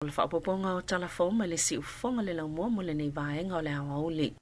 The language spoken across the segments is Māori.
Le whaapoponga o talafo ma le si ufonga le laumua mo le nei vaenga o le awauli.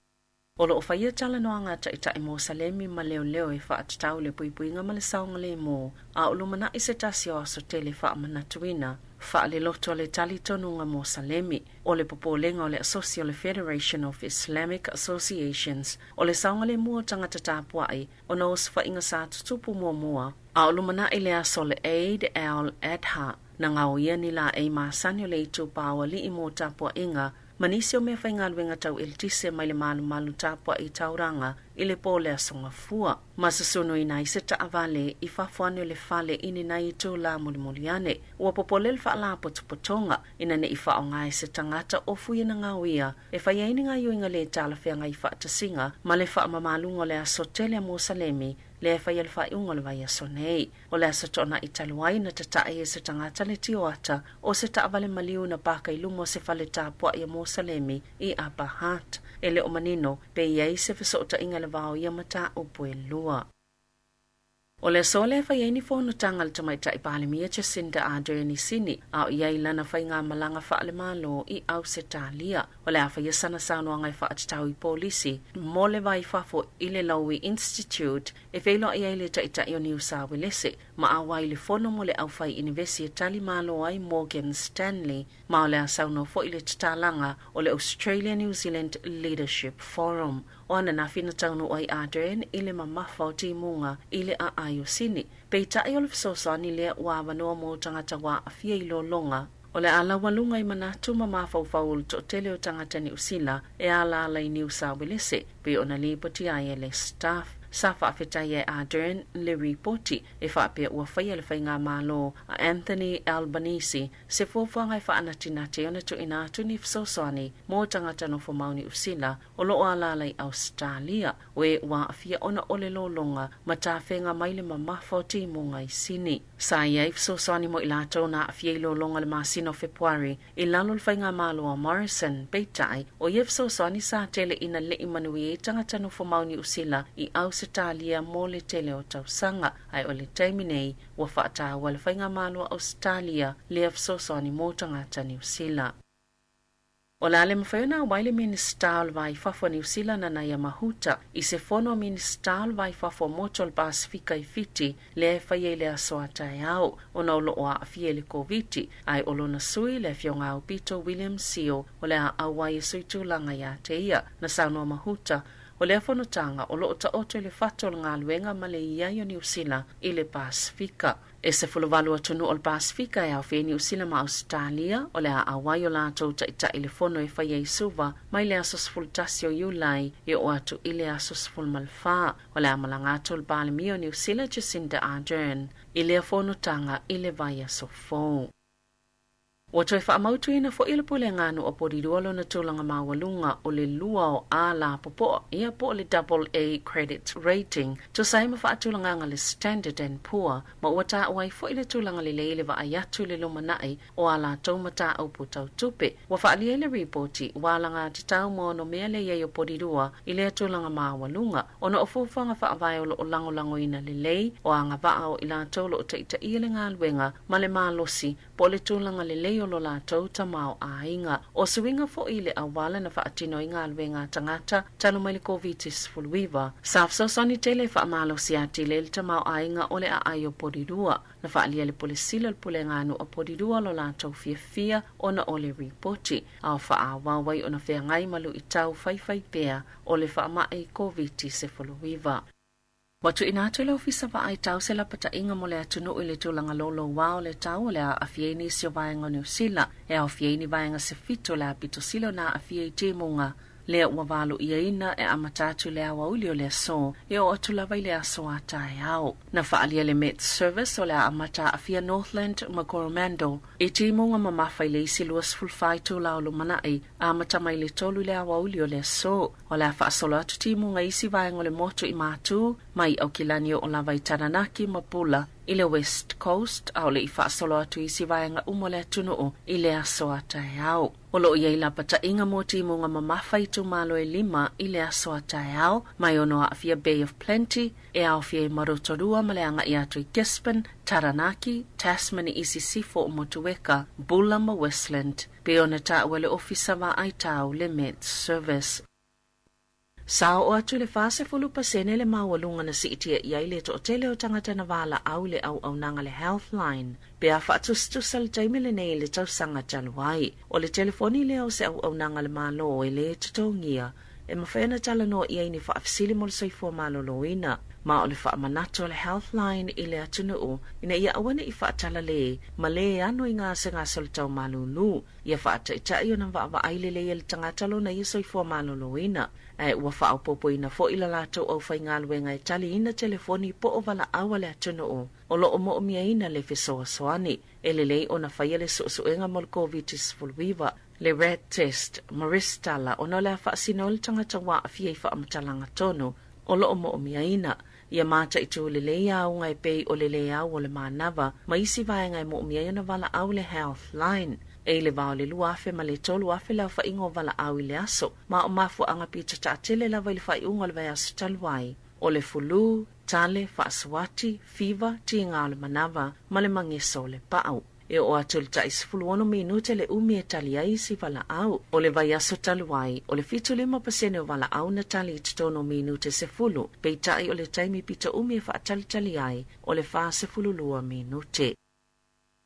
O lo whaia tala noanga ta ita i mo salemi ma leo leo e whaatatau le puipuinga ma le saunga le mo. A ulumana i se tasi o aso te le whaamanatuina. Wha le loto le tali tonunga mo salemi. O le popolenga o le asosi o le Federation of Islamic Associations. O le saunga le mua tangata tāpuai. O na os whainga sa tutupu mua. A ulumana i le aso le Eid al-Adha. Na ngau ia ni la e maasani o le itu pawa li i mo tapua inga, manisi o mea whainga luenga tau iltise mai le malu tapua i tauranga i le pole a songa fua. Masasuno i nai se taavale i whafuane o le fale ini nai itu la mulimuliane. Ua popole le wha potopotonga ina ne i wha o ngai se tangata o fuia na ngau ia. E wha iaini ngai uinga le tala whea ngai wha tasinga, ma le wha mamalunga le asotele a Mosalemi, le fa yel fa ungo le vai sonei o le sa tona italuai na tatai se tangata le tioata o se taavale maliu na baka i lumo se fale tapua i Mosalemi i Abahat ele o manino pe iei se fesota inga le vao ia mata o puelua. O le sole fa iei ni fono tangal tamaita i palemia Jacinda Ardern i sini au iei lana fa inga malanga fa ale malo i au se talia o le afa yasana sauno ngai fa atitau i polisi mo le vai fafo i le Lowy Institute e feilo iei le taita i o New South Wales ma awai le fono mo le au fai university tali malo ai Morgan Stanley ma o le asauno fo i le tatalanga o le Australia New Zealand Leadership Forum o ana na fina taunu ai Ardern i le mamafa o timunga i le a ayosini peita i o le fisosani le ua wanoa mo tangata wa afia i lo longa o le ala walunga i manatu mamafau to tele o tangata ni usila e ala i New South Wales pe ona li poti ai le staff sa whaafeta ie Ardern le ripoti e whaapea ua whaia le whainga malo a Anthony Albanese se fōwhangai whaanatinate ona tu ina atu ni fisosani mō tangata no whamauni usila o lo alalai Australia we ua afia ona ole lolonga ma tāwhenga mai le mamawhau timunga i sini. Sa iei fisosani mo ilato na afia i lolonga le masino Februari i lalo le whainga malo a Morrison peitai o ie fisosani sa tele ina le imanui e tangata no whamauni usila i Australia mo le tele o tausanga ai o le taiminei ua whaata wale whainga malo Australia le afsosani mo tangata New Zealand. O la le mawhaiona waile minister vai fafo New Zealand na ia mahuta i se fono minister vai fafo moto le Pasifika i fiti le whaie le asoata e au o na olo o a afie le COVID ai olo na sui le fionga au Peter William Seo o le a awai suitu langa ia te ia na sauno mahuta o le whanotanga o lo ta oto le whato ngā luenga ma le iai o New Zealand i le Pasifika. E se fulavalu atunu o le Pasifika e au whee New Zealand ma Australia o le a awai o la tau ta i le whono e whaia i suva mai le asos fultasi o Iulai e o atu i le asos fulmalwha o le amalanga atu le Palemi o New Zealand Jacinda Ardern i le whanotanga i le vai asofo. O toi whaamautu ina fo ila pule ngānu o porirualo na tūlanga mawalunga o le lua o a la popo ia po le AA credit rating to sai ma whaatulanga ngā le Standard and Poor ma ua tā uai fo ila tūlanga le leile wa ayatu le lumanai o a la taumata au putau tupe. Wa whaalia le reporti wālanga te tau mo no mea le iei o porirua i le tūlanga mawalunga o na ofufanga whaavai o lango ina le lei o a ngā vaa o ila tōlo o teita ia le ngā luenga ma le malosi po le tūlanga le lei o lo la tau tamau a inga. O suinga fo ile a wala na whaatino inga alwenga tangata talo mai le COVID-19 fulwiva. Safso sani tele wha amalo siati le tamau a inga ole a ayo porirua. Na whaalia le polisila le pule ngānu o porirua lo la tau fia o na ole reporti. Au wha a wawai o na whea ngai malu i tau whai pea o le wha mai COVID-19 fulwiva. Watu inato le ofisa wa ai tau se la pata inga mo le atunu i le tūlanga lolo wao le tau le a afieni si o vaenga New Zealand e a afieni vaenga se fito le a pito silo na afiei timunga le ua walo ia ina e amatatu le awa uli o le so e o atu lava i le aso ata e au. Na whaalia le Met Service o le amata afia Northland ma Coromandel e timunga mamafa i le isi luas fulfai tu lao lo manai a amata mai le tolu le awa uli o le so o le a whaasolo atu timunga isi vaenga le moto i matu mai au kilani o lava i taranaki ma pula I le West Coast, au le I whaasolo atu I si vaenga umole atunuu I le aso atai au. O lo iei la pata inga mo timu ngā mamawhai tu malo e 5 I le aso atai au, mai ono a fia Bay of Plenty, e au fia I Marotorua maleanga I atu I Gisborne, Taranaki, Tasman I isi sifo o Motueka, Bulama Westland, pe ona ta wale ofisa wa ai tau le Met Service. Sao o atu le fase fulu pasene le mawalunga na si itia iai le to tele o tangata na wala au le au nanga le Healthline. Pe a whaatustusal taimi le nei le tausanga taluai. O le telefoni le au se au nanga le malo e le tutongia. E mawhaina tala no iai ni whaafisili mo le soifua malo loina. Ma o le whaamanato le Healthline I le atunuu. Ina ia awane I whaatala le, ma le anu I ngā se ngā solitau malulu. Ia whaata I tai o na wa aile le le tangatalo na ia soifua malo loina. Ai ua whaopopo ina fo ila lātou au whai ngā luenga I tali ina telefoni po o wala awa le atunuu. O lo o mo o mia ina le fisoa soani. E le lei o na whaia le suenga mo le COVID-19. Le red test, maristala, o no le whaasino le tangata wa a fia I whaamutalanga tonu. O lo o mo o mia ina. Ia mata I tu le lei au ngai pei o le lei au o le mānawa. Ma isi vai ngai mo o mia ina wala au le Healthline. E le vao le luafe ma le tolu afe lau wha ingo wala au I le aso. Ma o mafu anga pita ta atele lau le wha iunga le vai aso taluai. O le fulu, tale, whaaswati, fever, tinga o le manawa, ma le mangeso le pau. E o atul ta isfulu ono minute le umi e tali ai si wala au. O le vai aso taluai, o le fitu 5% o wala au na tali I tono minute se fulu. Pei tai o le taimi pita umi e wha tali ai, o le wha se fulu lua minute.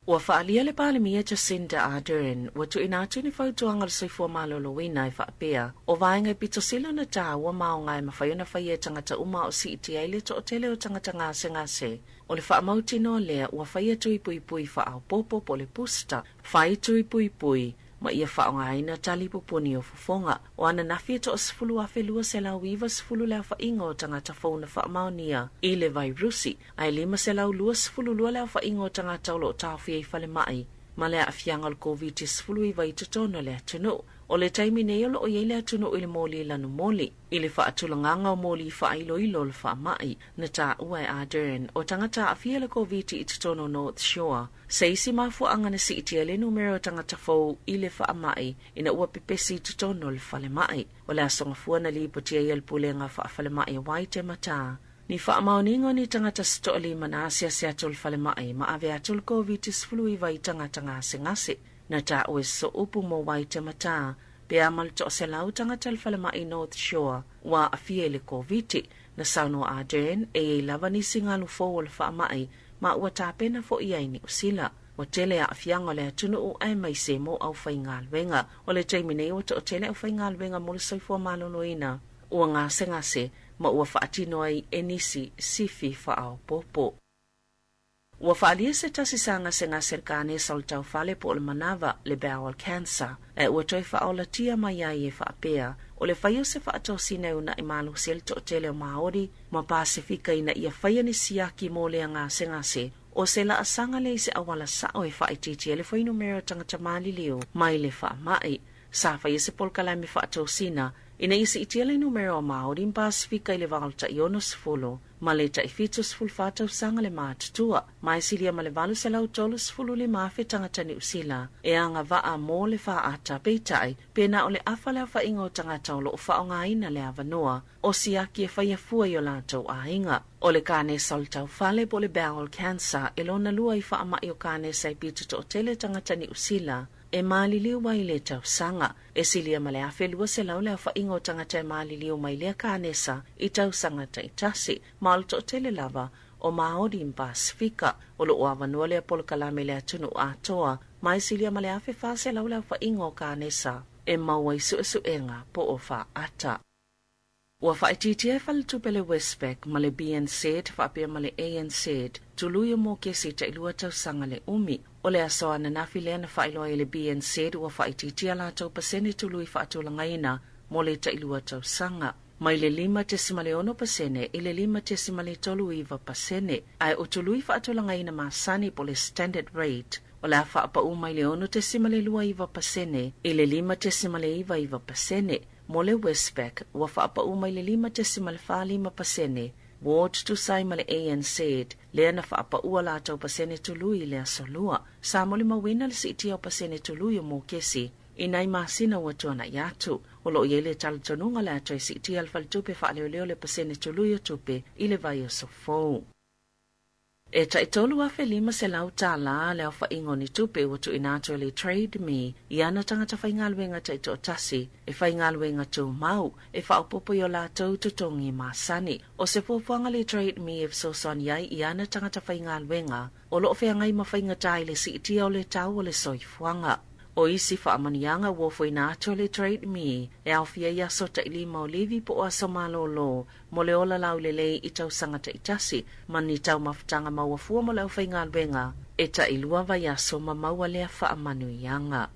Ua whaalia le pāle mia Jacinda Ardern, ua tu inatu ni whautuanga le soifua malolowina I whaapea. O vaenga pito sila na tā ua mao ngai mawhaiona whaia tangata uma o si iti aile to o tele o tangata ngase. O le whaamauti no lea ua whaia tui pui whaau popo po le pusta. Whai tui pui. Ma ia whaonga ina tali pupuni o fufonga. O ana nawhia to o sifulu afe lua se lau iwa sifulu lea whainga o tangata whauna whaamaunia. I le vairusi, ai 5 se lau lua sifulu lua lea whainga o tangata ulo o tawhia I whale mai. Ma lea awhianga o COVID sifulu I vai tutono lea tunu. O le taimi nei olo o iei lea tunu I le moli lanu moli. I le whaatulanganga o moli I whailo ilo le whaamai. Na tā uai Ardern o tangata awhia le COVID I tutono North Shore. Se isi mafu anga na si iti le numero tangata fau I le whaamai ina ua pepesi tutono le whale mai. O le asonga fua na li potia I al pulenga whaafale mai wai te mata. Ni whaamauningo ni tangata stoli manasia se atul whale mai ma ave atul COVID-19 I vai tangata ngase. Na tā ue so upu mo wai te mata. Pe amal to se lau tangata le whale mai North Shore wa afie le COVID na sauno Ardern e lava ni singalu fo le whaamai ma ua tāpena fo iai ni usila. O tele a fianga le atunu o ai mai se mo au whai ngā luenga. O le taimine o to tele au whai ngā luenga mo le soifua maloloina. Ua ngase ma ua whaatino ai enisi sifi whaau popo. Ua whaalia se tasisanga se ngā serkane soltau whale po le manawa le bowel cancer. E ua toi whaau la tia mai ai e whaapea. O le whaio se whaatau sine una I malu sel to tele o Māori ma Pasifika ina ia whaia ni siaki mo le ngase. O se la asanga le se awala sao e whaititi le whainu mero tangata mali leo mai le whaamai. Sa whaia se polkala me whaatau sina ina isi iti le numero o Māori in Pasifika I le valta I ono sifulu. Ma le ta ifitu sifulu whaatau sanga le mātutua. Ma isilia ma le valu se lau tolu sifulu le mawhi tangata ni usila. E anga waa mo le whaata peitai. Pena o le awhalea whainga o tangata o lo whaonga ina le avanoa. O siaki e whaia fua I o lātou ainga. O le kāne soltau whale po le bowel cancer. E lona lua I whaamai o kāne sai pitu to o tele tangata ni usila. E maliliu mai le tau sanga. E silia ma le awhelua se lau le whainga o tangata e maliliu mai le kānesa I tau sanga taitasi. Malu to tele lava o Māori in Pasifika. O lo oa vanua le apolokalame le atunu atoa. Mai silia ma le awhe whase lau le whainga o kānesa. E maua I suenga po o whaata. Ua whaititi e whaletupe le Westpac ma le BNZ whaapea ma le ANZ tului o mō kesi ta ilua tau sanga le umi. O le asoa na nafi lea na whailoa I le BNZ ua whaititi a lātou pasene tului whaatulangaina mo le ta ilua tau sanga. Mai le 5.1% I le 5.3%. Ai o tului whaatulangaina masani po le standard rate. O le whaapa mai le 1.2% I le 5.2%. Mo le Westpac, ua whaapa mai le 5.5%, Ward to sai ma le ANZ, lea na whaapaua la tau pasene tului lea solua, sa moli mawina le si itia o pasene tului o mō kesi, inai masina watua na yatu, o lo iele talatonunga le atoi si itia alfaltupe whaaleo le pasene tului o tupe, ile vai o sofou. E taitolu a felima se lau tāla leo whaingo ni tupe watu inato le trade me, i ana tangata whaingaluenga taito tasi, e whaingaluenga tū mau, e whaupopo i o la tau tutongi masani. O se fōwhanga le trade me e soson iai i ana tangata whaingaluenga, o loo whaingai ma whaingatai le si itia o le tau o le soifuanga. O isi whaamanianga wofo inato le trade me, e au fia ia sota ili maulivi po o aso malolo, mo le ola lau lelei i tau sangata i tasi, mani tau mafutanga mawafua mo lau whaingaluenga, e ta ilua vai aso ma maua lea whaamanuianga.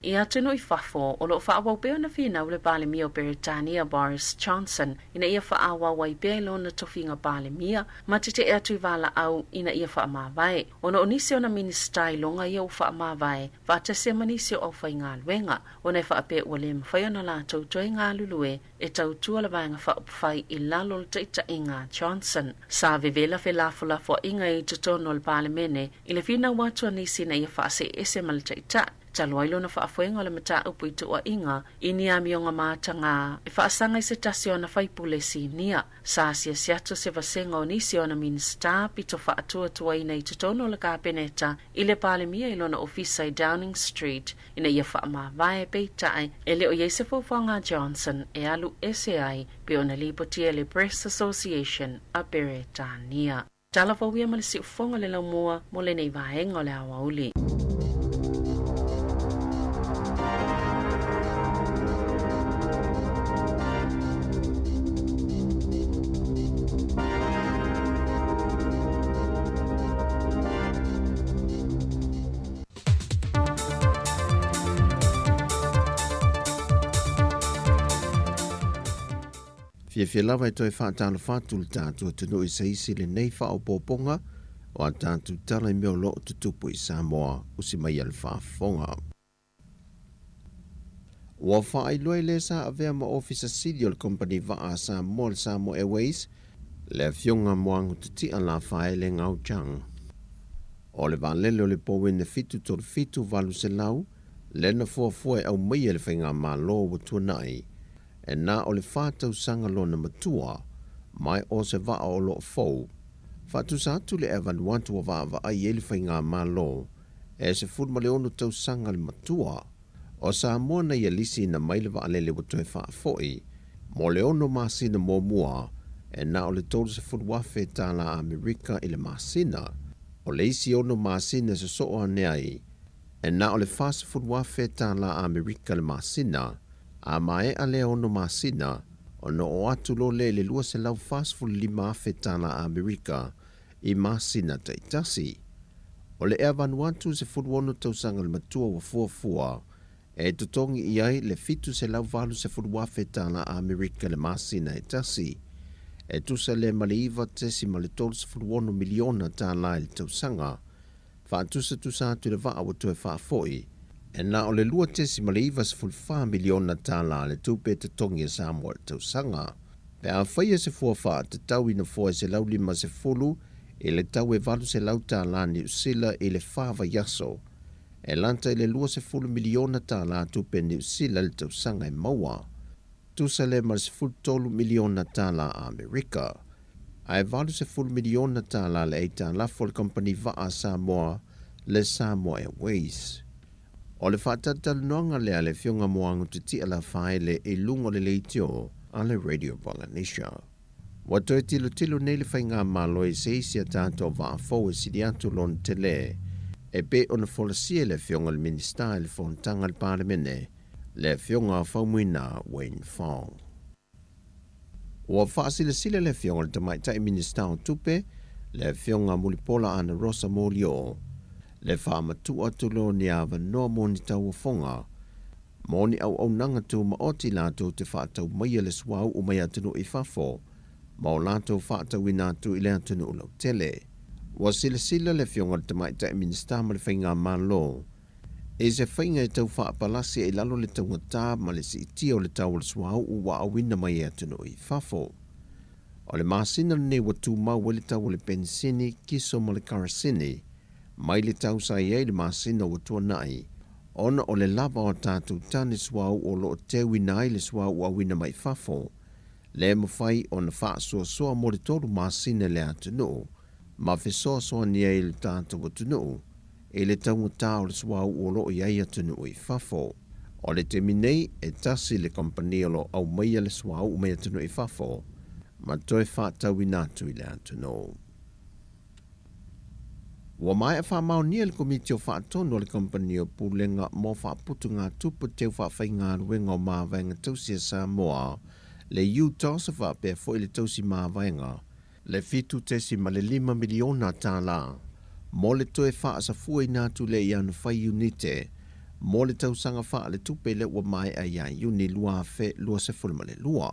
I atenu i whafo, o lo whaawau na whina ule Balemia o Beretania Boris Johnson, ina ia whaawau i bea lo na tofinga Balemia, ma te te atu i wala au ina ia whaamawai. Ona onisio na minister i longa ia u whaamawai, whaatese manisio au whaingaluenga, ona i whaape ua le mwhai ona la tautoi ngā lulue, e tautua la vaenga whaupwhai i lalo le teita i ngā Johnson. Sa vevela fe lafo inga i tutono le Balemene, i le whina watu anisi na ia whaase ese ma le teita, Taluailo na whaafuenga le mata upu i tua inga, ini a mionga mātanga, e whaasanga i se tasi o na whaipule si nia. Sa sia siato se vasenga o nisi o na minsta, pito whaatua tua ina i tutono le kāpeneta, i le Balemia ilo na ofisa i Downing Street, ina ia whaamawai peitai, e leo iese fōwhanga Johnson, e alu SAI, pe o na lipotia le Press Association a Beretania. Tala wawia ma le si ufonga le lau mua, mo le nei vaenga o le awauli. Fia lava e toi whaatala whātulu tātua tunu i seisi le nei whaopoponga o a tātu tala i meo loo tutupu i Samoa usi mai al whaafonga. Ua whaailoa le sa avea ma ofisa sidi o le company vaa Samoa le Samoa Airways le fionga moangu tuti a la whae le ngau chang. O le valele o le powene fitu to le fitu valu se lau le na fuafua au mai le whainga ma lo watua nai. E nā o le whātau sanga lona matua, mai o se vaa o lo fau. Whātu sa atu le evan wantu o vaa vaa i ele whainga mā lo, e se furma le onu tau sanga le matua, o sa mua na i alisi na maile vaa lele watu e whaa foi, mo le ono māsina mō mua, e nā o le tolu se furwafe tā la Amerika i le māsina, o le isi ono māsina se soa neai, e nā o le fasa furwafe tā la Amerika le māsina, a mae a le ono masina, o no o atu lo le lua se lau fastful lima fetana Amerika i masina taitasi. O le ea Vanuatu se furuono tausanga le matua wa fuafua, e tutongi i ai le fitu se lau valu se furua fetana Amerika le masina e tasi. E tusa le maliiva tesi malitolu se furuono miliona tā la il tausanga, whaatusa tusa atu le vaa watu e whaafoi, e na o le lua tesi maliiva se fulfa miliona tala le tupe te tongi e Samoa le tausanga. Pe a whaia se fuafa te tau ina fua se lau lima se fulu e le tau e valu se lau tala ni usila e le fava yaso. E lanta e le lua se fulu miliona tala tupe ni usila le tausanga e maua. Tusa le ma se fulu tolu miliona tala Amerika. A e valu se fulu miliona tala le eita lafo le company vaa Samoa le Samoa Airways. O le whaatatal noanga lea le fionga moangu tuti ala whaele e lungo le leitio a le Radio Polynesia. Wato e tilo nei le whainga malo e seisia tātou vaa fau e sidi atu lon tele e pe ona folasia le fionga le minister le fontanga le parlemene le fionga faumuina Wayne Fong. Ua whaasile le fionga le tamaitai minister o tupe le fionga mulipola ana Rosa Molio le whaamatua tulo ni awa noa moni tau o fonga. Moni au nanga tu ma oti lato te whaatau maia le swau o mai atunu i whafo, ma o lato whaatau ina tu i le atunu o lau tele. Wa sila le fionga le tamaita e minister ma le whainga malo. E se whainga e tau whaapalasi e lalo le tau ngata ma le si itia o le tau le swau o wa awina mai atunu i whafo. O le masina ne watu mau wale tau le pensini kiso mo le karasini, mai le tau sa iei le masina watu anai, ona o le lava o tātou tani swau o lo o tewi nai le swau a wina mai fafo, le mawhai o na wha soa mo le tolu masina le atunu, ma fe soa ni ei le tātou atunu, e le taunga tā o le swau o lo o iei atunu i fafo. O le te minei e tasi le kompani o lo au maia le swau o mai atunu i fafo, ma toe whātau i nātu i le atunu. Wa mai a whamau nia le komiti o whaatono le kompani o pulenga mo whaaputu ngā tupu teo whaafai ngā ruenga o māwainga tausi a Samoa, le UTOS a whaapea fo i le tausi māwainga, le fitu tesi ma le 5 miliona tāla, mo le toe whaasa fua i nātu le i anu whai unite, mo le tausanga wha le tupe le ua mai a ia uni lua fe lua se fulma le lua.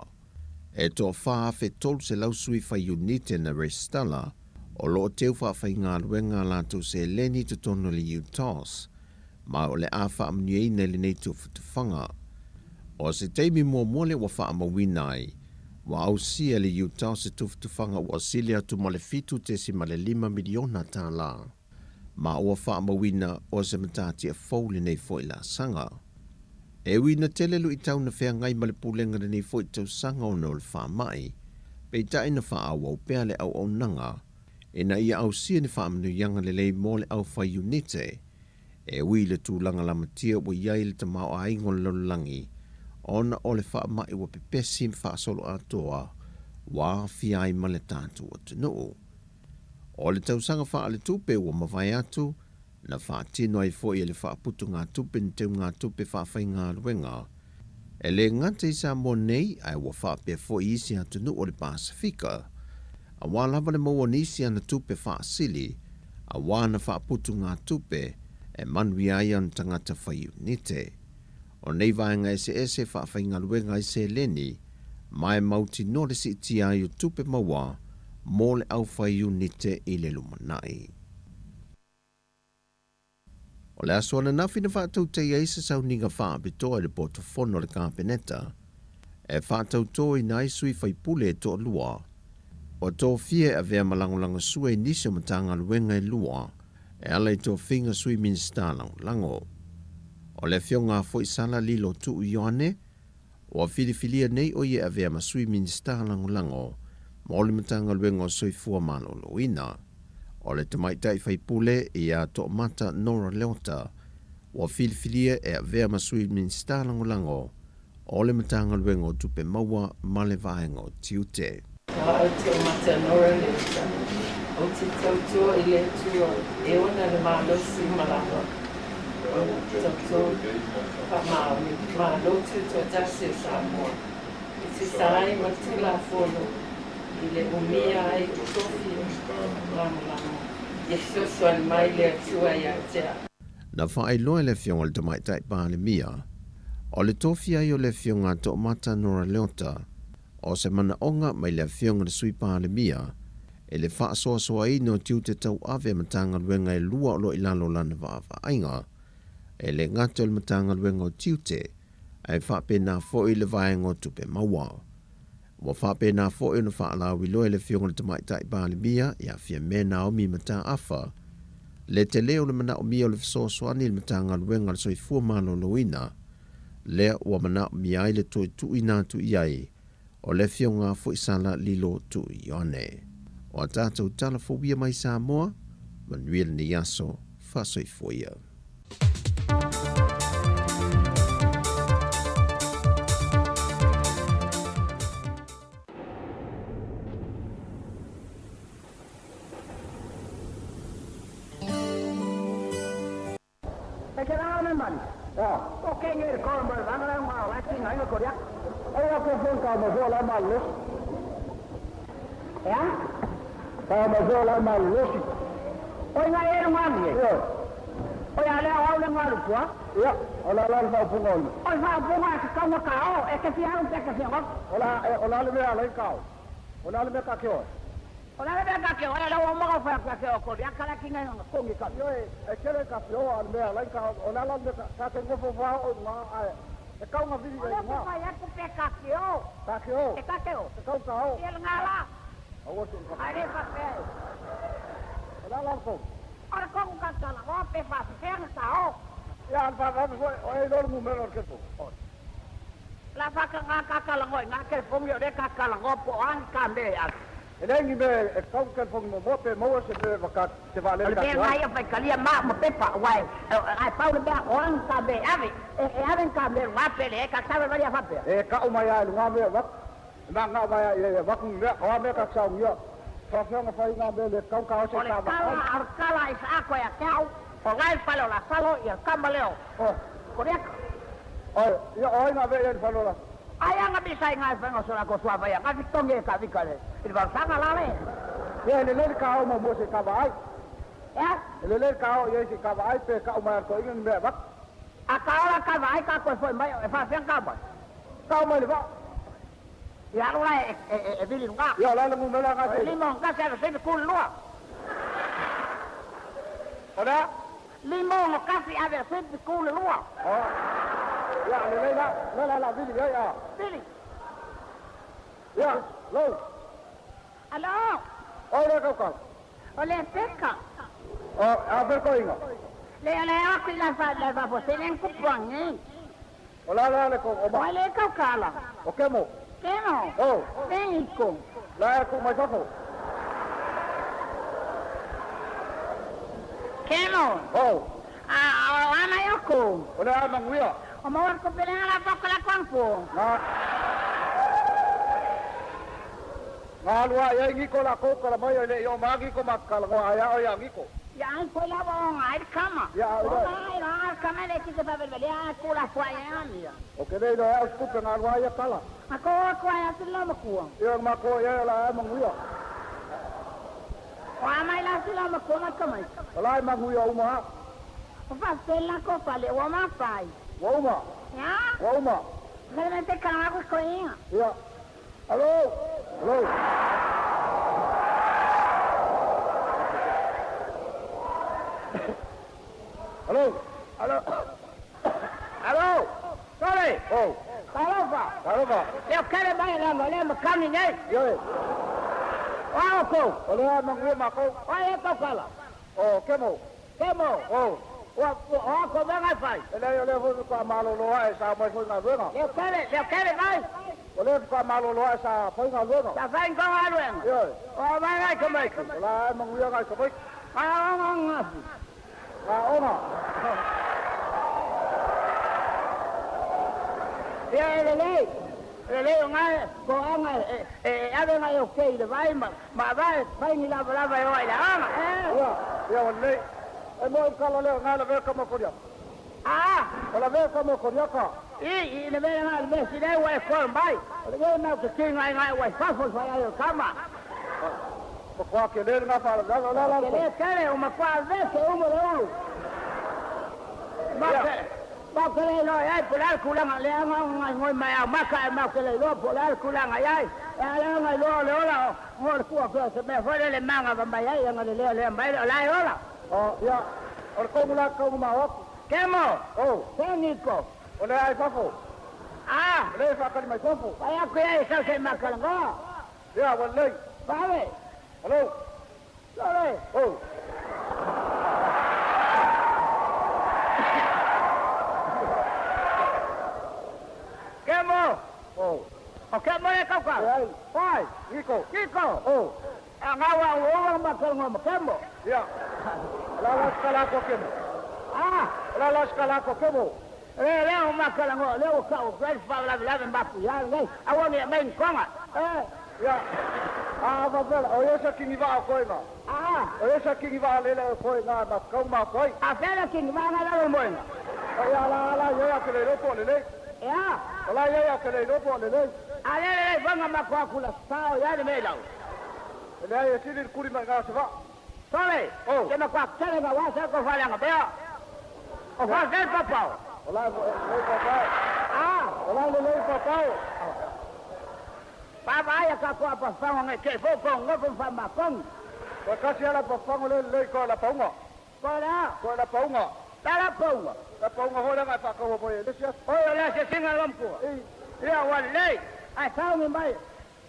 E toa wha fe tolu se lausui whai unite na restala, o loo teu whaafai ngā ruenga lātou se leni te tono le UTOS, ma o le a wha amniei nei le nei tu whanga. O se teimi mua mole wa wha amawinai, wa au sia le UTOS se tu whanga wa sile atu ma le fitu te si ma le 5 miliona tāla. Ma ua wha amawina o se matati a fōle nei fo i la sanga. E wina tele lu i tau na whea ngai ma le pulenga nei fo i tau sanga o no le wha mai, pei tai na wha au pēa le au nanga, e na ia au sia ni whaamanu yanga le lei mo le au whai unite, e ui le tūlanga la matia wa iai le tamau a ingon lalulangi, ona o le wha mai wa pepesi mwha solo atoa, wa fiai ma le tātu atu noo. O le tausanga wha le tupe wa mawai atu, na wha tino ai fo i le wha putu ngā tupe ni teu ngā tupe wha whai ngā ruenga, e le ngante i sa mo nei ai wa wha pe fo i isi atu noo o le Pasifika, a wā lava le maua nisi ana tupe wha asili, a wā na wha putu ngā tupe, e manui ai an tangata whai unite. O nei vaenga ese wha whai ngā ruenga i se leni, mai mauti no le si iti ai o tupe maua, mo le au whai unite i le lumanai. O le aswana nafi na whātau te eisa sau ninga wha apitoa le portofono le kāpeneta, e whātau tō i nai sui whai pule e tō lua, o tō fie a vea malangolanga sui nisi o matanga luenga i lua, e ala i tō whinga sui minsta lango. O le fionga fo i sala lilo tu Ioane, o a filifilia nei o ye a vea ma sui minsta lango, ma o le matanga luenga o sui fua malo loina. O le tamaitai whai pule i a tō mata Nora Leota, o a filifilia e a vea ma sui minsta lango, o le matanga luenga o tupe maua ma le vaenga o tiute. O te o mata Nora Leota, o te tautua i le tua, e ona le malosi malawa. O tautua pa malotu to tasi Samoa. I te sarai matila fono, i le umia ai o tofi lamo. I sosuan mai le atua i atea. Na whae loe le fionga le tamaitai pāle mia, o le tofi ai o le fionga tō mata Nora Leota, o se mana onga mai le fionga le sui pāle mia, e le wha soa i no tiu te tau ave matanga luenga e lua o lo ilalo lana vāwha ainga, e le ngata o le matanga luenga o tiu te, ai wha pēnā fo i le vaenga o tupe maua. Wa wha pēnā fo i no wha alawi loe le fionga le tamaitai pāle mia, ia fia mena o mi mata afa, le te leo le mana o mi o le soani le matanga luenga le soi fua malo loina, lea ua mana o mi ai le toi tu ina tu iai, o le fionga fo i sala lilo tu Ioane. O a tātou tala fo wia mai Samoa, manuel ni aso, whasoi fo ia. Okay, you're going to run around while acting. I'm going to go there. I have to think I'm a whole lot of list. Yeah? I'm a whole lot of list. Oh, you're here to one here? Yeah. Oh, you're there all the way to work? Yeah. Hola, hola, hola, hola. Oh, hola, hola, ¿cómo cao? Es que si hay un pequeño. Hola, hola, le veo al cao. Hola, le veo cacao. Hola, le veo cacao. Hola, le vamos a hacer cacao. Corría cada quien en un congi cacao. Es que le cacao al veo al cao. Hola, le veo cacao. Hola, e kau nga viri ai nga. Hola, vai atu pe kakeo. Kakeo. E kakeo. E kau kao. E ngala. Awo tu ka. Ai fa pe. La ko. Ora ko ka la ko pe fa fe sa o. Ya fa fa o e lo mu me lo ke po. La fa ka la ngoi nga ke phong yo de ka la ngo po an ka me ya. Ele ngi me e kau ke phong mo pe mo se me ka se va le ka. Pe nga ya fa ka lia ma mo pe pa wai. Ai pa le ba on ka be ave. E ave ka me wa pe le ka sa va ya fa pe. E ka o mai ai nga me wa. Na nga mai ai wa ku me o me ka sa yo. Fa fa nga fa nga be le kau ka se ka ba. Ar kala is ako ya kau. O ngai palo la salo y el cambaleo. Correcto. Oi, ya oi nga be le fa lo la. Aya nga bisa ngai fa nga sora ko swa ba ya. Nga tonge ka vikale. Il va sanga la le. Ye le ka o mo se ka ba ai. Ya. Le ka o ye se ka ba ai pe ka o mai ko ngi me ba. Akala ka ba ai ka ko foi mai fa fian ka ba. Ka o mai le ba. Ya lo la e vili nga. Ya la mu me la nga se. Limon ka se kul lua. Ora? Limon ka se ave se kul lua. Oh. Ya la vili ya. Vili. Ya, lo. Alo. Oi le ka. Ole peka. Oh, a ver ko inga. Le aku la va po tenen kupang ni. Ola le ko o ba. Ole ka kala. O ke mo? Keno. Oh, Ven ko. la ko mai sofo. Keno. Oh, Ana yako. ola manguia. O mawar ko pele ala pa kala kwangpo. Nga lua ya ngi ko la ko kala mai le yo magi ko makal ko aya o ya ngi ko. Ya an ko la bo ngai kama. Ya, ai ra kama le ki se pa bel ya ko la kwa ya mi. O ke le ya sku pe nga lua ya kala. Ako kwa ya tilo mo ko. Yo ma ko ya la manguia. O amai la tilo mo ko na kama. Ola manguia o ma. O fa stella ko pale o ma pai. Wo ma. Ya? Wo ma. Realmente kana ko ya. Ya. Hello. Hello. Hello. Hello. Hello. Sorry. Oh. Kalofa. Caramba. Eu quero mais lá, mulher, me calme nem. Yo. Olha o co. Ola manguia ma ko. Olha o cala. Oh, ke mo. Temo. Oh. O co vai faz. Ele yo le vo ko malo lo ai sa mo foi na vena. Eu quero mais. Ole ko malo lo ai sa foi na vena. Tá vai com a lua. Yo. O vai como é que? Ola manguia ga ko bai. Ah, Ona. ele ngai ko anga ave ngai okay le vai ma vai ni la vai oi la ama. Ya, ya wale. E mo ka lo le nga le ve ko mo ko dia. Ah, Ola ve ko mo ko dia ka. e le ve ngai le si dai wai ko vai. Le ve na ke king ngai wai fa fo vai ai kama. Ko kwa ke le nga fa la. Ele kare uma kwa vese umo le ulu. Ma ke le no ai pular kulang le ngai ngoi mai ma ka ma ke le lo pular kulang ai. Ale ngai lo le ola ngor ku ko se me fo le manga ba mai ai ngai le mai la ola. Oh, ya. Or ko mula ko ma wa. Kemo. Oh, Técnico. ole ai fa fo. Ah, Le fa ka mai so fo. vaya que ya está se makalanga. Ya wale. Vale. Hello. Dale. Oh. Kemo. Oh. O kemo le kaka. Ai. Pai. Nico. Kiko. Oh. Angawa uwa makalanga kemo. Ya. La skala ko kemo. Ah, La skala ko kemo. le o makalanga le o ka o great fa la mbaku ya le. Awoni men konga. Ya. Ah, va bela. O yo sa kingi va ko ina. Ah, O yo sa kingi va le ko ina ma ko ma ko. afela king vanga la mo. O ya la yo ya ke le po le. Ya. Ola yo ya ke le po le. Ale vanga makakula sao ya ni mela. Le ai ti dir kuri ma ga se va. Sole. Oh. Kema kwa tele ga wasa ko fala ngabea. O fa del papa. Ola le pa. Ah, Ola le pa. Papa ya ka ko pa fango nge ke fo ko ngo fa ma kong. Ko ka si ala pa fango le ko la pa nga. Ko la, Ko la pa nga. tala po. La pa nga ho la nga pa ko bo ye. Le si. O ya se singa lom ko. Ya wallahi. Ai sao mi mai.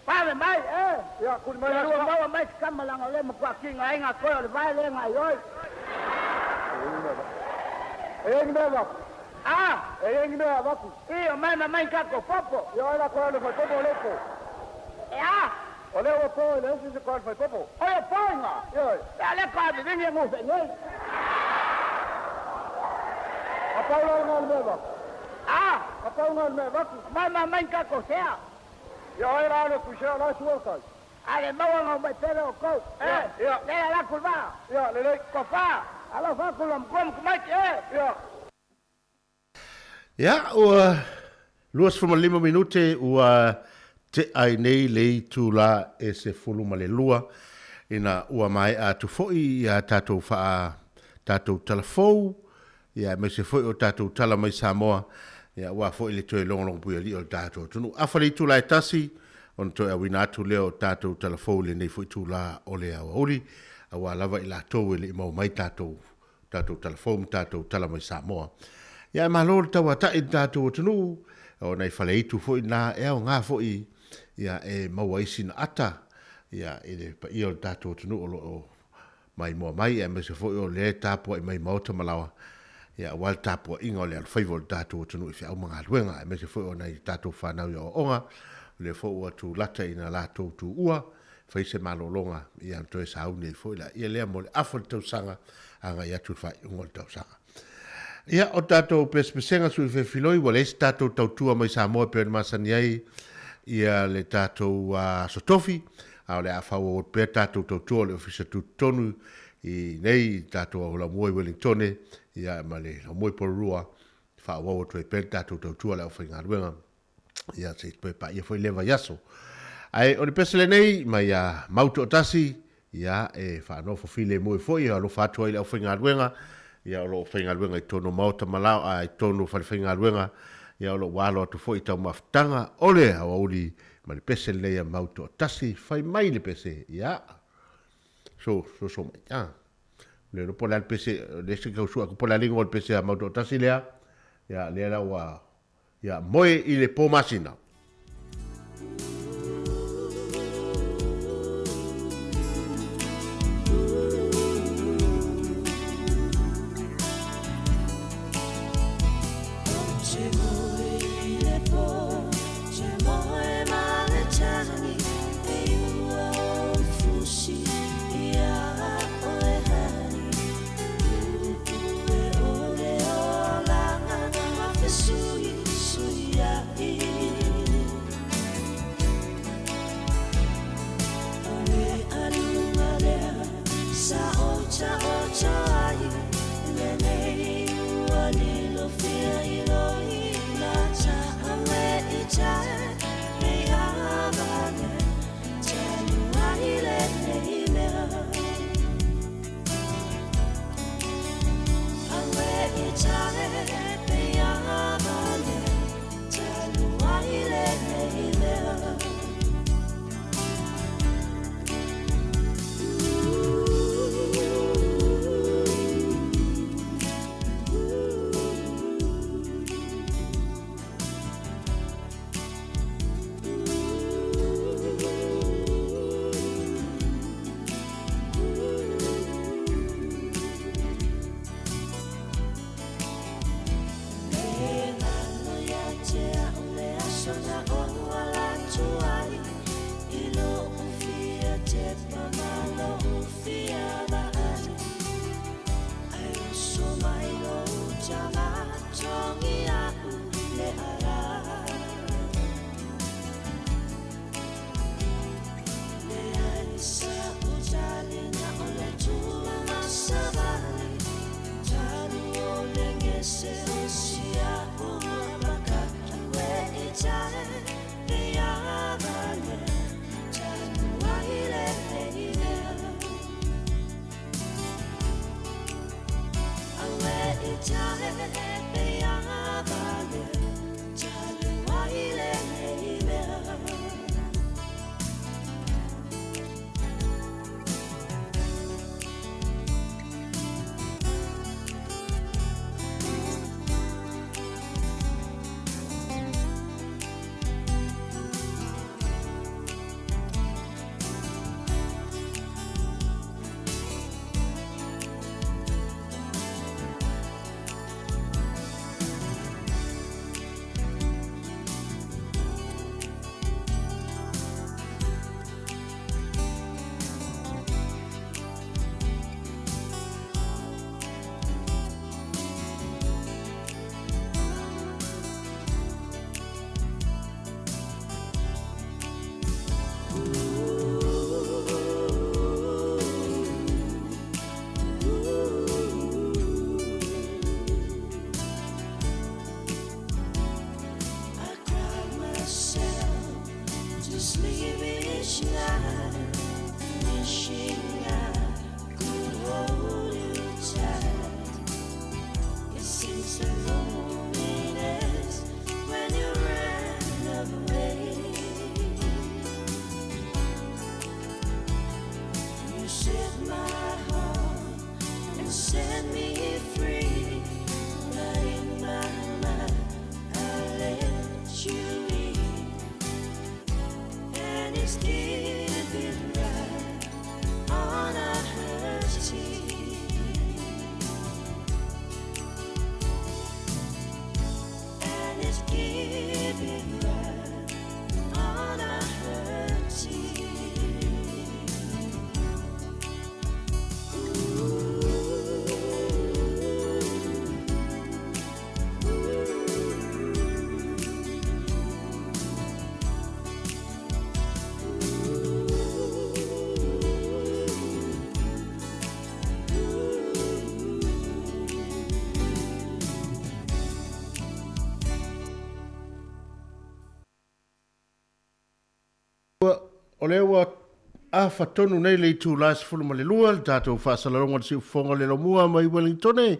Pale mai ya kun mai lu mai kamalanga le mo kwa kinga inga ko le vai le ngai oi ngiba ngiba ku iyo mai kako popo yo la ko le popo lepo ya ole wo po le si ko fa popo oyo ponga yo ya le ka bi ni mo fe ni apa lo ngal meba apa ngal meba ku mai kako sea yo era lo ku sea la suoka ale mawa ngombe tele ko le la kurba le ko fa alo fa ku lam kom kumai Ja, luas from 5 minute ua te ai nei lei tu la e se fulu ma le lua ina ua mai a tu foi ia tatou faa tatou telefou ia me se foi o tatou tala mai Samoa ia ua foi le toe long pui ali o tatou tunu afali tu la tasi on to e wina tu leo tatou telefou le nei foi tu la o le awa uri a ua lava i la tou le mau mai tatou telefou tatou tala mai Samoa. Ia malor tawa ta i tātou tunu, o nei whale itu fo i nā eo ngā fo i, ia e mawaisi na ata, ia e le pa i o tātou tunu o mai mua mai, e mese fo i o le tāpua i mai mauta malawa, ia wal tāpua inga o le alwhaivo o tātou tunu i whiau mga luenga, e mese fo i o nei tātou whanau i o onga, le fo ua tu lata i na la tau tu ua, whaise malolonga, ia mtoe sauni i fo i la, ia lea mo le afo tau sanga, anga i atu whai ungol tau sanga. Ia o tātou pespesenga sui whewhiloi, wa leisi tātou tautua mai Samoa pēr masani ai, ia le tātou sotofi, au le awhau o pēr tātou tautua le ofisa tonu i nei tātou au la muoi Wellingtone, ia ma le la muoi porurua, whawau o tue pēr tātou tautua le au whainga ruenga, ia se pepa ia foi lewa yaso. Ai, o le pesele nei, mai mauto o tasi, ia e whanofo file mui foi, ia lo whatua i le au whainga ruenga, ia o lo whainga luenga i tono mauta malau, a i tono whainga luenga, ia o lo walo atu fo i tau mawhtanga, ole hawa uli, ma le pese leia mauta o tasi, whai mai le pese, ia. So mai, le no pola le pese, le se kau sua, pola lingo le pese a mauta o tasi lea, ia lea la wa, ia moe i le po masina. Tell O le ua a whatonu nei le tu las fulu ma le lua, le tātou whaasalalonga le siu whonga le lomua mai Wellington e.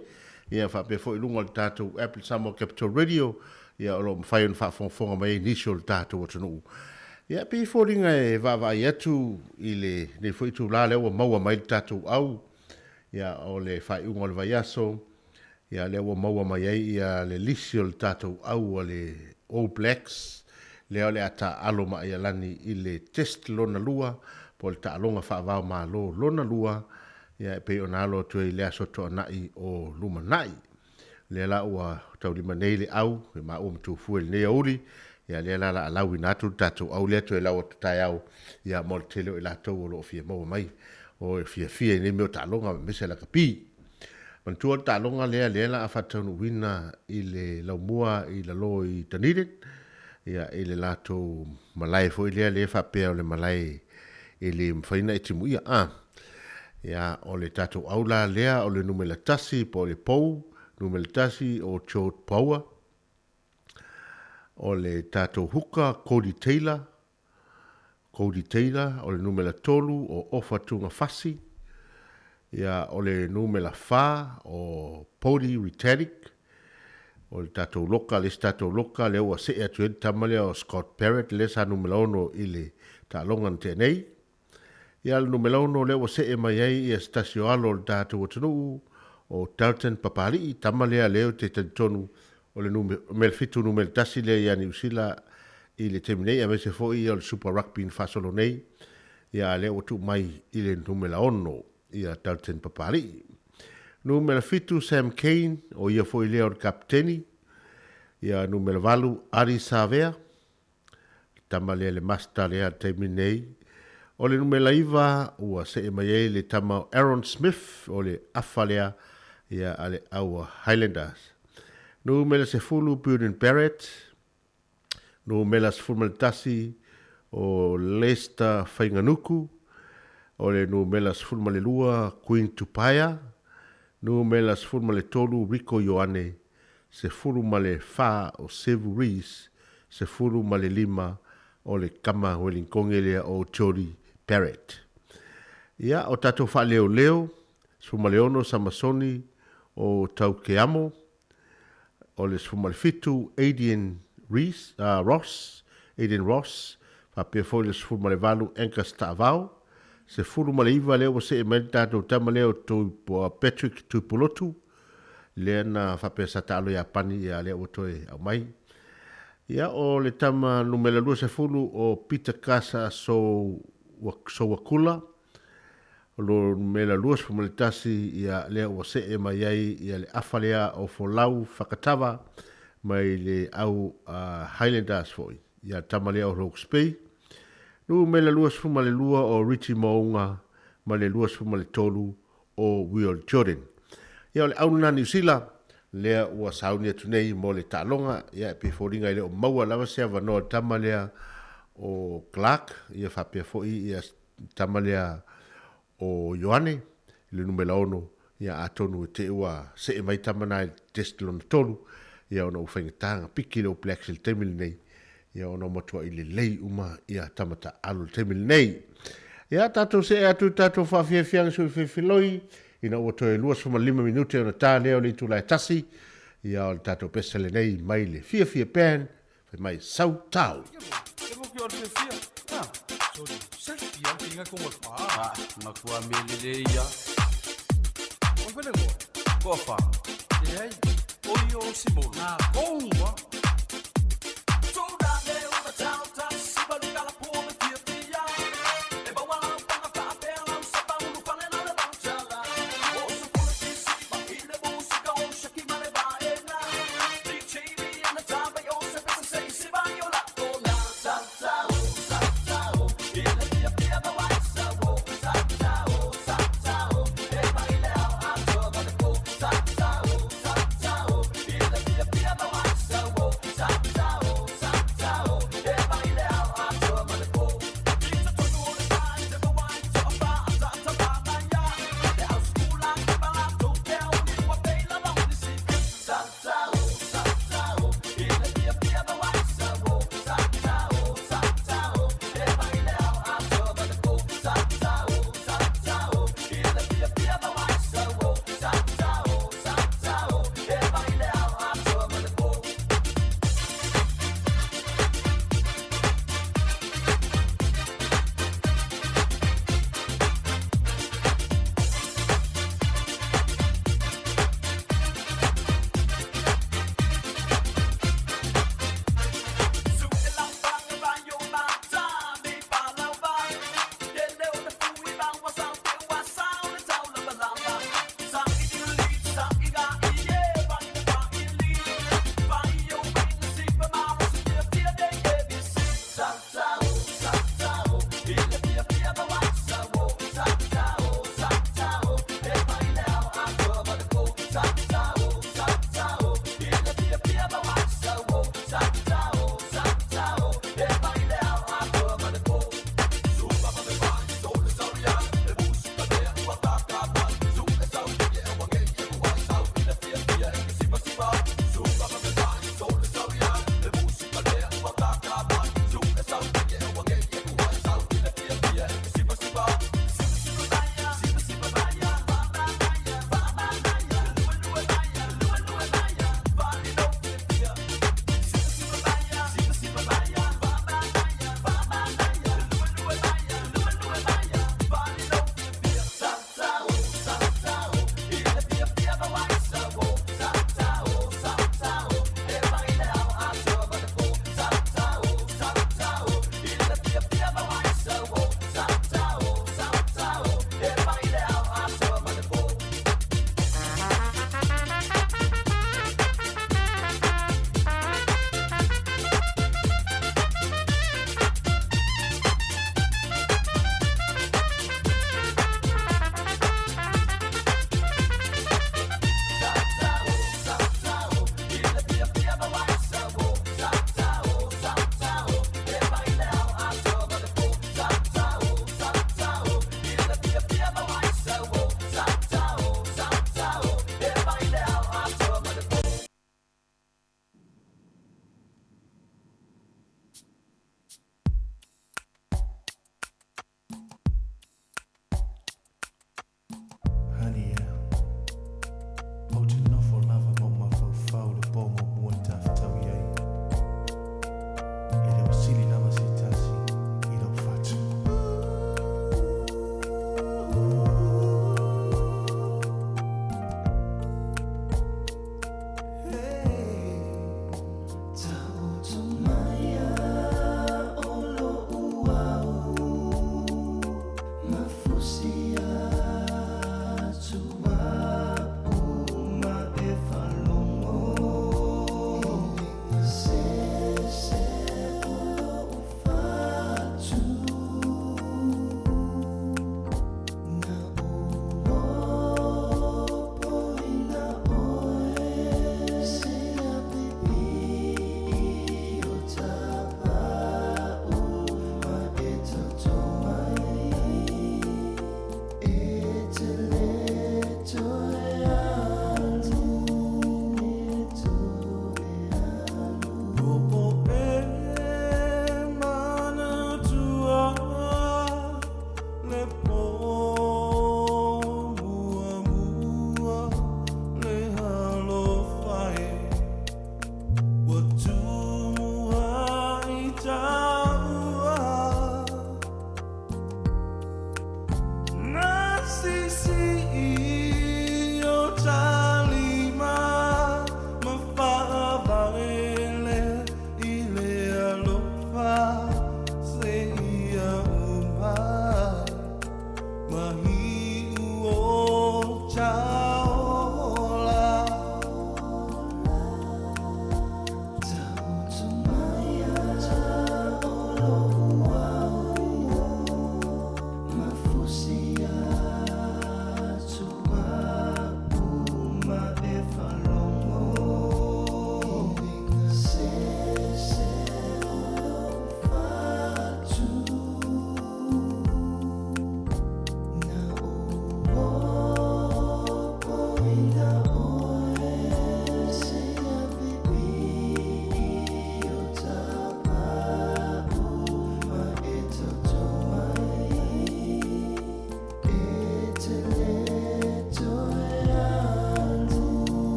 Ia whape fo ilunga le tātou Apple Samoa Capital Radio. Ia o lo mwhai on whafonga mai initial le tātou atanu. Ia pi fōringa e wawai atu i le ne fo itu la le ua maua mai le tātou au. Ia o le whai unga le vai aso. Ia le ua maua mai ai ia le lisio le tātou au o le All Blacks. Leo le ata alo ma ia lani i le test lona lua, po le ta alonga whaavao ma lo lona lua, ia pe o nalo tue i lea soto nai o luma nai. Le la ua tau lima nei le au, e ma ua mtu fuel nei auri, ia le la la alau inatu tatu au lea tue lau tatai au, ia mo le teleo i la tau o lo fia maua mai, o fia nei meo ta alonga mese la kapi. Mantua ta alonga lea la a whatanu wina i le laumua i la lo i Dunedin, ia ele lato malai fo ile le fa pe le malai ele mfaina etimu ia ia o le tato aula lea o le numela tasi po le pou numela tasi o chot power o le tato huka Cody Taylor o le numela tolu o ofa tunga fasi ia o le numela fa o Pody Ritatic o le tatou loka, le ua se e atu tamale o Scott Barrett, le sa numelono i le ta longan tenei. Ia le numelono le ua se e mai ai i a stasio alo le tatou atanu o Dalton Papali, tamale a leo te tantonu o le numel fitu numel tasi le ia New Zealand i le teminei, a mese fo i o le Super Rugby in fasolo nei, ia le ua tu mai i le numela ono i a Dalton Papali. Numela fitu Sam Kane o ia foi leo o kapteni. Ia numela valu Ari Savea. Tama le master lea teminei. O le numela iwa ua se e mai le tama Aaron Smith o le afalea ia ale aua Highlanders. Numela se fulu Burden Barrett. Numela se fulmaltasi o Leicester Whainganuku. O le numela se fulmalelua Queen Tupaya. No mela se furu male tolu Rico Ioane, se furu male fa o Sevu Rees, se furu male lima o le kama Wellingtongelea o Jody Barrett. Ia o tato fa leo, se furu male ono Samasoni o Taukeamo, o le se furu male fitu Adrian Ross, fa pia foi le se furu male valu Angus Stavao, se furu male iwa leo se e menta to tama leo to Patrick Tupulotu le na fape satalo ya pani ya leo to e au mai ia o le tama numela lua se furu o Peter Casa so wakula lo numela lua se furu tasi ia leo se e mai ai ia le afalea o folau fakatava mai le au Highlanders foi ia tama leo Rocks Bay. Nu mele lua sfuma le lua o Richie Mounga, ma le lua sfuma le tolu o Will Jordan. Ia le auna New Zealand, lea ua sauni atu nei mo le talonga, ia pe fōringa i le o maua lava sea vanoa tamalea o Clark, ia whapea fōi ia tamalea o Ioane, le numela ono, ia atonu te ua se e mai tamana i testilona tolu, ia ona uwhaingatanga piki le o Blacks il temili nei, ia ono matua i le lei uma ia tamata alu temili nei. Ia tatou se atu tatou whawhiawhianga sui whiwhiloi, ina ua toe 25 minute ona tā leo le tūlai tasi, ia o le tatou pesele nei mai le fia pen, whai mai sau tau. Makua mele ia. O vele mo. Ko fa. Ei. Oi o Simon. Ah, boa. Wow.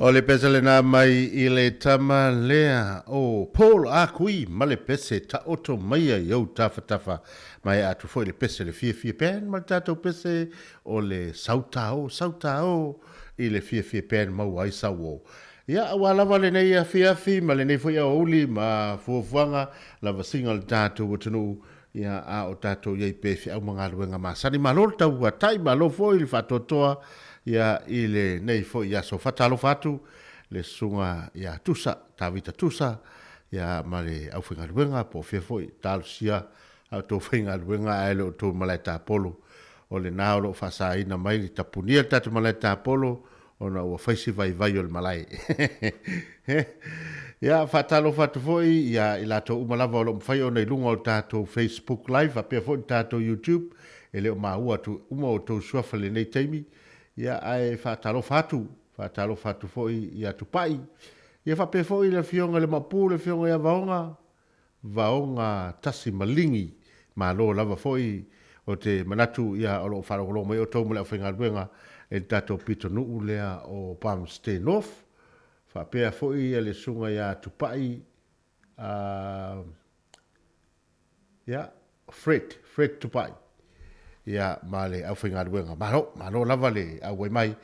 O le pese le nā mai I le tama lea o Paul a kui ma le pese ta oto mai a iau tafa mai atu foi le pese le fia pen ma le tātou pese o le sautao I le fia pen mau ai sawo. Ia awa lava le nei a fiafi ma le nei foi a uli ma fuafuanga lava singa le tātou watanu ia a o tātou iei pefi au mga luenga masani ma lor tau wa tai ma lo foi le fatotoa ia I le nei foi ia so fatalo fatu le sunga ia tusa tavita tusa ia ma le au whinga luenga po fia foi talusia au tō whinga luenga e le o tō malai tāpolo o le nao lo whasa ina mai li tapunia tatu malai tāpolo o na ua whaisi vai o le malai ia fatalo fatu foi ia I lato umalava o lo mwhai o nei lunga o tātou Facebook live a pia foi tātou YouTube e le o maua tu uma o tō suafa le nei teimi ia ai fatalo fatu foi ia tupai ia fa pe foi le fionga le mapu le fionga ia vaonga tasi malingi ma lo lava foi o te manatu ia o lo faro lo mai o to mole afenga luenga e tato pito nu lea o Palm Stay North fa pe foi ia le sunga ia tupai ia Fred tupai ia male au whinga ruenga. Maro lava le au mai.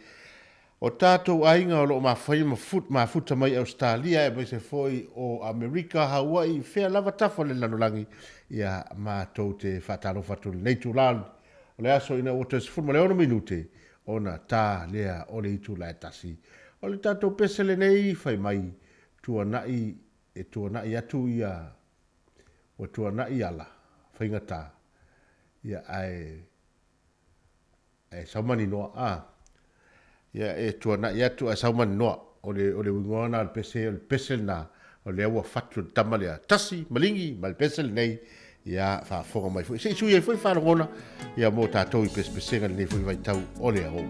O tātou ainga o loo mawhai mafuta mai Australia e mai se foi o Amerika, Hawaii, whea lava tafa le lanolangi ia mātou te whataro whatu nei tūlani. O le aso ina o te sifurma le ono minute ona tā lea o le itu lai tasi. O le tātou pese le nei whai mai tuanai atu ia o tuanai ala whaingata ia e saumani noa ia e tuana ia tu a saumani noa o le wingoana le pese na o le awa fatu tama lea tasi malingi ma le pese nei ia whaafonga mai fui se isu ia fui whanangona ia mo tātou I pese nei fui vai tau o le au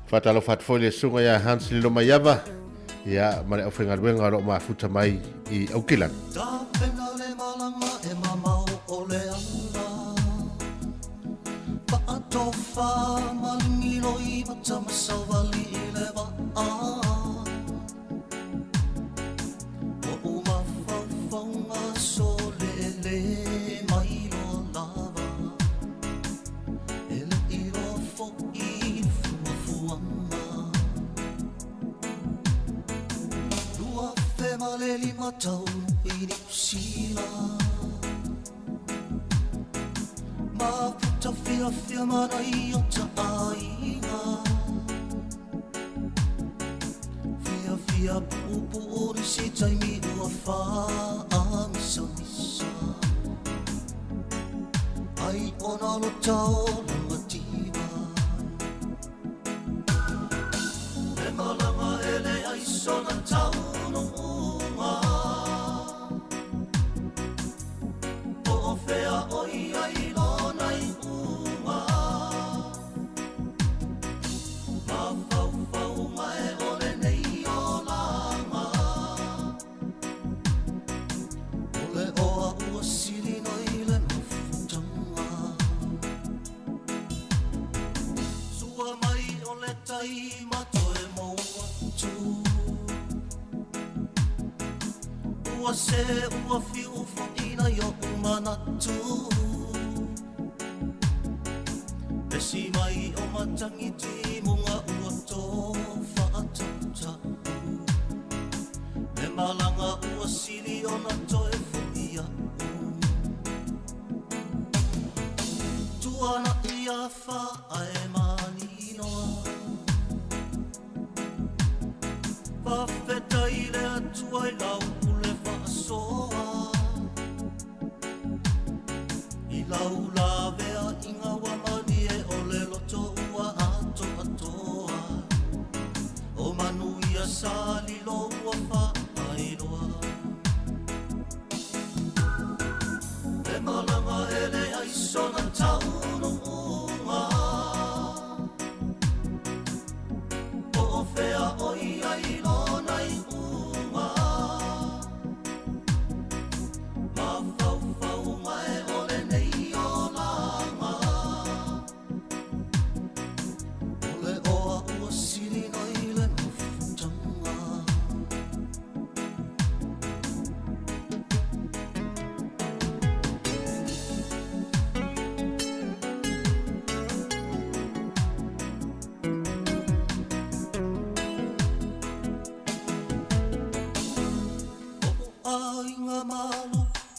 Fatalo fat foi le sunga ia Hans Lilo Maiava ia mare au whenga ruenga ro mafuta mai I Auckland. Ta pena le malanga e mamau o le ana Pa atofa malingilo I matama sawali I le waa O umawhawhanga so le mai lo lava E le ilo fo'i Lua fema le lima tau I New Zealand Ma puta fia mana I o ta ainga Fia pupu o ni si taimi ua wha misa Ai ona lo tau lama tiva Malama ele ai sona tau no uma O fea oi ai lona I uma Ma fau mai ole nei o lama Ole oa ua siri noi le mafutanga Sua mai ole tai matoe Ua se ua fiu fa'ina yo umanatu Pesi mai o matangi ti munga ua tō wha'atau Me malanga ua siri o na toe fu'ia Tuana ia wha'ae mani noa Whawhetai le atua I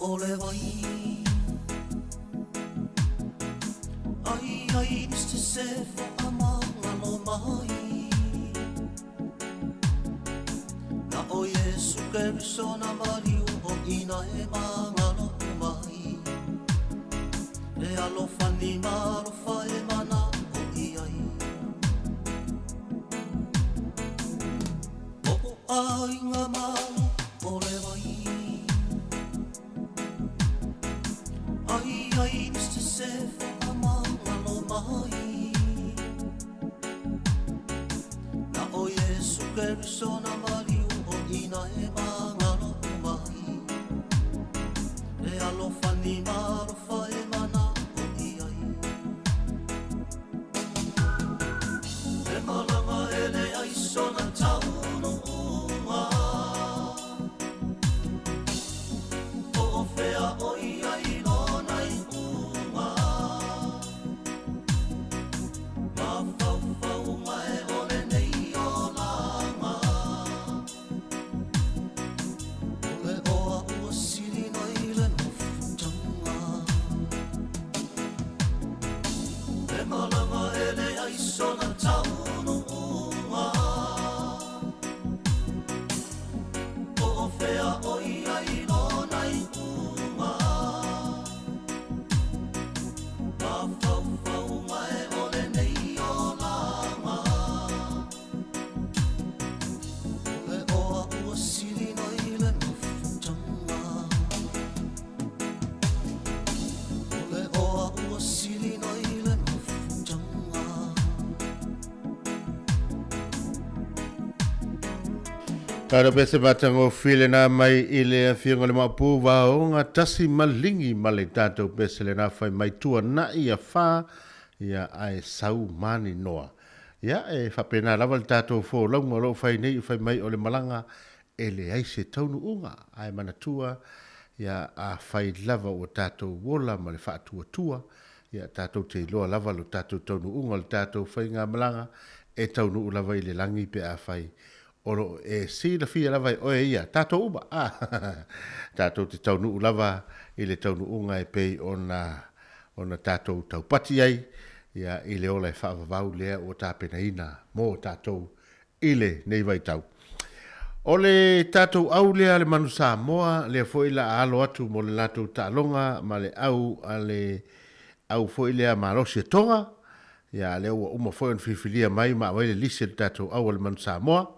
o le vai. Ai, niste se wha amanga no mai. Na o Yesu Keriso na mariu o ina e mangalo mai. E alo fani maro fa e mana o iai. O ai ngā malo o le vai. Ai, niste se wha amanga no mai. Na o Yesu Keriso na mariu o ina e mangalo mai. E alo fani maro fa e mana o iai. E malanga ele ai sona tauno unga. O fea o iai no nai unga. Ma fau fau mai o le nei o langa. O le oa ua siri nei le mofutanga. E malanga ele ai sona tauno unga. O fea o iai no nai unga. Ma fau fau mai o le nei o langa. O le oa ua siri nei le mofutanga. O le oa ua siri nei le mofutanga. Tara pese batango file na mai ile a fianga le mapu wa o ngā tasi malingi ma le tātou pese le nā whai mai tua na ia whā ia ai sau mani noa. Ia e whapena lava le tātou fō launga lo whai nei whai mai o le malanga e le aise taunu unga ai mana tua ia a whai lava o tātou wola ma le whaatua tua ia tātou te loa lava lo tātou taunu unga le tātou whai ngā malanga e taunu u lava i le langi pe a whai oro e si la fia lava o ia tato uba tato te taunu lava i le taunu unga e pei ona tato tau pati ai ia i le ola e whaavavau lea o tāpena ina mō tato i le nei vai tau o le tato au lea le manu Samoa lea foi la alo atu mo le lato talonga ma le au ale au foi lea marosi tonga ia lea ua uma foi on fifilia mai ma wai le lise tato au le manu Samoa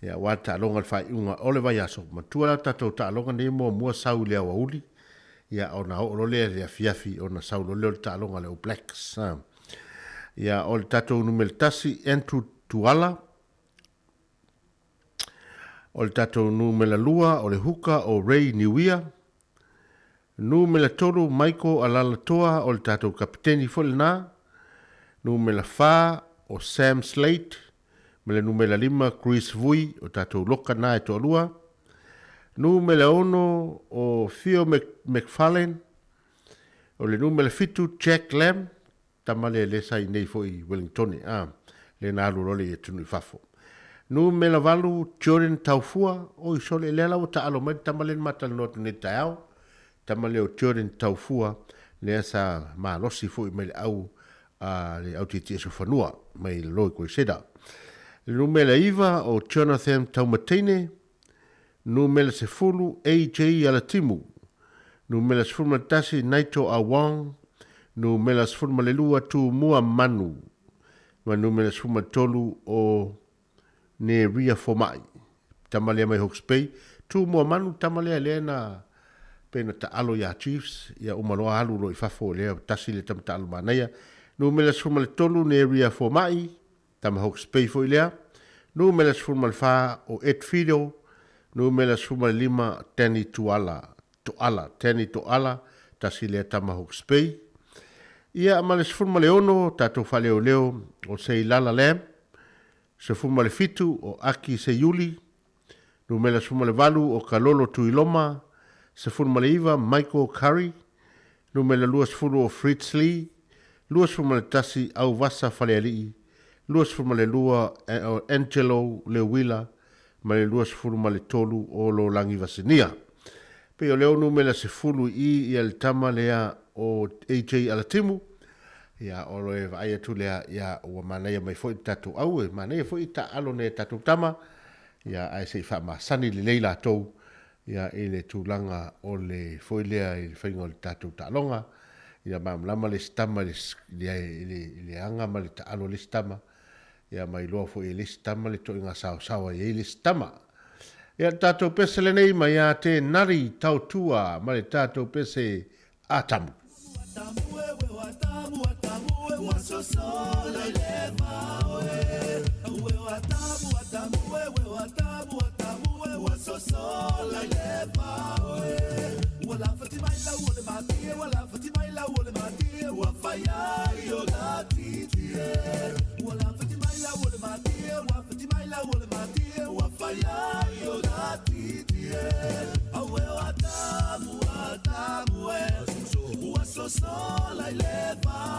ia wata longa le fai unga ole vai aso matua la tatou ta longa nei mo mua sau le wa uli ia ona o le fiafi ona sau le ta longa le blacks ia o tatou numel tasi entru tuala o tatou numel lua o le huka o Ray Niwia numel tolu Michael Alala Toa o tatou kapiteni folna numel fa o Sam Slate Mele numela 5, Chris Vui, o tatou loka na e toa lua. Numela 1, o Theo McFarlane. O le numela 7, Jack Lamb. Tamale le sai nei foi Wellingtoni. Le nalu role e tunu i fafo. Numela 8, Jordan Taufua. O i sole le ala o ta alo mai tamale matal notu ne taiao. Tamale o Jordan Taufua. Le asa maa losi foi me le au. Le au titi e sofanua. Mai loi koe seda. Numela iva o Jonathan Taumatene. Numela sefulu AJ Alatimu. Numela sefulu tasi Naito Awang. Numela sefulu malelua tu mua manu. Numela sefulu tolu o ne ria fomai. Tamalea mai Hawke's Bay. Tu mua manu tamalea lea na pena ta alo ya Chiefs. Ya umaloa halu lo ifafo lea tasi le tamta alo manaya. Numela sefulu tolu ne ria fomai. Tama Hawke's Bay foi lea. Numela sefulu fa o Ed Fido. Numela sefulu 5 Tani Tani Tuala. Tasi lea tama Hawke's Bay. Ia amale sefulu ono tatou faleo leo o sei lala lem. Sefulu fitu o Aki Seyuli. Numela sefulu valu o Kalolo Tuiloma. Sefulu iva Michael Curry. Numela lua sefulu o Fritz Lee. Lua sefulu tasi au vasa falealii. Lua sefulu lua o Angelo Lewila. Male lua sefulu tolu o lo langi vasinia. Pe o leo numela se fulu I le tama lea o AJ Alatimu. Ia olo e vai atu lea ia ua manea mai foi tatu au e manea foi ta alo ne tatu tama. Ia ai se wha masani le leila tou. Ia e le tūlanga o le foi lea I le whainga o le tatu talonga. Ia mamlama le stama le anga ma le ta alo le stama. Ia mai loa foi le stama le toinga sawa I le stama. Ia tātou pese le nei mai a te nari tau tua ma le tātou pese atamu. Sola y leva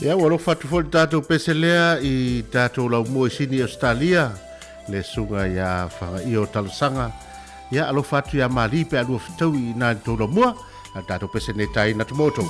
Ia walo fatu fol tātou peselea I tātou lau mua sini Australia le sunga ia whanga I o talusanga ia alo fatu ia mali pe alua fitau I nā tau lau mua tātou pesene tai na tumoto.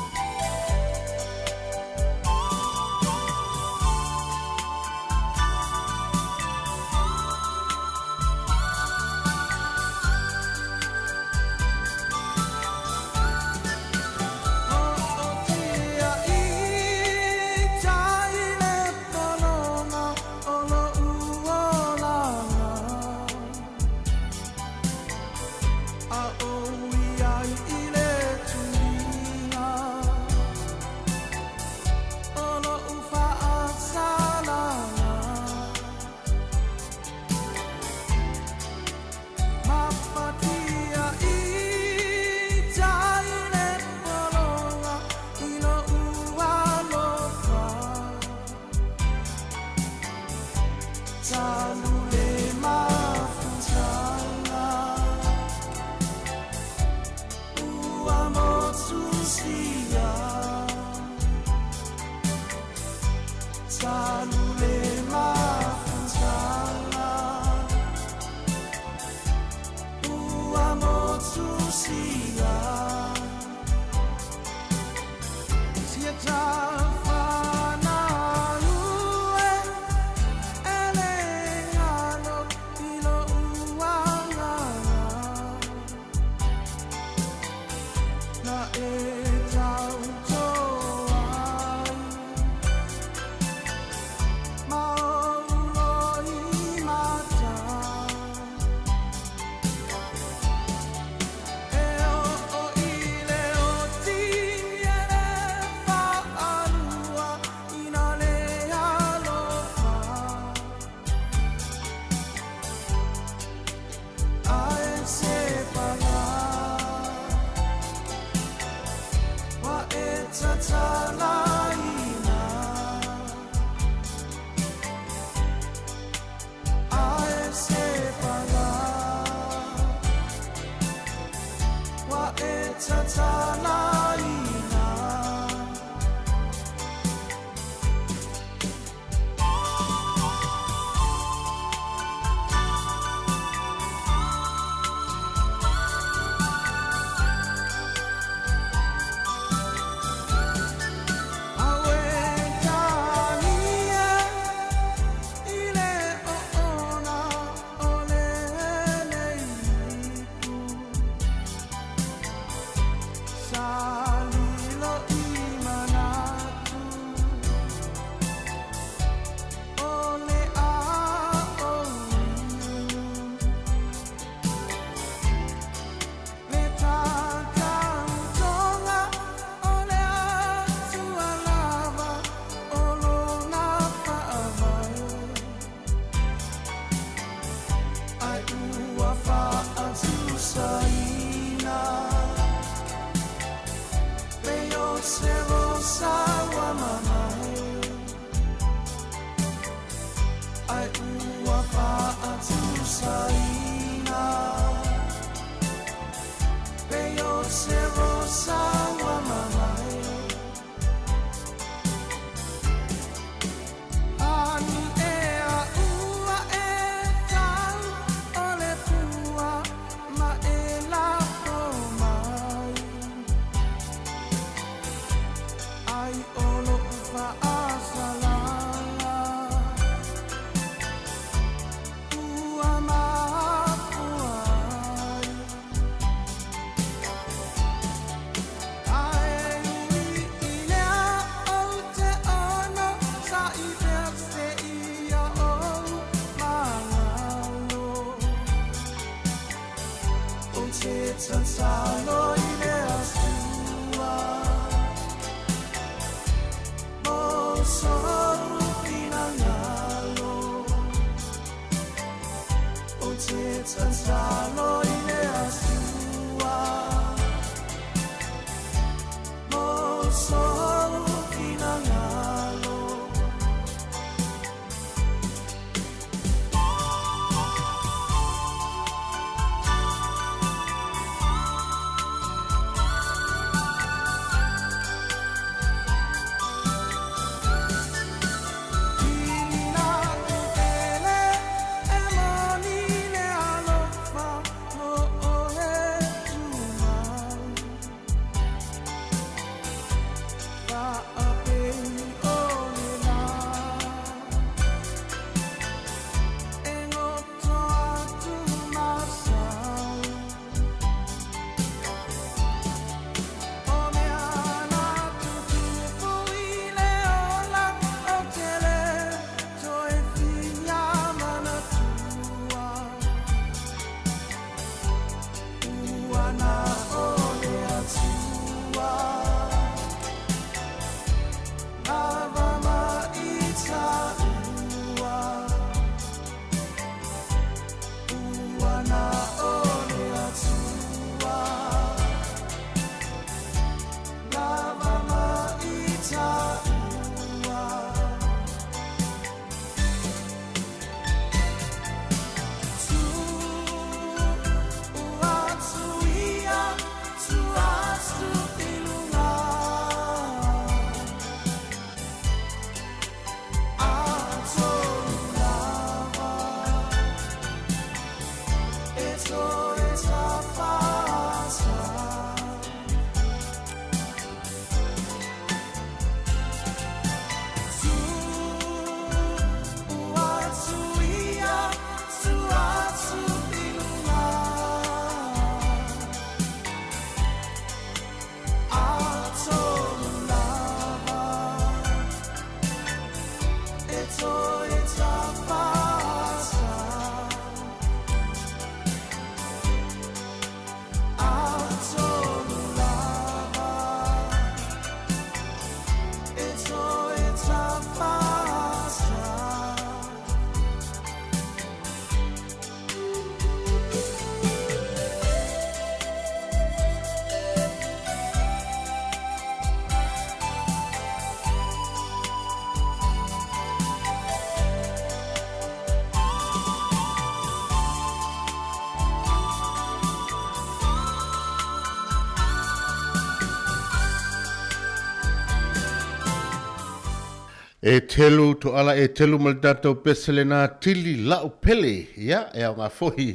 E telu to ala e telu mal datou pesele na tili lau pele ya e au ngā fohi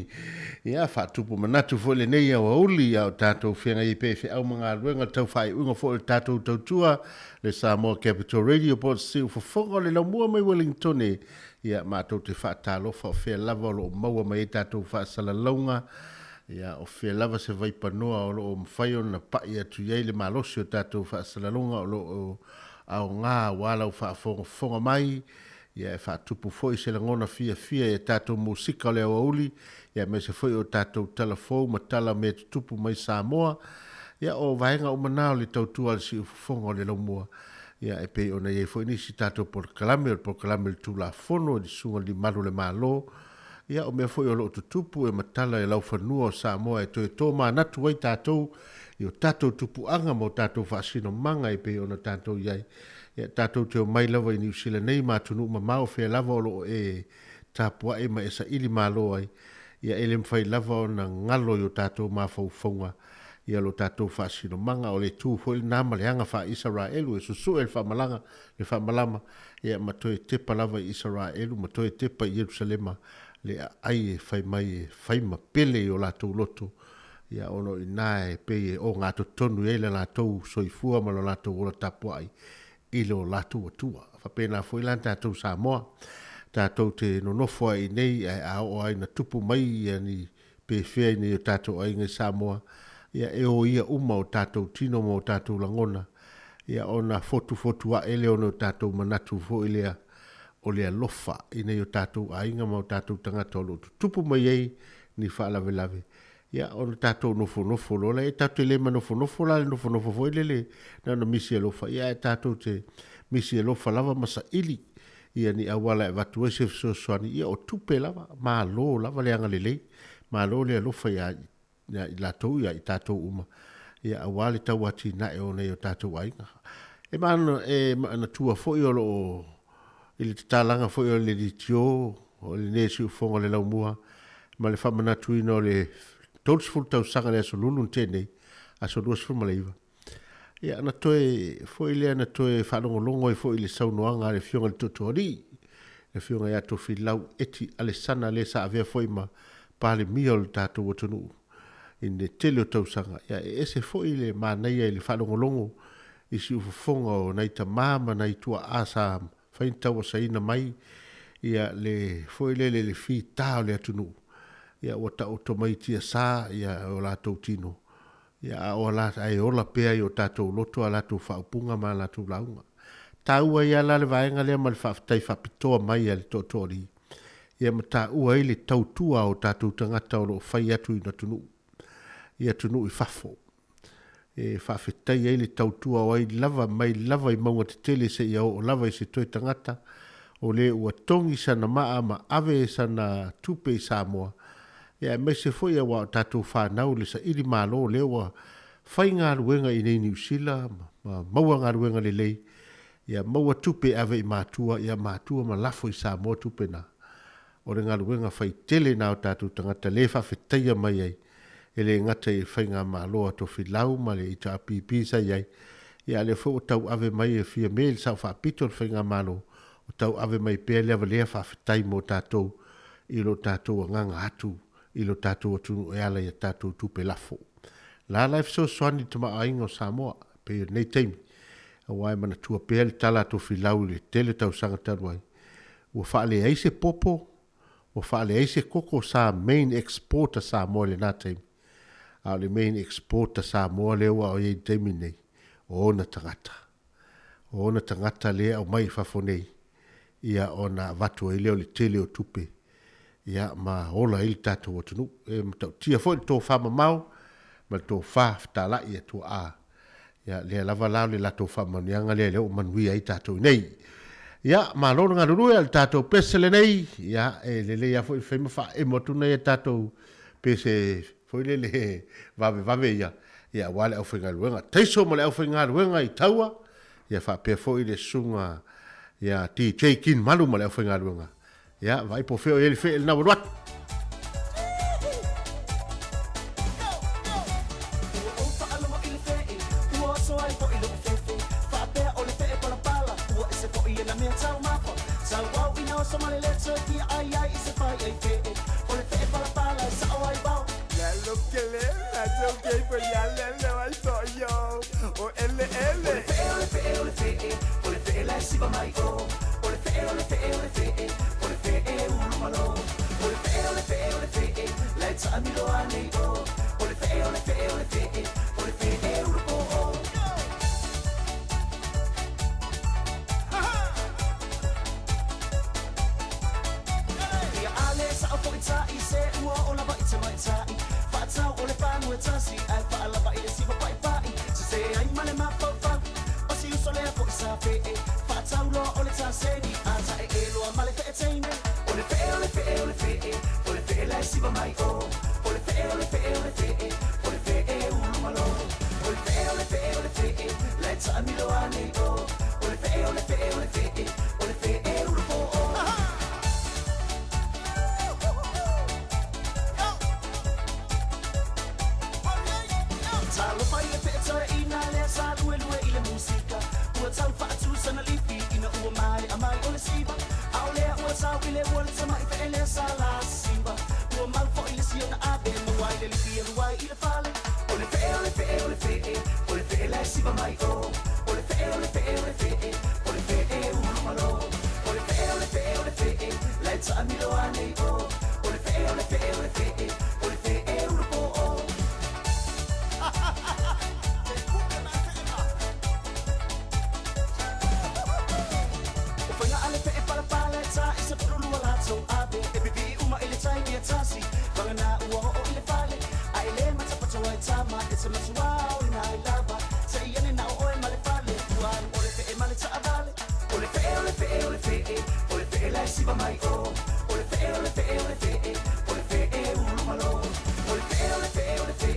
ya whatupu manatu fo le nei au auli au tatou whianga i pefe au mga ruenga tau whai unga fo le tatou tautua le Samoa Capital Radio Port Siu whafonga le lau mua mai Wellington ya mātou te whaatalofa o whea lava o lo maua mai e tatou whaasalaunga ya o whea lava se vai panoa o lo o mwhaio na pai atu iei le malosi o tatou whaasalaunga o lo o au ngā wala u whaafonga mai, ia e whaatupu foi se la ngona fia e tātou musika o leo auli, ia me se foi o tātou telefou ma tala me tupu mai Samoa, ia o vaenga o manao le tautua le si ufonga o le laumua, ia e pei ona ye foi nisi tātou por kalame le tula fono, di sunga di maru le malo, ia o mea foi o lo tutupu e matala e lau whanua o Samoa e toi tō maa natu wai tātou, i o tātou tupu anga mo tātou whaasino manga i pe ona tātou iai. Ia tātou te o mai lava i New Zealand nei mātunu ma mau whea lava o lo e tapua e ma esa ili malo ai ia ele mfai lava o na ngalo yo tatou mafaufonga ia lo tatou whaasino manga o le tū hoi nā maleanga wha Israelu e susu e wha malanga le wha malama ia matoe tepa lava i Israelu matoe tepa i Jerusalema le ai e whai mai e whai ma pele o latou loto ia ono i nā e pe o ngā tonu e le latou soifua ma lo latou ola tapua ai i lo latou atua whapena fwoi lan tatou Samoa tatou te nonofo ai nei a o ai na tupu mai ia ni pe whea ni o tatou ai ngai Samoa ia e o ia uma o tatou tino mo o tatou langona ia ona fotu a ele ono o tatou manatu fo ilea o lea lofa i nei o tatou ainga ma o tatou tangata o lotu tupu mai ei ni whaalave lave ia ona tatou nofo lola e tatou le ma nofo la le nofo fo ilele na misi e lofa ia e tatou te misi e lofa lava masa ili ia ni awala e watu e se soani ia o tupe lava ma lo lava le anga lelei ma lo le lofa ia i latou ia i tatou uma ia awale tau ati na e o nei o tatou ainga e mana tua foi o lo ili talanga foi o le ditio o le nesi u fonga le laumua ma le whamanatu ina o le tolsful tau sanga le aso lulun tenei aso duas fumaleiva ia ana toe foi le ana toe whanongolongo e foi le saunoanga le fionga le tutori le fionga ia to filau eti alesana le sa avea foi ma pale mia o le tatou watunu in le tele o tausanga ia e ese foi le manai e le whanongolongo i si ufafonga o nei ta mama nei tua asa whaintau saina mai ia le foi le fi tau le atunu ia o ta otomaitia sa ia o la tino ia o la ai o la pea i o tatou loto a latou whaupunga ma latou launga taua ia la le vaenga lea ma le whaftai whapitoa mai a le totori ia ma taua i le tautua o tatou tangata o lo whai atu i na tunu ia tunu i whafo e whawhetai e le tautua o ai lava mai lava i maunga te tele se ia o lava i se toi tangata o le ua tongi sana maa ma ave sana tupe i Samoa ia me se foi a wa tatou whanau le sa iri malo le wa whai ngā ruenga i nei New Zealand ma maua ngā ruenga le lei ia maua tupe ave i mātua ia mātua ma lafo i Samoa tupe na o le ngā ruenga whai tele na o tatou tangata le whawhetai mai ai ele ngata i whai ngā māloa to whilau ma le i ta pipi sa iai ia le fo o tau ave mai e fia me le sa whapito le whai ngā mālo o tau ave mai pēr lewa lea whawhetai mo tatou i lo tatou nganga atu i lo tatou atu e ala i tatou tupe lafo. La life so swani tama aingo Samoa pe nei teimi a wai mana tua pēr le tala to whilau le tele tau sanga taruai ua whaale eise popo ua whaale eise koko sa main exporter Samoa le nā teimi a le main exporter Samoa le ua o ei teimi nei o na tangata le au mai whafonei ia o na watu e leo le tele o tupe ia ma ola il tatou atunu e matau tia foi to fama mau ma to fa tala ia to a ia le lava la le la to fama nianga le o manui ai tatou nei ia ma lo nga ru el tatou pesele nei ia e le ia foi fema fa e motu nei tatou pese foi le vave ia wale au finga luenga teiso mo le au finga luenga i taua ia fa pe foi le sunga ia ti check-in malu mo le au finga luenga ia vai po feo ele fe na wat ile wal sama ife ele sala simba ua mal fo ile siona abe ma wai le pia wai ile fale ole fe ole fe ole fe ole fe ele simba mai o ole fe ole fe ole fe ole fe ulu malo ole fe ole fe ole fe let's amilo ane o ole fe ole fe ole fe ole fe ulu po o isa perlu wala so abe ebibi uma ile tai dia tasi bangana uo o ile fale a ile mata pachawa tama it's a matwa ina ilaba sai yene na o male fale tuan ole fe male ta abale ole fe ole fe ole fe ole fe la siba mai o ole fe ole fe ole fe ole fe ulu malo ole fe ole fe ole fe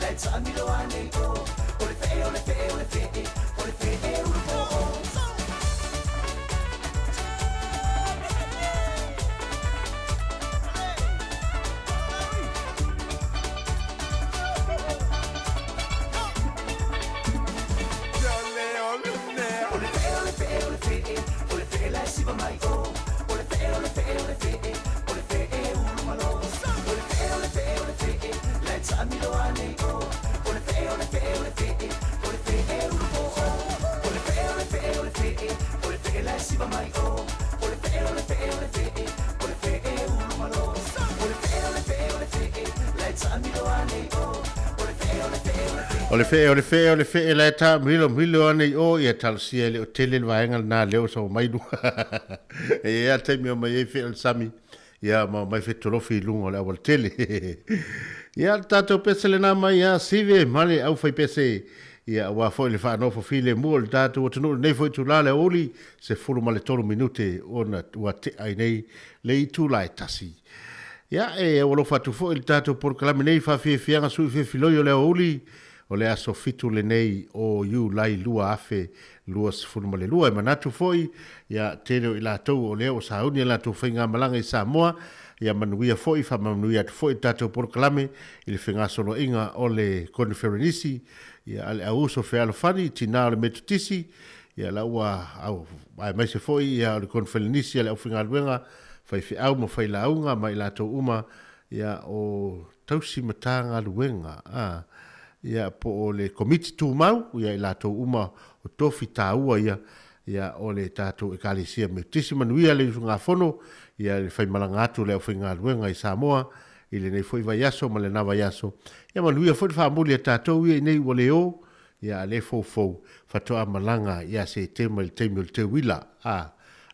let's amilo ane o ole fe ole fe ole fe ole fe ulu po siba mai o ole fe ole fe ole fe ole fe ulu malo ole fe ole fe ole fe let's amilo ane o ole fe ole fe ole fe ole fe ulu po ole fe ole fe ole fe ole fe la siba mai o ole fe ole fe ole fe ole fe ulu malo ole fe ole fe ole fe let's amilo ane o ole fe ele ta milo ane o ia talsia le tele vaenga na leo so mai du ia te mi mai fe el sami ia mai fe tolofi lungo le al tele ia tato pesele na mai ia sive male au fai pese ia wa fo le fa no fo file mo el tato tonu ne fo tu la le oli se fulu male tolo minute ona wa te ai nei le tu lai tasi ia o fa tu fo el tato por kalame nei fa fi fianga su fi filoio le oli o le aso fitu le nei o yu lai lua afe lua sifunu ma le lua e manatu foi ia tero i la tau o leo sauni la tu whainga malanga i Samoa ia manuia foi fa manuia tu foi tato por kalame i le whainga solo inga o le konferenisi ia ale auso fe alfani tina o le metutisi ia la ua au ai mai se foi ia o le konferenisi ale au whainga luenga fai fi au ma fai launga mai la tau uma ia o tausi matanga luenga ia po o le komiti tu mau ia i lato uma o tofi taua ia o le tato e kalisia me tisi manuia le ngā fono ia le fai malanga atu le o fai ngā luenga i Samoa i le nei foi vai aso ma le na vai aso ia manuia foi whaamuli e tato ia i nei o le o ia le fofou fatoa malanga ia se tema le te wila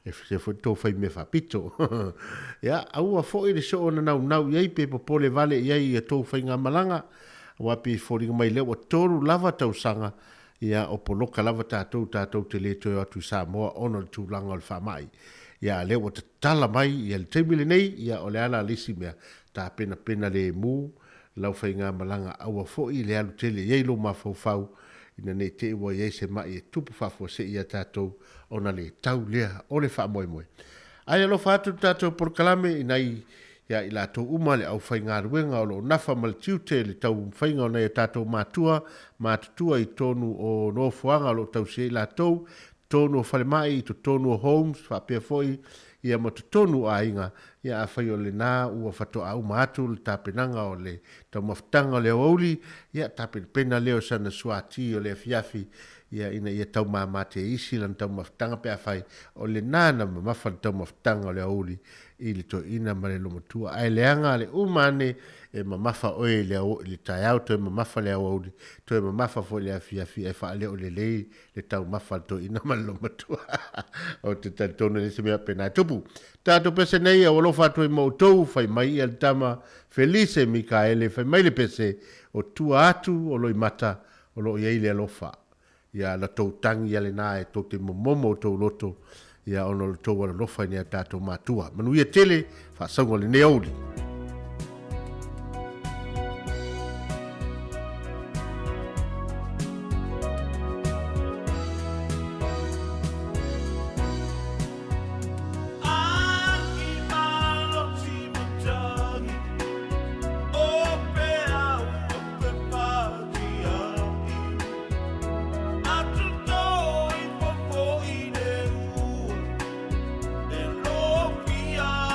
e se foi tō fai me whapito ia aua foi le so ona nau iai pe popole vale iai i tō fai ngā malanga wapi fōringa mai leo o toru lava tausanga ia o poloka lava tātou te le toi atu Samoa ono le tūlanga o le whamai. Ia leo o te tala mai ia le teimile nei ia o le ala lisi mea tā pena le mū lau whai ngā malanga aua fōi le alu tele iei lo ma fau ina nei te ua iei se mai e tupu whafua se ia tātou ona le tau lea o le whamoemoe. Ai alo whātu tātou por kalame inai ia i lato uma le au whai ngā ruenga o lo nafa mal tiute le tau whainga o nei tātou mātutua i tonu o nofuanga o lo tau se i latou, tonu o whale mai i to tonu o homes, whapea foi, ia mo to tonu a inga, ia a whai o le nā ua whato au mātu le tāpenanga o le tau maftanga o le auli, ia tāpena leo sana suati o le afiafi, ia ina ia tau mamate isi lan tau maftanga pe a whai o le nāna mamafa le tau maftanga o le auli, i le to ina ma le lomatua ai leanga le umane e mamafa oe le tai au to e mamafa le auli to e mamafa fo le afiafi e wha le o le lei le tau mafa to ina ma le lomatua o te tantone le se mea pena tupu tato pese nei a walofa to i mautou fai mai al tama Felice Mikaele fai mai le pese o tua atu o loi mata o lo iei le alofa ia la tau tangi ale nae to te momomo tau loto ia ono le tau wala lofa ni a tātou mātua. Manuia tele, whaasonga le neauri. Yeah.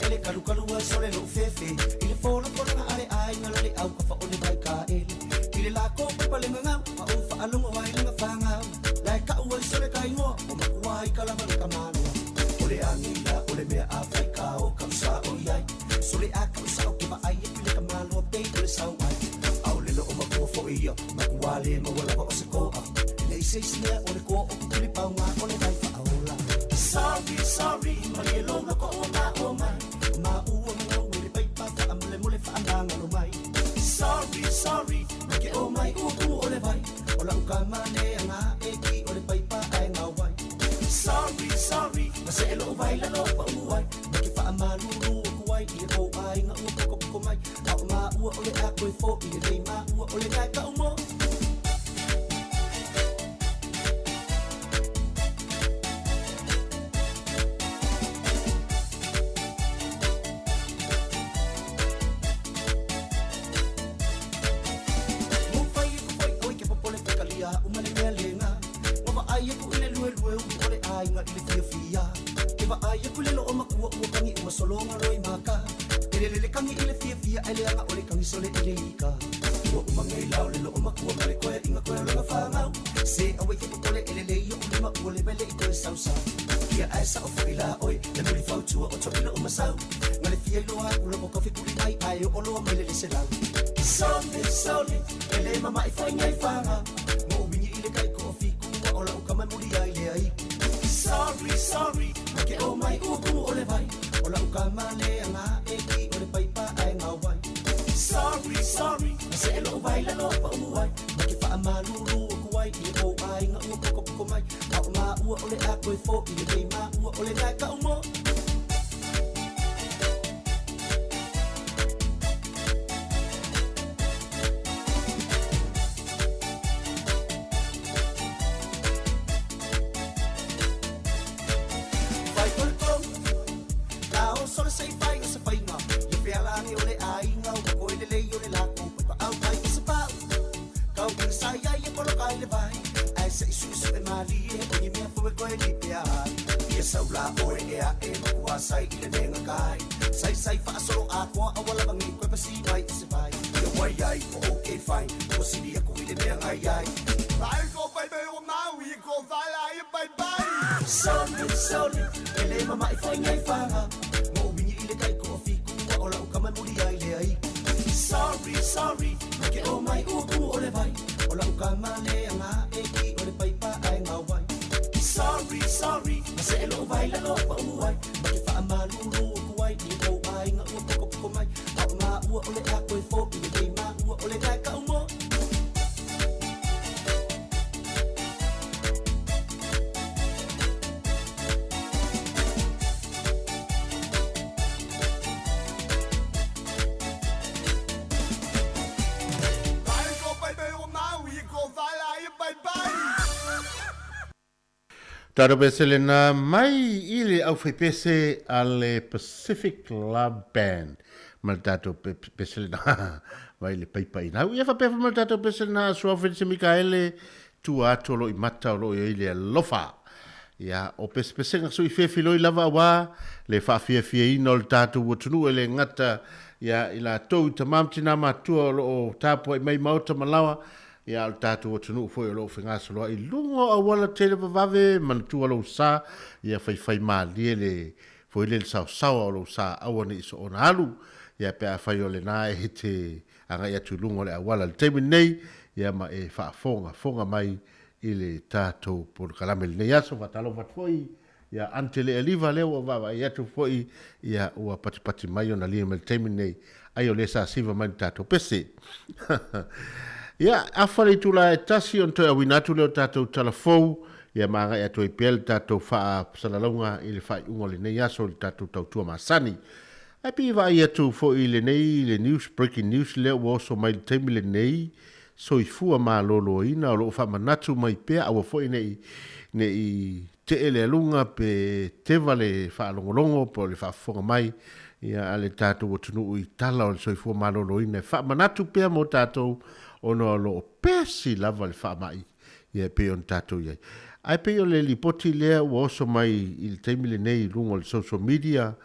ele karu karu wa sole lo fefe ile fola fola ale ai ngala le au ka fa ole vai ka ele ile la ko pa le ngau pa o fa alunga wai nga fanga la ka wa sole kai ngo o ma wai kala ma ka mano ole anila ole me afrika o ka sa o yai sole a ka sa o ki ba ai ile ka malo pe ole sa wai au le lo o ma ko fo ia ma wale ma wala ba se ko a le se se ole ko o ku li pa nga ole vai fa ola sorry sorry ma ye lo na ko ma o mai ma u o ma we pai pa fa amle mole fa anga no mai sorry sorry ma ke o mai u ku ole vai ola u ka ma ne nga e ki ole pai pa ai nga wai sorry sorry ma se lo vai la lo pa u wai ma ke fa amalu ru ku wai i ko ai nga u ko mai au ma u ole a ko fo i le ma u ole ka ka mo solonga roi maka ele kangi ile fia ele anga ole kangi sole ele ika wo mangai lau le lo makua male koe inga koe lo fanga se awe ke pole ele le yo ma ole bele iko sausa kia asa o fila oi le muli fautu o to lo masau ngale fia lo a ulo ko fi kuli mai ai o lo mele le se lau sole ele mama I fanga fanga mo wingi ile kai ko fi ku o lo kama muli ai le ai sorry ke o mai u ku ole vai ola u kamale anga e ki ole pai pa ai nga wai sorry se lo vai la lo pa u wai ma ke fa amalu ru ku wai i o ai nga u ko mai au ma u ole a ko fo i le ma u ole ga ka u mo sai ile menga kai sai fa solo aqua awala bangi ko pa si mai se vai yo wai ai ko okay fine ko si dia ko ile menga ai vai ko pai pai o ma wi ko vai ai pai pai sorry ele mama I foi ngai fanga mo bingi ile kai ko fi ku ola u kama muri ai le ai sorry ke o mai u ku ole vai ola u kama le anga e ki ole pai pa ai nga wai sorry se lo vai la lo pa u wai amalu ru ku wai i ko ai nga u ko mai au ma u ole a ko fo i le ma u ole ka ka mo Taro besele na mai ile au fai pese ale Pacific Club Band. Mal tato besele na mai le pai pai. Na ia fa pefa mal tato besele na sua fense Mikaele tu ato lo I mata lo ile lofa. Ya o pese nga sui fefi lo I lava wa le fa fie ino le tato wotunu ele ngata ya ila tou tamam tina matua lo tapo mai mauta malawa. Ya al tatu o tunu foi lo finga solo I lungo a wala tele vave man tu lo sa ya fai mal le foi le sa lo sa awani so onalu ya pe a fai ole na hite anga ya tu lungo le wala te nei ya ma e fa fonga mai ile tatu por calamel ne ya so fatalo vat foi ya antele eliva le o vava ya tu foi ya o pati mai ona le mel te nei ayo le sa siva man tatu pese Ya, afari tula e tasi on toi awinatu leo tatou talafou, ya maanga ya toi pel tatou faa salalonga ili faa ungole nei aso li tatou tautua masani. Api iwa ia tu fo ile nei, le news, breaking news leo woso mai teimi le nei, so I fua maa lolo ina o lo faa manatu mai pea awa fo nei te ele alunga pe te vale faa longolongo po le faa fonga mai, ya ale tatou watunu ui tala o le so I fua maa lolo ina, faa manatu pea mo tatou, ono lo pesi lava le fa mai ye pe on tato ye ai pe le lipoti le wo so mai il temile nei lungo le social media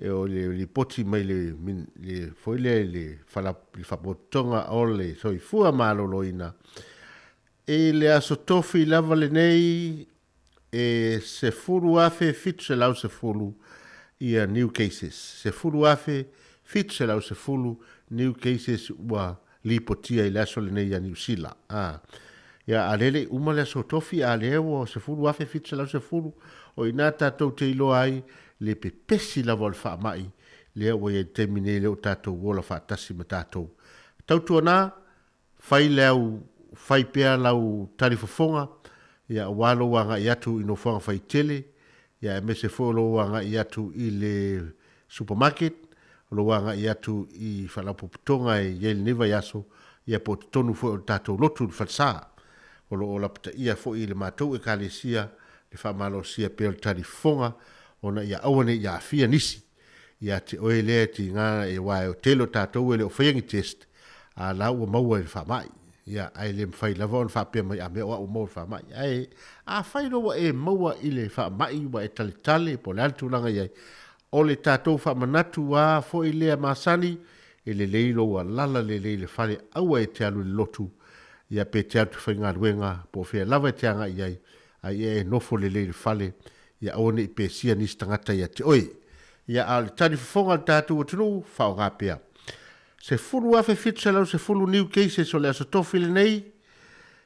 e o le poti mai le foi le whapotonga o le soifua maloloina. E le aso tofi lava le nei e se furu afe fitu se lau se fulu ia new cases. Se furu afe fitu se lau se fulu new cases ua li potia i le aso le nei a New Zealand. Ia alele uma le aso tofi a le ewo se furu afe fitu se lau se fulu o ina tātou te ilo ai le pepesi lava o le wha mai le ewo e temine le o tātou wola wha tasi ma tātou. Tautua nā, whai leo fai pea lau tarifafonga ia walo wanga i atu ino whanga whai tele ia e mese folo wanga i atu i le supermarket lo wanga i atu i whalapoputonga e yel niva yaso ia po tonu fo tatou lotu whatsa o lo lapta ia fo i le matou e kalesia le whamalo sia pea tarifonga ona ia awane ia fia nisi ia te oe lea ti ngā e wae o telo tatou e le o whayangi test a lau o maua e whamai ia ai le fai lava on fa pe mai a me o mo fa mai ai a fai no e mo i le fa mai wa e tale po le altu langa ia o le tatou fa manatu wa fo i le masani e le leilo wa lala le fale au e te alu lotu ia pe te atu fai ngā ruenga po fea lava te anga ia ai e nofo le fale ia one i pe sia nis tangata ia te oi ia al tani fonga tatou tunu fa o ngā se fulu afe fitu se lau se fulu new cases o le aso tofile nei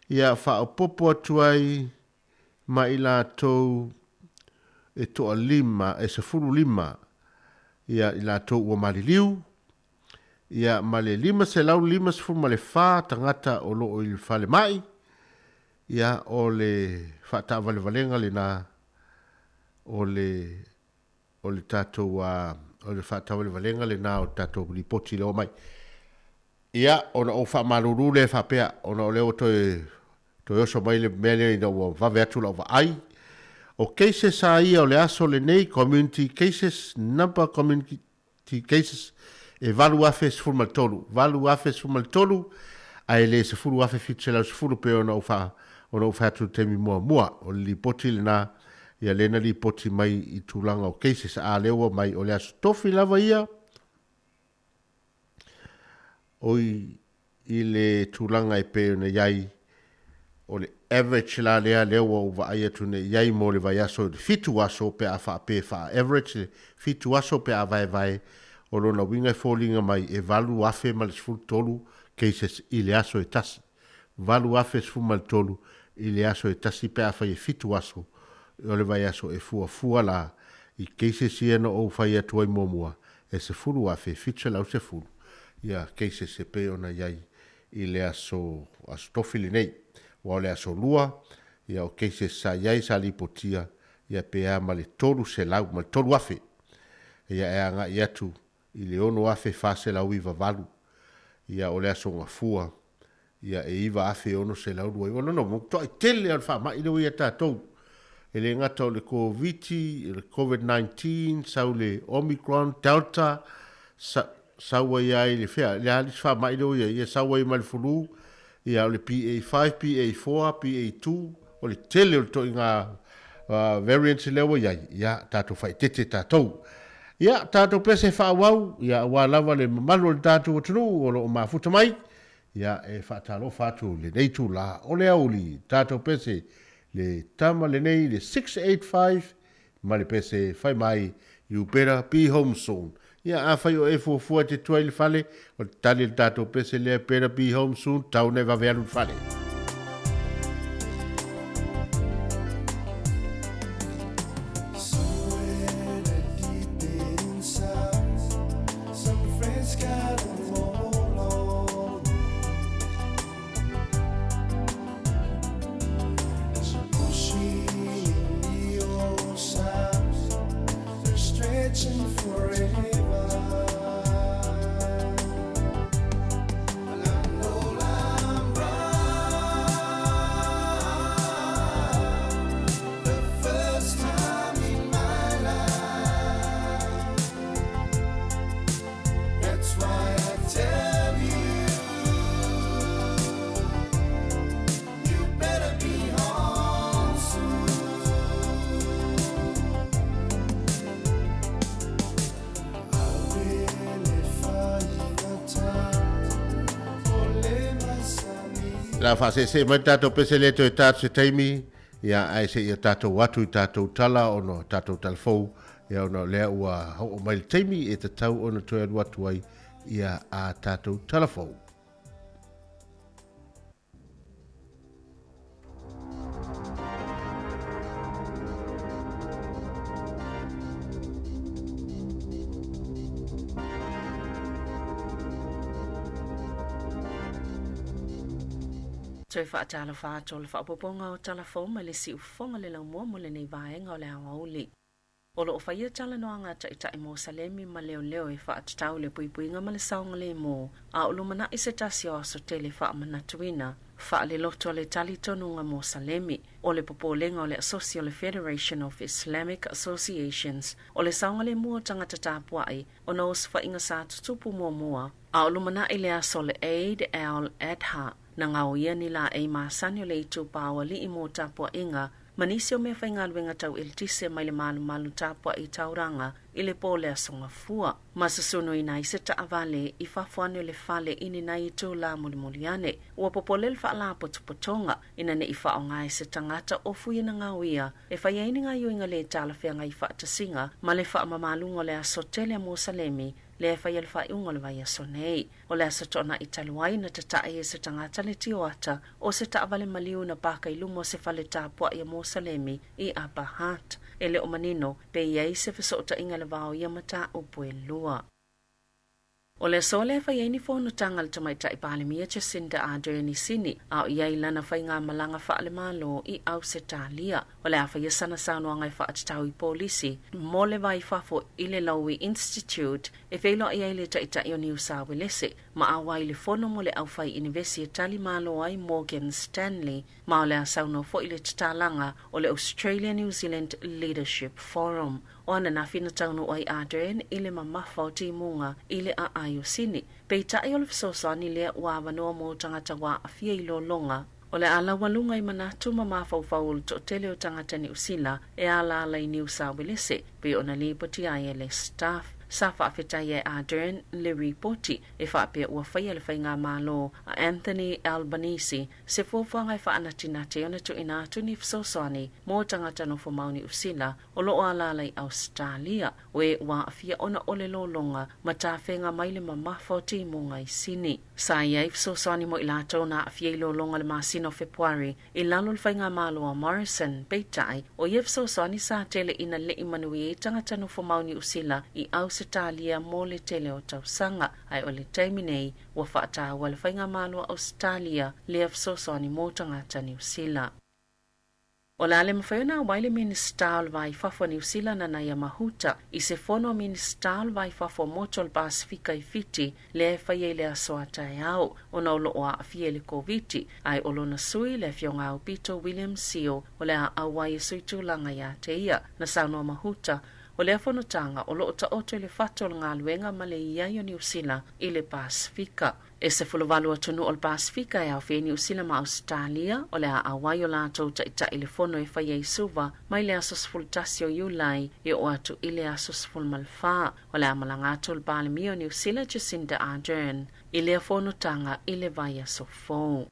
ia wha o popo atu ai ma i la tau e toa lima e se fulu lima ia i la tau ua maliliu ia ma le lima se lau lima se fulu ma le wha tangata o lo o ili whale mai ia o le wha ta vale valenga le na o le tatou o le whaatawale valenga le nā o tātou ripoti leo mai. Ia, ona o wha maruru le whapea, ona o leo toi oso mai le mele i nau whawe atu lau wa ai. O cases a ia o le aso le nei, community cases, number community cases, e valu afe se furu maltolu. Valu afe se furu maltolu, a e le se furu afe fitu se lau se furu pe ona o wha atu temi mua. O le ripoti le nā, ia lena li poti mai i tūlanga o cases a lewa mai o le aso tofi lava ia oi i le tūlanga e peo na iai o le average la lewa o wa aia tune iai mo le vai aso le fitu aso pe a wha pe wha average le fitu aso pe a vai o lona winga e fōlinga mai e valu afe ma le sifuru tolu cases i le aso e tasi valu afe sifuru ma le tolu i le aso e tasi pe a wha e fitu aso o le vai aso e fua la i keise siena o whai atu ai momua e se furu a fe fitse lau se furu ia keise se pe ona iai i le aso tofili nei wa o le aso lua ia o keise sa iai sa li potia ia pe a ma le tolu se lau ma le tolu afe ia e anga i atu i le ono afe fase lau iwa valu ia o le aso nga fua ia e iwa afe ono se lau lua ono no mo to i tele al fa ma i leo ia tātou ele ngata o le COVID-19, sau le Omicron, Delta, saua ia i le whea. Le halis wha mai leo ia saua i malifuru, ia o le PA5, PA4, PA2, o le tele o le toi ngā variants lewa ia tātou whai tete tātou. Ia tātou pese wha wau, ia wā lava le mamalu le tātou atunu, o lo mafuta mai, ia e whaatalo whātou le neitu la o le auli, tātou pese le tama le nei le 685 ma le pese fai mai you better be home soon ia a fai o e fuafua te tuai le fale o tali le tatou pese le better be home soon tau ne va veanu fale Forever. And I know I'm right. La fase se mai tato pese le to tato se taimi ia ai se ia tato watu tato tala ono tato talfou ia ono le ua ho mai taimi e te tau ono to watu ai ia a tato talafou. Toi whaatala whaato le whaapoponga o talafou ma le si ufonga le lau mua mo le nei vaenga o le awa uli. O lo o whaia tala noa ngā tai mo salemi ma leo leo e whaatatau le puipuinga ma le saunga le mo, a ulu mana i se tasi o aso te le whaamanatuina, wha le loto le tali tonunga mo salemi, o le popolenga o le asosi o le Federation of Islamic Associations, o le saunga le mua tangata tāpuai, o na os whainga sa tutupu mua, a ulu mana i le aso le Eid al-Adha, na ngau ia ni la e maasani o le itu pawa li i mo tapua inga, manisi o mea whainga luenga tau iltise mai le malu tapua i tauranga i le pole a songa fua. Masasuno i nai se taavale i whafuane o le fale ini nai itu la mulimuliane, ua popole le whaala potopotonga, ina ne i whaonga e se tangata o fuia na ngau ia, e whaiaini ngā yuinga le tala whianga i whaatasinga, ma le whaamamalunga le asotele a Mosalemi, le fai al fai unga le vai aso nei. O le asa tona i taluai na tatai e se tangata le tioata o se taavale maliu na baka i lumo se fale tāpua i a Mosalemi i Abahat. E le o manino, pe iei se fesota inga le vao i amata upo e lua. O le so le fai eini fono tangal tamai tai pale mia Jacinda Ardern i sini, au iei lana fai ngā malanga wha le malo i au se talia. O le a fai sana sauno ngai wha atatau i polisi, mo le vai fafo i le Lowy Institute, e feilo iei le tai tai o New South Wales, ma awai le fono mo le au fai University tali malo ai Morgan Stanley, ma o le a sauno fo i le tatalanga o le Australia New Zealand Leadership Forum. O ana na fina taunu oi Ardern i le mamafa o timunga i le a ayo sini. Pei tai o le fisosani le ua wanoa mo tangata wa a fia i lo longa. O le ala walunga i manatu mamafau to tele o tangata ni usila e ala i New South Wales. Pei ona li poti ai le staff. Sa whaafetai e Ardern le ripoti e whaapea ua whaia le whainga malo a Anthony Albanese se fōwhangai whaanatinate ona tu ina atu ni fisosani mō tangata no whamauni usila o loo alalai Australia we wa afia ona ole lolonga ma tā whenga maile ma mawhau ti mo ngai sini. Sa iei fisosani mo ilato na afia i lolonga le masino Februari i lalo le whainga malo a Morrison peitai o ie fisosani sa tele ina le imanui e tangata no whamauni usila i Australia mo le tele o tausanga ai o le taiminei wa whaata wa le whainga malo Australia le afsosani mo tangata New Zealand. O la le mawhaiona waile ministal vai fafo New Zealand na ia mahuta i se fono ministal vai fafo motol Pasifika i fiti le whaie le asoata e au o na olo o a fie le COVID ai olo na sui le fionga au Peter William Seal o le a awai suitu langa ia te ia na sauno mahuta o le whanotanga o lo ta oto le whatol ngā luenga ma le iai o New Zealand i le Pasifika. E se fulavalu atunu o le Pasifika e au whi New Zealand ma Australia o le a awai o lātou ta i le whono e whai ei suva mai le asos fultasi o Iulai e o atu i le asos fulmalwha o le amalangatu le Palemi o New Zealand Jacinda Ardern i le whanotanga i le vai aso fōu.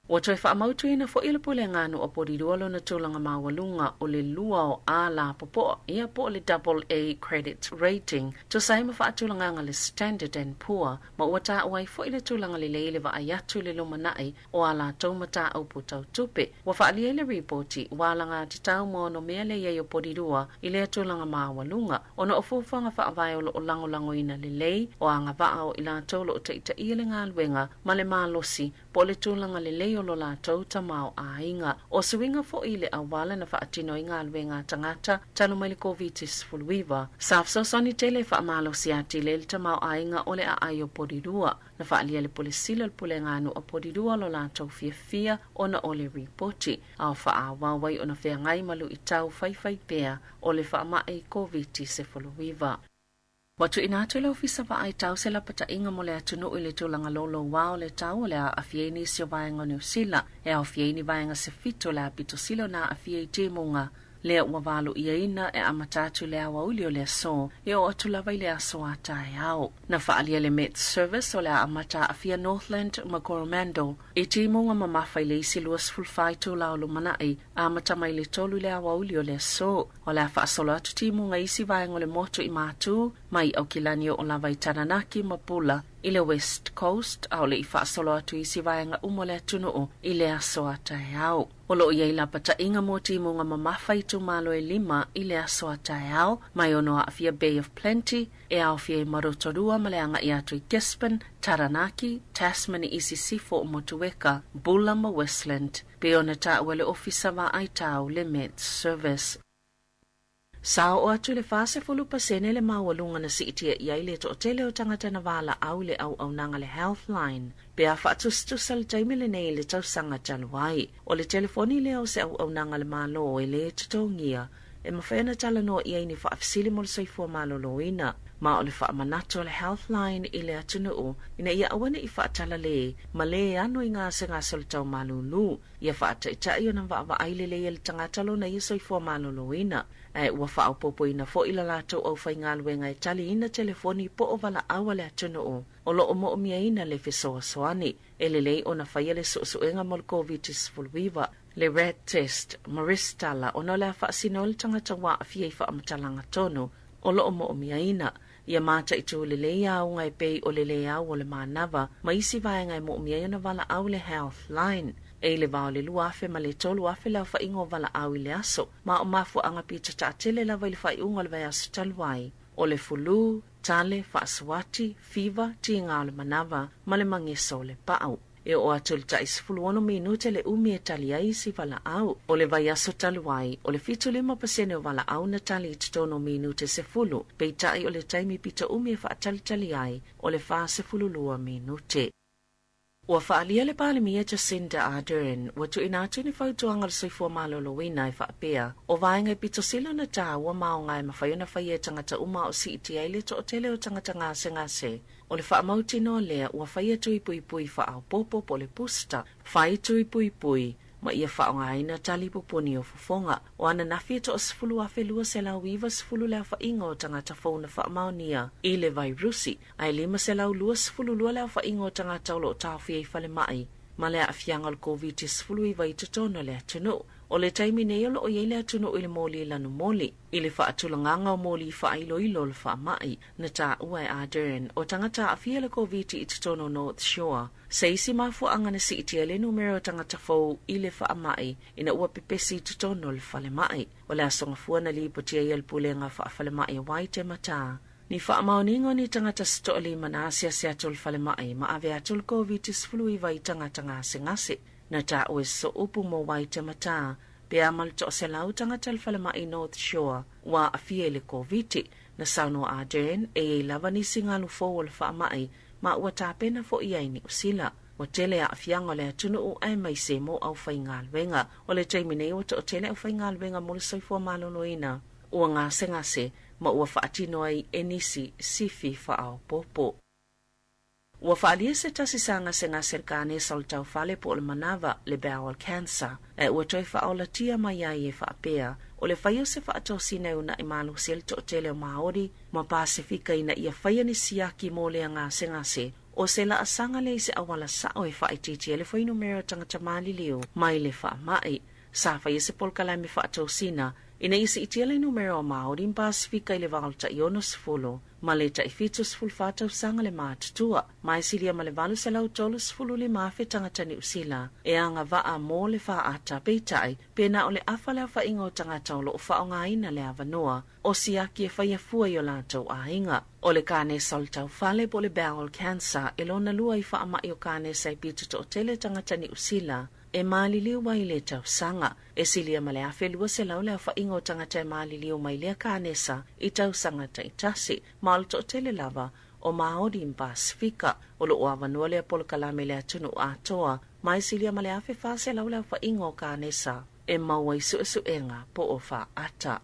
O toi whaamautu ina fo ila pule ngānu o porirualo na tūlanga mawalunga o le lua o a la popo ia po le AA credit rating to saima whaatulanga ngā le Standard and Poor ma ua tā uai fo ila tūlanga le leile wa ayatu le lumanai o a la taumata au putau tupe. Wa whaalia le reporti wālanga te tau mo no mea le iei o porirua i le tūlanga mawalunga o na ofufanga whaavai o lango ina le lei o a ngā waa o ila tōlo o teita ia le ngā luenga ma le mālosi po le tūlanga le lei o lo la tauta mao a inga. O suinga fo ile a wala na whaatino i ngā luenga tangata talo mai le COVID-19 fulwiva. Safso soni tele wha amalo si ati le ta mao a inga ole a ayo porirua. Na whaalia le pole sila le pole ngānu o porirua lo la tau fia o na ole reporti. Au wha a wawai o na whea ngai malu i tau whai pea o le wha ama e COVID-19 fulwiva. Watu inatu le ofisa wa ai tau se la pata inga mo le atunu i le tūlanga lolo wao le tau le a afieni si o vaenga New Zealand e a afieni vaenga se fito le a pito silo na afiei te munga Lea ua walu iaina e amatatu lea wauli o lea so, e o atulawa i lea so atai au. Na whaalia le Met Service o lea amata afia Northland ma Coromandel, e timunga mamawhai le isi luas fulfai tū lao lumanai, amata mai le tolu lea wauli o lea so, o lea whaasolo atu timunga isi vaengo le moto i mātū, mai au kilani o lawa i Taranaki ma Pula, i le West Coast, au le i whaasolo atu isi vaenga umole atunuu, i lea so atai au. O loo iei la pata inga mo timunga mamawhai tu malo e 5 i le aso atai au, mai ono a afia Bay of Plenty, e au fia i Marotorua ma le anga i atu i Gisborne, Taranaki, Tasman i isi sifo o Motueka, Bulla ma Westland, pe ona ta wale ofisa wa ai tau le Met Service. Sao o atu le fase fulu pasene le mawalunga na siitia iai le to'otele o tangata na wala au le au nanga le Healthline. Pe a whaatustus al taimi le nei le tausanga taluai. O le telefoni le au se au nanga le malo e le tutongia. E mawhaina tala no iai ni whaafisili mo le soifua malo loina. Ma o le whaamanato le Healthline i le atunuu. Ina ia awane i whaatala le. Ma le ano i ngā se ngā solitau malulu. Ia whaataitai o na wa aile le le tangatalo na i soifua malo loina. E ua whaau popo ina fo ila lātou au whai ngā luenga e tali ina telefoni po o wala awa le atunuu. O lo o mo o mia ina le fisoa soani. E le lei o na whaia le suenga mo le COVID-19. Le red test, maristala, o no le whaasino le tangata wa a fia i whaamatalanga tonu. O lo o mo o mia ina. Ia mata i tū le lei au ngai pei o le lei au o le mānawa. Ma isi vai ngai mo o mia ina wala au le Healthline. E le vao le luafe ma le tolu afe lau wha ingo wala au i le aso. Ma o mafu anga pita ta atele lau le wha iunga le vai aso taluai. O le fulu, tale, whaaswati, fiva, ti ngā le manawa, ma le mangeso le pau. E o atul ta isfulu ono minute le umi e tali ai si wala au. O le vai aso taluai, o le fitu 5% o wala au na tali i tutono minute se fulu. Pei tai o le taimi pita umi e wha tali ai, o le wha se fulu lua minute. Ua whaalia le palemia Jacinda Ardern, ua tu inatu ni whautuanga le soifua malolowina i whaapea, o vaenga i pito sila na tā ua mao ngai mawhaiona whaia tangata uma o siiti ai le to o tele o tangata ngase. O le whaamauti no lea, ua whaia tui pui whaau popo po le pusta, whai tui pui, ma ia whao ngaina tali pupuni o fufonga, o ana nafi to o sifulu afe lua se lau iwa sifulu lea whainga o tangata whauna whaamaunia, i le vairusi, ai 5 se lau lua sifulu lua lea whainga o tangata ulo o tawhia i whale mai, ma lea afianga o COVID sifulu i vai tutono lea tunu, o le taimi nei olo o iei lea tunu i le moli lanu moli, i le whaatulanganga o moli i whailo ilo le wha mai, na tā uai Ardern, o tangata afia le COVID i tutono North Shore, se isi mafu anga na siitia le numero tangata fau i le wha mai, ina ua pipesi tutono le whale mai, o le asonga fua na li potia i alpulenga wha whale mai wai te mata. Ni wha mauningo ni tangata sto ali manasia se atul whale mai, ma ave atul COVID isfulu i vai tangata ngase. Na tā ue so upu mo wai te mata, pe amal to se lau tangata le whale mai North Shore, wa afia le COVID, na sauno Ardern e lava ni singalu fo le wha mai, ma ua tāpena fo iai ni usila. O tele a afianga le atunu o ai mai se mo au whai ngā luenga. O le taimine o tele au whai ngā luenga mo le soifua maloloina. Ua ngase, ma ua whaatino ai enisi sifi whaau popo. Ua whaalia se tasisanga se ngā serkane saltau whale po le manawa le bowel cancer. E ua toi whaau la tia mai ai e whaapea. O le whaio se whaatau sine una i malu sel to tele o Māori, ma Pasifika ina ia whaia ni siaki mo le ngase. O se la asanga le se awala sao e whaititi le whainu mero tangata mali liu, mai le wha mai. Sa whaia se polkalami whaatau sina, ina isi itia le numero o Māori in Pasifika i le valta i ono sifulu, ma le ta i fitu sifulu whaatau sanga le mātutua, mai silia ma le valu se lau tolu sifulu le mawhi tangata ni usila, e anga waa mo le whaata peitai, pena o le awhalea whainga o tangata o lo whao ngā ina le avanoa, o siaki e whaia fua i o lātou a inga. O le kāne saltau whale po le bowel cancer, e lona lua i wha mai o kāne sai pitu to o tele tangata ni usila, e maliliu mai le tau sanga, e silia ma le awhe lua se lau lea whainga o tangata e maliliu mai lea kānesa, i tau sanga taitasi, maal to o tele lava, o Māori in Pasifika, o lo oa vanua lea polokalame lea tunu atoa, mai silia ma le awhe wha se lau lea whainga o kānesa, e maua i suenga po o wha ata.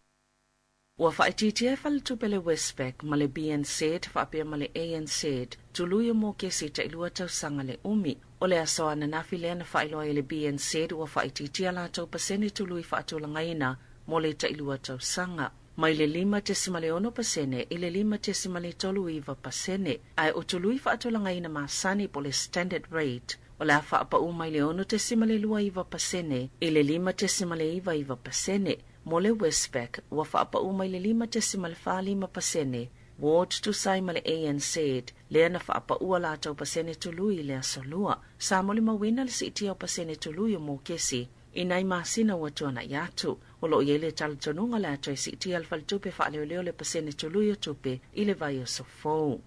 Ua whaititia whale tupele Westpac ma le BNZ whaapea ma le ANZ tuluia mo kesi ta ilua tau sanga le umi. O le asoa na nafi lea na whailoa i le BNZ ua whaititia la tau pasene tului whaatulangaina mo le tailua tausanga. Mai le 5.1% i le 5.3% ai o tului whaatolanga masani po le standard rate o le whaapau mai le 1.2% i le 5.2% mo le Westpac ua whaapau mai le 5.5% Ward tu sai ma le ANC lea na whaapau la tau pasene tului le asolua sa mo le mawina le sitia o pasene tului o mo kesi inai masina watuana yatu o lo yele taltonunga la tau sitia alfaltupe whaaleo le pasene tului o tupe i le vai o sofou.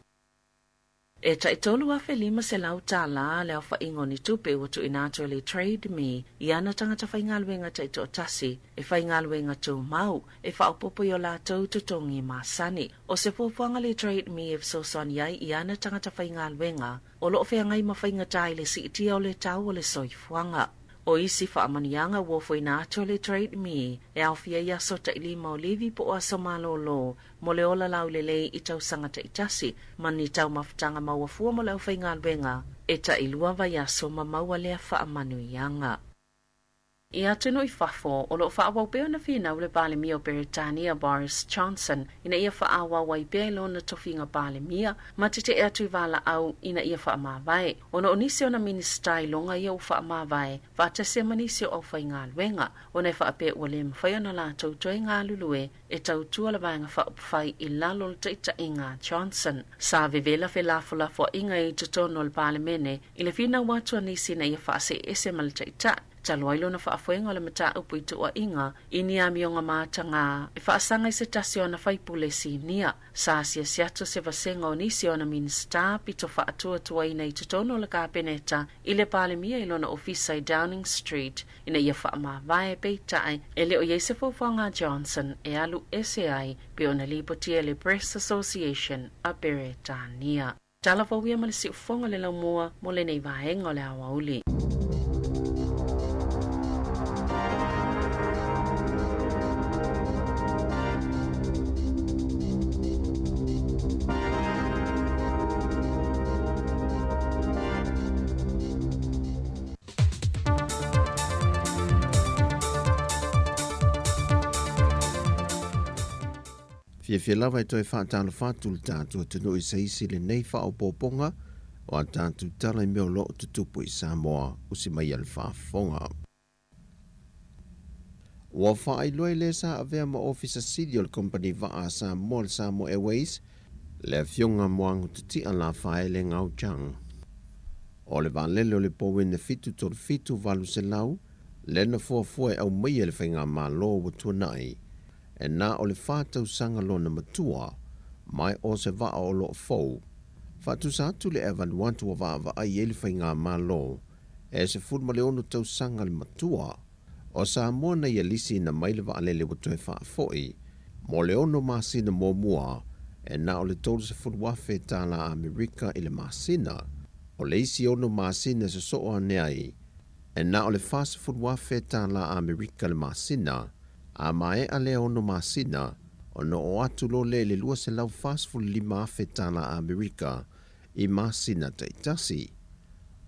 E taitolu a felima se lau tala le au whaingo ni tupe watu inato le trade me i ana tangata whaingaluenga taito tasi e whaingaluenga tō mau e whaopopo i o la tau tutongi masani o se fufuanga le trade me e soson iai i ana tangata whaingaluenga o lo whaingai ma whaingatai le sitia o le tau o le soifuanga. O isi whaamanianga wofo inato le trade me e au fia ia sota ili maulivi po o asomalolo mo le ola lau lelei i tau sangata itasi mani tau mafutanga mauafua mo lau whaingaluenga e ta ilua vai aso ma maua lea whaamanuianga. I atino i whafo o lo whaawau na whina ule Balemia o Beritania Boris Johnson ina ia whaawau i bea ilo na tofinga Balemia ma te te atu i wala au ina ia whaamawai. Ona onisio na ministai longa ia u whaamawai whaatese manisio au whaingaluenga o nei whaape ua le mwhai ona la tautoi ngā lulue e tautua la vanga whaupwhai i lalo le teita i ngā Johnson. Sa vevela fe lafo inga i tutono le Balemene i le whina watu anisi na ia whaase ese mal teita. Taloailo na whaafuenga le mata upu i tua inga, ini a mionga mātanga, e whaasanga i se tasi o na whaipule si nia, sa sia siato se vasenga o nisi o na minsta pito whaatua tua ina i tutono le kāpeneta, i le Balemia ilo na ofisa i Downing Street, ina ia whaama vae peitai, e le o yeise fofanga Johnson, e alu SAI, pe o na lipotia le Press Association a Beretania. Tala wawia malisi ufonga le laumua, mo le nei vaenga o le awauli. Fia lava e toi whaatalo whātulu tātua tunu i seisi le nei whaopoponga o a tātu tala i meo lo tutupu i Samoa usi mai al whaafonga. Ua whaailoa le sa avea ma ofisa Sidiol Company vaa Samoa le Samoa Airways le fionga moangu tutia la whae le ngau chang. O le valele o le powe ne fitu tol fitu valu se lau le na fuafua au mai le whainga ma lo watua nai. E nā o le whātau sanga lona matua, mai o se vaa o lo fau. Whātu sa atu le evan wantu o vaa ai ele whainga mā lo, e se furma le ono tau sanga le matua, o sa mua na ia lisi na maile vaa lele watoe whaa foi, mo le ono masina mō mua, e nā o le tolu se furwafe tā la Amerika i le masina, o le isi ono masina se soa neai, e nā o le fasa furwafe tā la Amerika le masina, a mai a lea ono masina, o no o atu lo le lua se lau fastful lima fetana Amerika i masina taitasi.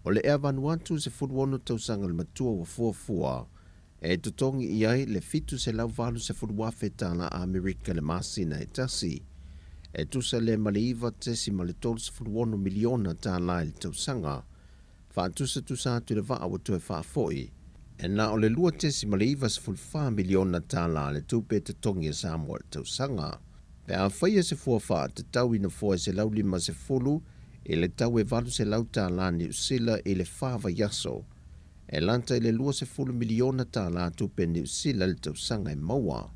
O le ea vanuatu se furuono tausanga le matua wa fuafua, e tutongi i ai le fitu se lau valu se furua fetana Amerika le masina e tasi. E tusa le maliiva tesi malitolu se furuono miliona ta la il tausanga, whaatusa tusa atu le vaa watu e whaafoi, e na o le lua tesi maliiva se fulfa miliona ta la le tupe te tongi e Samoa le tausanga. Pe a whaia se fuafa te tau ina fua se lau lima se fulu, e le tau e valu se lau ta la ni usila e le fava yaso. E lanta i le lua se fulu miliona ta la tupe ni usila le tausanga e maua.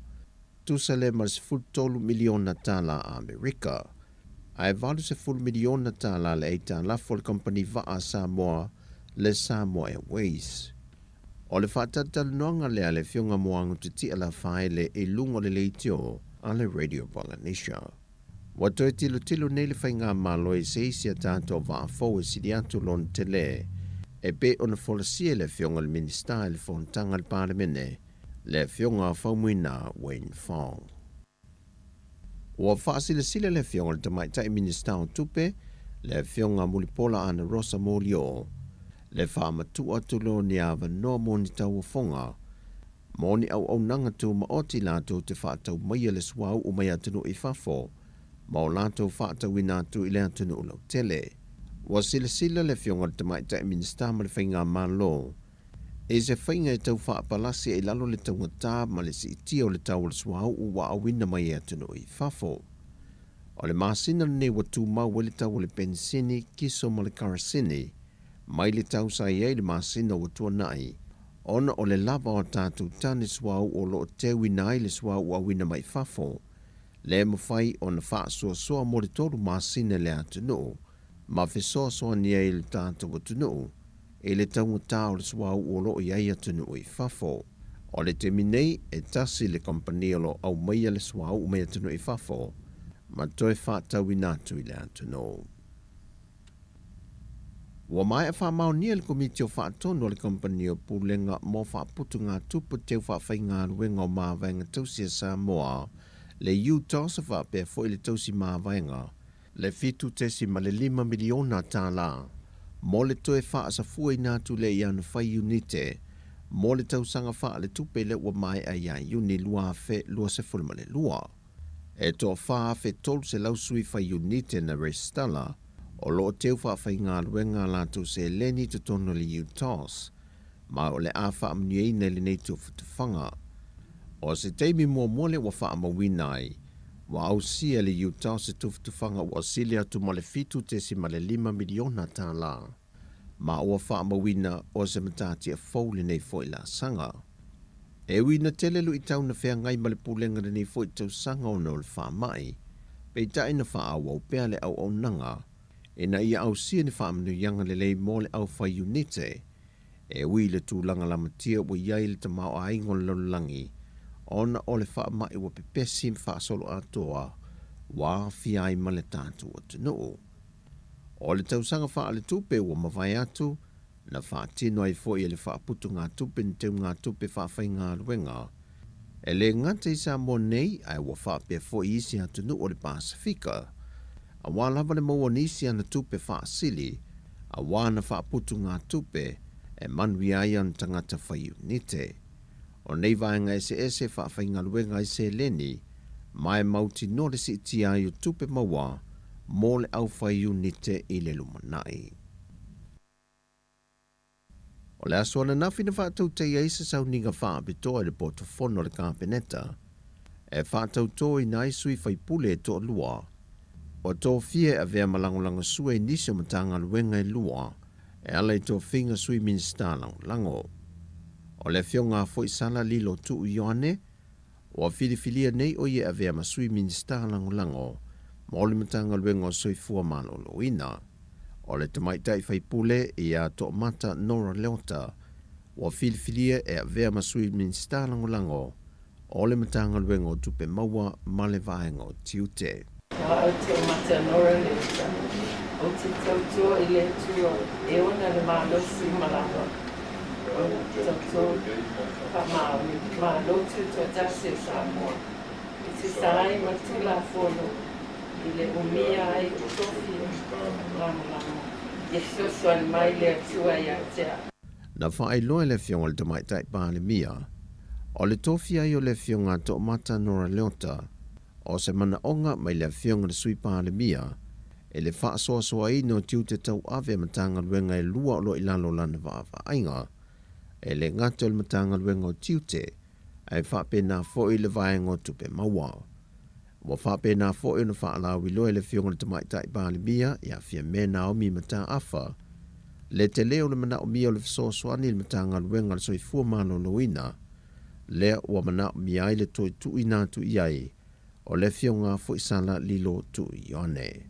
Tusa le ma se fulu tolu miliona ta la Amerika. A e valu se fulu miliona ta la le eita la for company vaa Samoa le Samoa Airways. O le whaatatal noanga lea le fionga moangu te tia la whaele e lungo le leitio a le Radio Polynesia. Wato e tilo nei le whainga malo e se isia tātou wa afou e sidi atu lon te le, e pe ona folasia le fionga le minista e le fontanga le parlemene, le fionga faumuina Wayne Fong. Ua whaasile sile le fionga le tamaitai minista o tupe, le fionga mulipola ana Rosa Molio, le whaamatua tulo ni awa no moni tau fonga, Moni au nanga tu maoti lato te whaatau maia le swau o mai atunu I whafo. Mao lato whaatau wina tu I le atunu o lau tele. Wa sila le fionga te mai tai minista ma le whainga malo. E se whainga e tau whaapalasi e lalo le taungatā ma le si itia o le tau le swau o wa awina mai atunu I whafo. O le masina ne wa tu mau le tau le pensini kiso ma le karasini. Mai le tau sa iei le masina wa tua nai. Ona o le lava o tātou tani swau o lo te winai le swau a wina mai whafo. Le mawhai o na whaasua soa mo le toru masina le atunu. Ma whesoa soa ni ei le tātou atunu. E le taungatā o le swau o lo iei atunu I whafo. O le te minei e tasi le kompani o lo au maia le swau o mai atunu I whafo. Ma toi whaatau inatu I le atunu. Wa mai e whamau nia le komiti o whaatono le kompani o pulenga mo whaaputu ngā tupu teo whaawhai ngā ruenga o māwainga tausia Samoa, le UTOS whaapea fo I le tausi māwainga, le fitu tesi ma le 5 miliona tāla, mo le toe whaasa fua I nātu le iana whai unite, mo le tausanga wha le tupe le wa mai a ia uni lua fe lua se fulma le lua. E toa wha fe tolu se lausui whai unite na restala, o loo teu whaafai ngā ruenga lātou se leni te tono le UTOS, ma o le a whaamniei ne le neitu whutawhanga. O se teimi mua mole wa whaamawinai, wa au sia le UTOS e tufutawhanga wa silia tu ma le fitu te si ma le 5 miliona tāla. Ma o whaamawina o se matati a fau le nei fo I la sanga. E wina tele lu I tau na whea ngai ma le pulenga le nei fo I tau sanga o no le whaamai, pe tai na whaawa o pea le au nanga, e na ia au sia ni whaamanu yanga le lei mo le au whai unite, e ui le tūlanga lamatia wa iai le tamau a ingo le laulangi, ona o le whaamai wa pepesi whaasolo atoa, wa fiai ma le tātu o tunu. O le tausanga wha le tupe wa mawai atu, na whaatino ai fo I le whaaputu ngā tupe ni teu ngā tupe whaafai ngā ruenga, e le ngata I sa mo nei ai wa whaapea fo I isi atunu o le Pasifika, a wā lava le mawanisi ana tupe whaasili, a wā na whaaputu ngā tupe, e manui ai an tangata whai unite. O nei vaenga ese whaafai ngā luenga se leni, mai mauti no le si iti ai o tupe mawa, mo le au whai unite I le lumanai. O le aswana nafi na whaatau te iaisa sau ninga whaapitoa le portofono le kāpeneta, e whaatau tō I nai sui whai pule tō lua, o tō fie a vea malangolanga sua I nisi o matanga luenga I lua, e ala I tō finga sui minsta lango. O le fionga fo I sala lilo tu Ioane, o a filifilia nei o ye a vea ma sui minsta lango, ma o le matanga luenga o sui fua malo loina. O le tamaitai fai pule I a tō mata Nora Leota, o a filifilia e a vea ma sui minsta lango, o le matanga luenga o tupe maua ma le vaenga o tiute. O te o mata Nora Leota, o te tautua I le tua, e ona le malosi malapa. O tautua whamau, malotu to tase Samoa. I te sai matula fono, I le umia ai tofi, lama. E sosuan mai le tua ia tea. Na whaai loe le fionga le tamaitai pāle mia, o le tofi ai o le fionga tō mata Nora Leota, o se mana onga mai le fionga le sui pāle mia, e le wha soa I no tiu te tau ave matanga luenga E lua o lo ilalo lana vāwha ainga, e le ngata o le matanga luenga o tiu te, ai wha pēnā fo I le vaenga o tupe maua. Wa wha pēnā fo I na wha alawi loe le fionga le tamaitai pāle mia, ia fia mena o mi mata afa, le te leo le mana o mi o le soani le matanga luenga le soi fua mano loina, le wa mana o mi ai le toi tu inatu iai, o le fionga fo I sala lilo tu Ioane.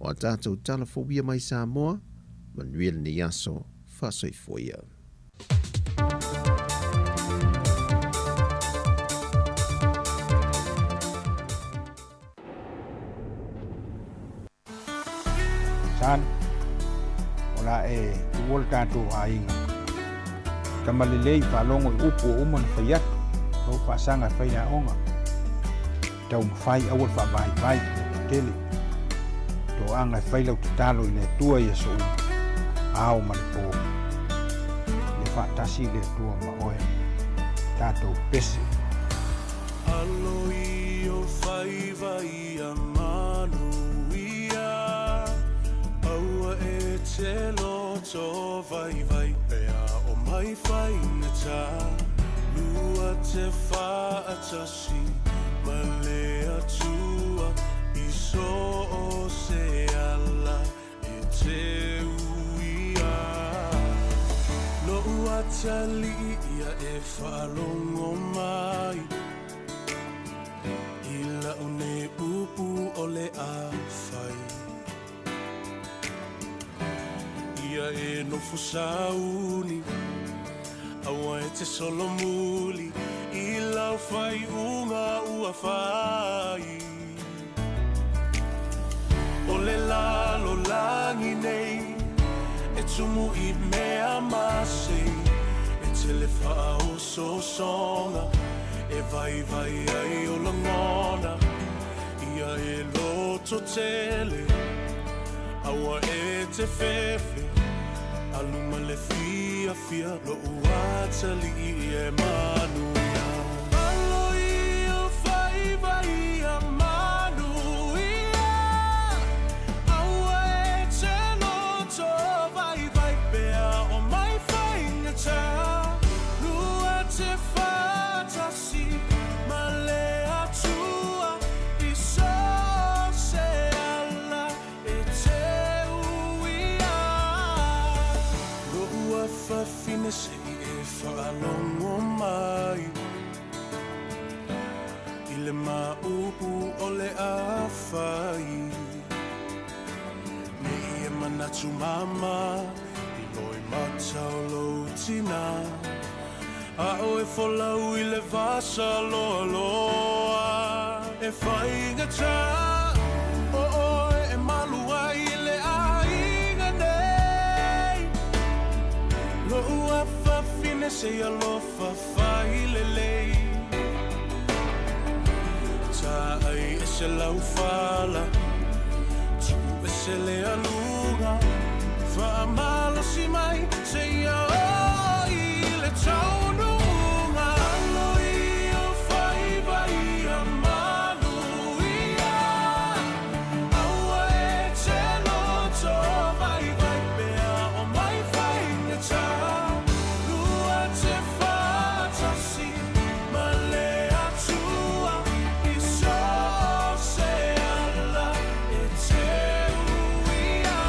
O a tātou talafobia mai Samoa, manuia ni yaso, whasoi foia. San, ola e uol tātou hainga. Tamalilei whalongo I upo o umana whaiat, rau whaasanga whaina onga. Tau mawhai awal whaavai tele. Tō anga whailau te talo I le tua I so ao ma le pō. Le whaatasi le tua ma oe. tātou pese. Alo I o whai vai a manu ia Aua e te loto vai vai Pea o mai whai na tā Lua te whaatasi Ma lea tua I so o se ala E te uia No ua tali ia e whalongo mai Ila une upu ole a whai Ia e nofo sauni Awa e te solo muli Ila whai unga ua whai Ole lalo langi nei E tumu I mea masi E tele wha o so songa E vai vai ai o langona Ia e loto tele Aua e te fefe Aluma le fia fia Lo uatali e manuia Alo I o whai vai a manuia Aua e te loto vai vai Pea o mai whainga tā Lua te whatasi Ma lea tua I so se ala E te uia Lo ua whawhine se I e whaalongo mai I le maupu o le a whai Ne I e manatu mama I loi matau lo tina A o e folau I le vasa loa loa E whainga tā O oe e malua I le a inga nei Lo ua whawhine se alofa whai le lei Tā ai e se lau whala Tu e se le alunga Whaamalo si mai se ia o I le taununga Alo I o whai vai a manuia Aua e te loto vai vai Pea o mai whainga tā Lua te whatasi Ma lea tua I so se ala E te uia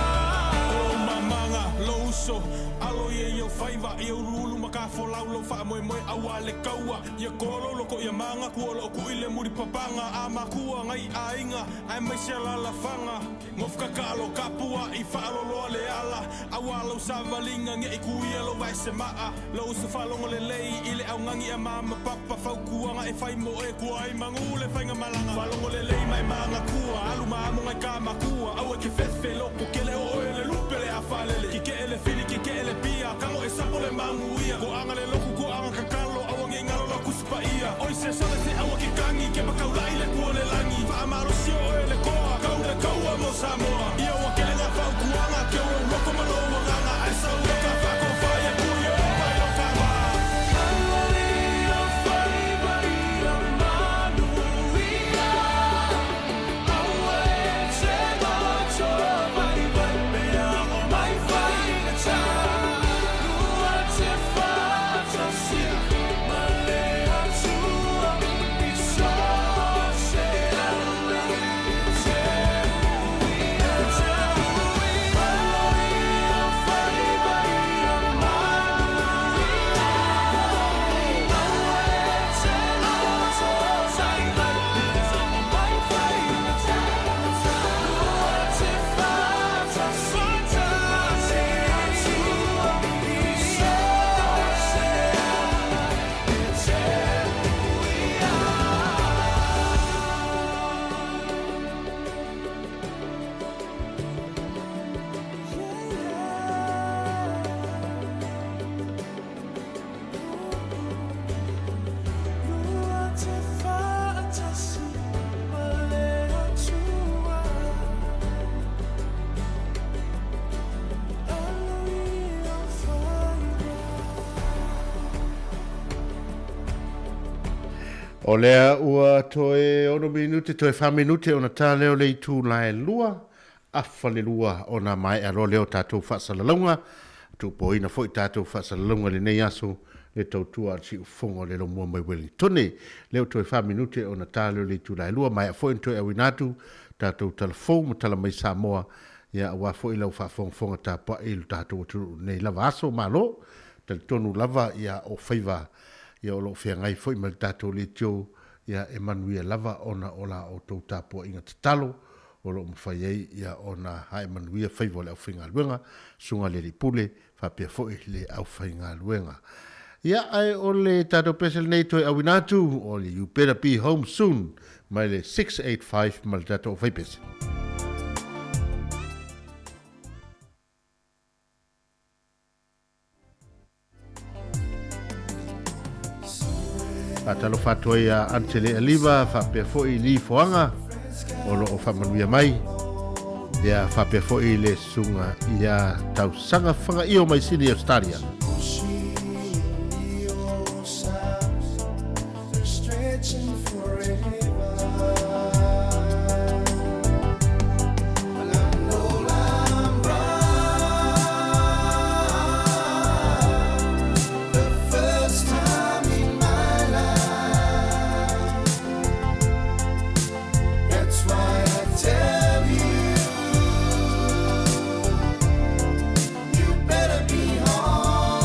O mamanga louso Alo I o whaiva I o rulu Maka wholau lo wha moe moe awa le kaua Ia kolo loko ia manga Kua lo ku I le muri papanga A makua ngai a inga Ai mai se la whanga Ngofka kalo kapua I whaalo loa le ala Awa lau sa valinga Nge I kuia lo vai se maa Lo se whalongo le lei I le au ngangi a mama papa Whau kuanga e whai mo e kua Ai mangu le whainga malanga Whalongo le lei mai manga kua Alu maamu ngai ka makua Awa ke whethe loko Ke le o e le lupe le a whalele Ki ke ele fili ki ke ele pia Kango e sapo le mangu ia Ko anga le loko ko anga kakalo Awa nge ngalo la kuspa ia Oi se sale te awa ki kangi Ke pakau lai le kua le langi Whaamaro si o e le koa Kau le kaua mo Samoa Ia wa ke le ngā whau kuanga Ke o loko maloa nganga Ai sau e ka whako whai e pui o pai o kawa Alo I o whai vai a manuia Aua e te loto vai vai Pea o mai whainga tā Lua te whatasi Ma lea tua I so se ala O lea ua toe ono minute, toe 5 minute ona tā leo le tu lai lua, afa le lua ona mai alo leo tātou whaasalalunga, tu poina foi tātou whaasalalunga le nei aso, le tautua si ufonga le lo mua mai Wellingtone, leo toe 5 minute ona tā leo le tu lai lua, mai a foi toe awinatu, tātou telefon, ma tala mai Samoa, ia ua foi lau whaafonga tā pa ilu tātou tu nei lava aso malo, tal tonu lava ia o whaiva, ia o lo fia ngai foi mal tato le tio ia Emanuia lava ona ola o tau tapo inga tatalo o lo mwhaiei ia ona ha Emanuia whaivo le au whainga luenga sunga le ripule whapia foi le au whainga luenga ia ai o le tato pesel nei toi awinatu o le You Better Be Home Soon mai le 685 mal tato o whaipese. Atalo fatoi a Antele Aliva, whapea foi li foanga, o lo o whamanuia mai, ia whapea foi le sunga ia tau sanga whanga io mai sini Australia. Better be home.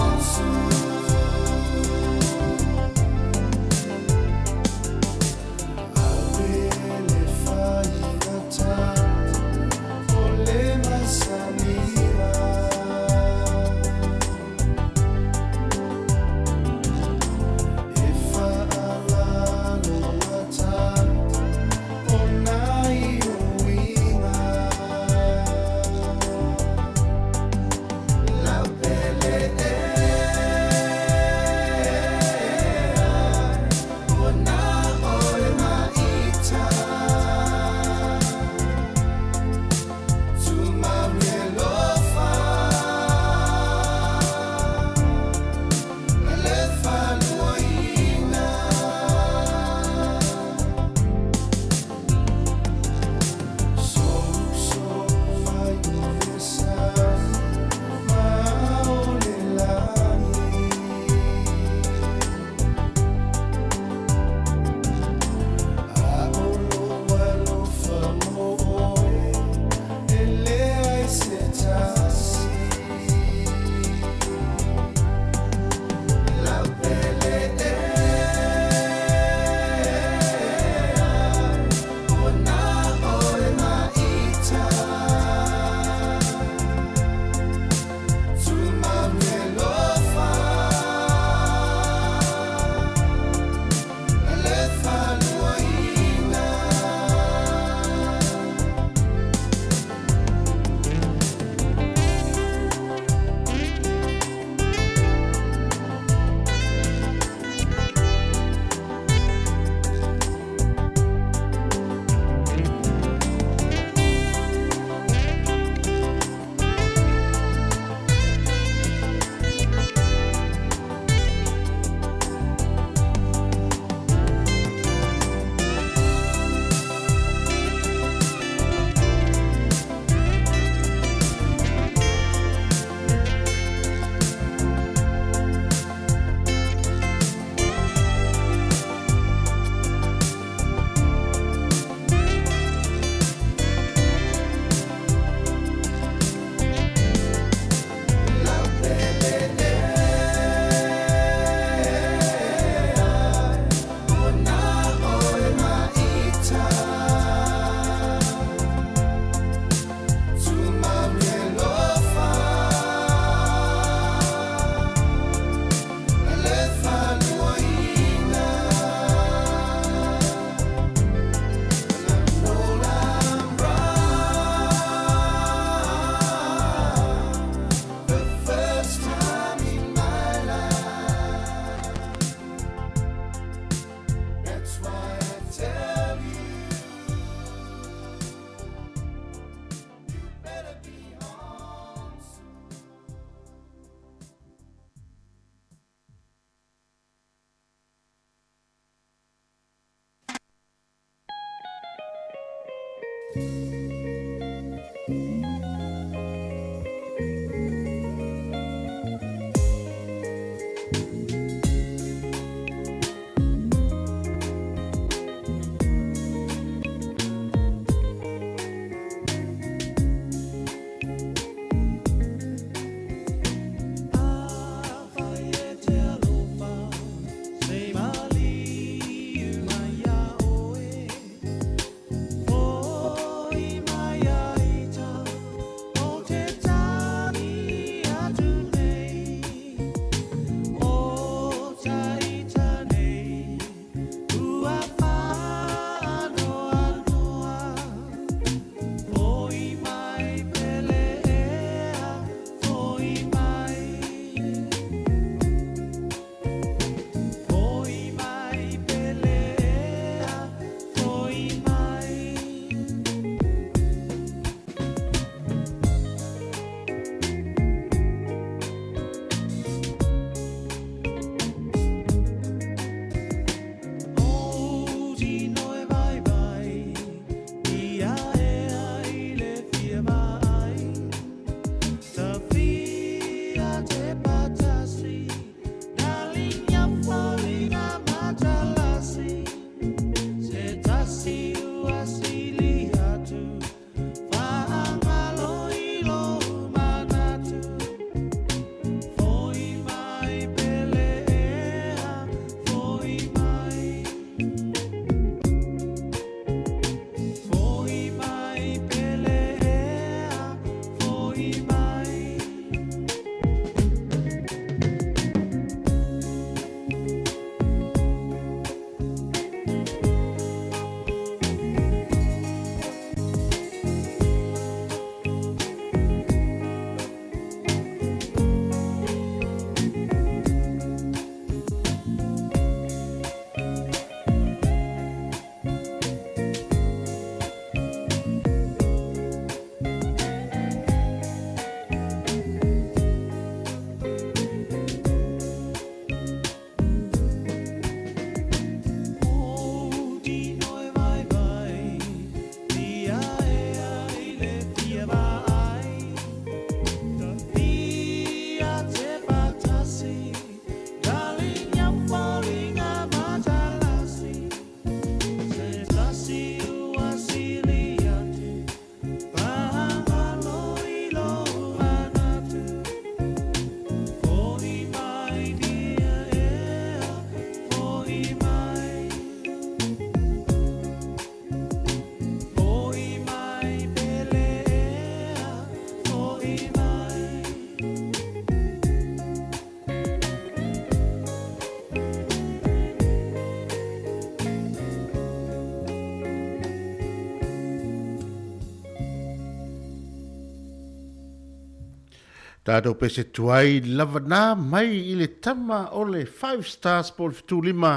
Tātou pese tuai lava nā mai I le tama o le 5 stars pol fitu lima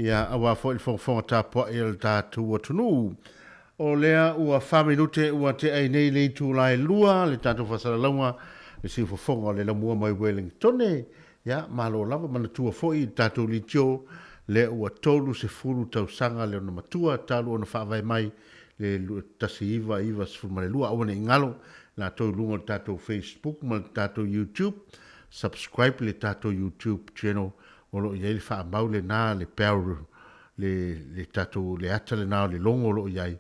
ia awa fo il fonfonga tāpua I le tātou atunu. O lea ua whaminute ua te ai nei le tu lai lua le tātou whasara launga le si fonfonga le lamua mai Wellingtone. Ia malo lava mana tua foi tātou li tio le ua tolu se furu tau sanga le ona matua talu ona whaavai mai le tasi iwa sifuru male lua awane ingalo. La tau lunga le tātou Facebook, ma le tātou YouTube, subscribe le tātou YouTube channel, o lo iai le whaamau le nā, le pēru, le tātou, le ata le nā, le longo lo iai.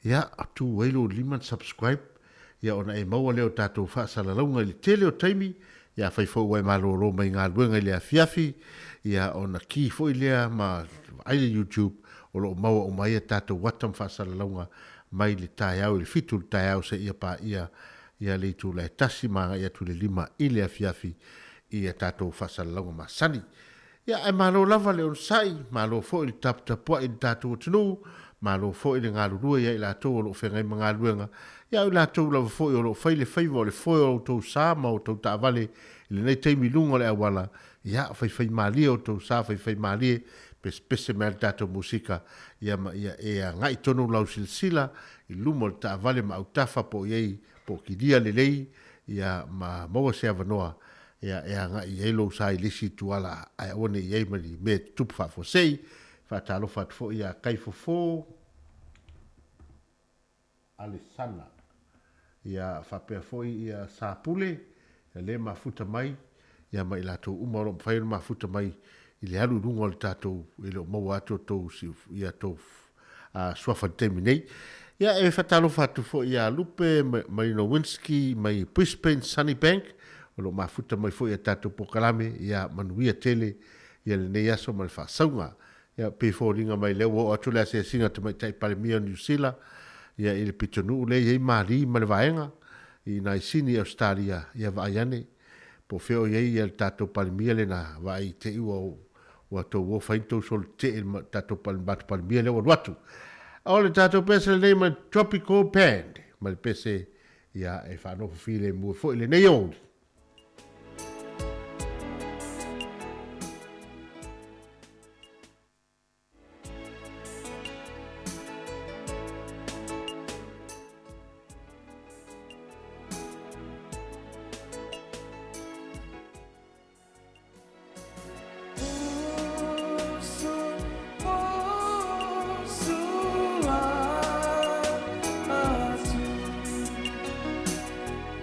Ia, atu wailo liman subscribe, ia ona e maua leo tātou whaasala launga le tele o taimi, ia whaifo wai malo ro mai ngā luenga le afiafi, ia ona ki fo I lea ma aile YouTube, o lo maua o mai tātou watam whaasala launga, mai le taiau, le fitu le taiau se ia pa ia le tu le tasi maa ia tu le lima I le afiafi ia tātou whasala launga ma sani. Ia ai malo lava le on sai, malo fo I le tapua I le tātou tunu, malo fo I le ngā lurua ia I lātou o lo whengai ma ngā luenga. Ia I lātou lava fo I o lo whai le whaiva o le fo o tau sā ma o tau tāwale, I le nei teimi lunga le awala, ia whai maalia o tau sā, whai maalia, pese mea le tātou musika, ia ngai tonu lau silsila, I lumo le tāwale ma au tafa po iei, po ki dia le lei, ia ma maua se avanoa, ia ngai iei lo sa I lisi tuala, ai one iei mani me tupu whafo sei, whatalo whatfo ia kaifofo, ale sana. Ia whapea foi ia sāpule, ia le mafuta mai, ia mai lato umaro mwhaira mafuta mai, i le alu runga o le tātou, i le mau ato tau ia tau suafa temi nei. Ia e whatalo whatu fo ia lupe, mai Nowinski, mai Brisbane, Sunnybank, o lo mafuta mai fo ia tātou pokalame, ia manuia tele, ia le nei aso mai whasaunga, ia pe fo ringa mai leo o atu lea se singa te mai tai pale mia New Zealand, ia i le pitonu le iei maari ma le vaenga, i nai sini Australia, ia vaayane, po feo iei ia le tātou pale mia le na vai te iwa o ato o whaintou sol te tātou pale mbatu pale mia leo watu. O le tātou pese le nei ma Tropical Band, ma le pese ia e whanofo file mua fo i le nei ouli.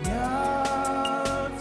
Yeah.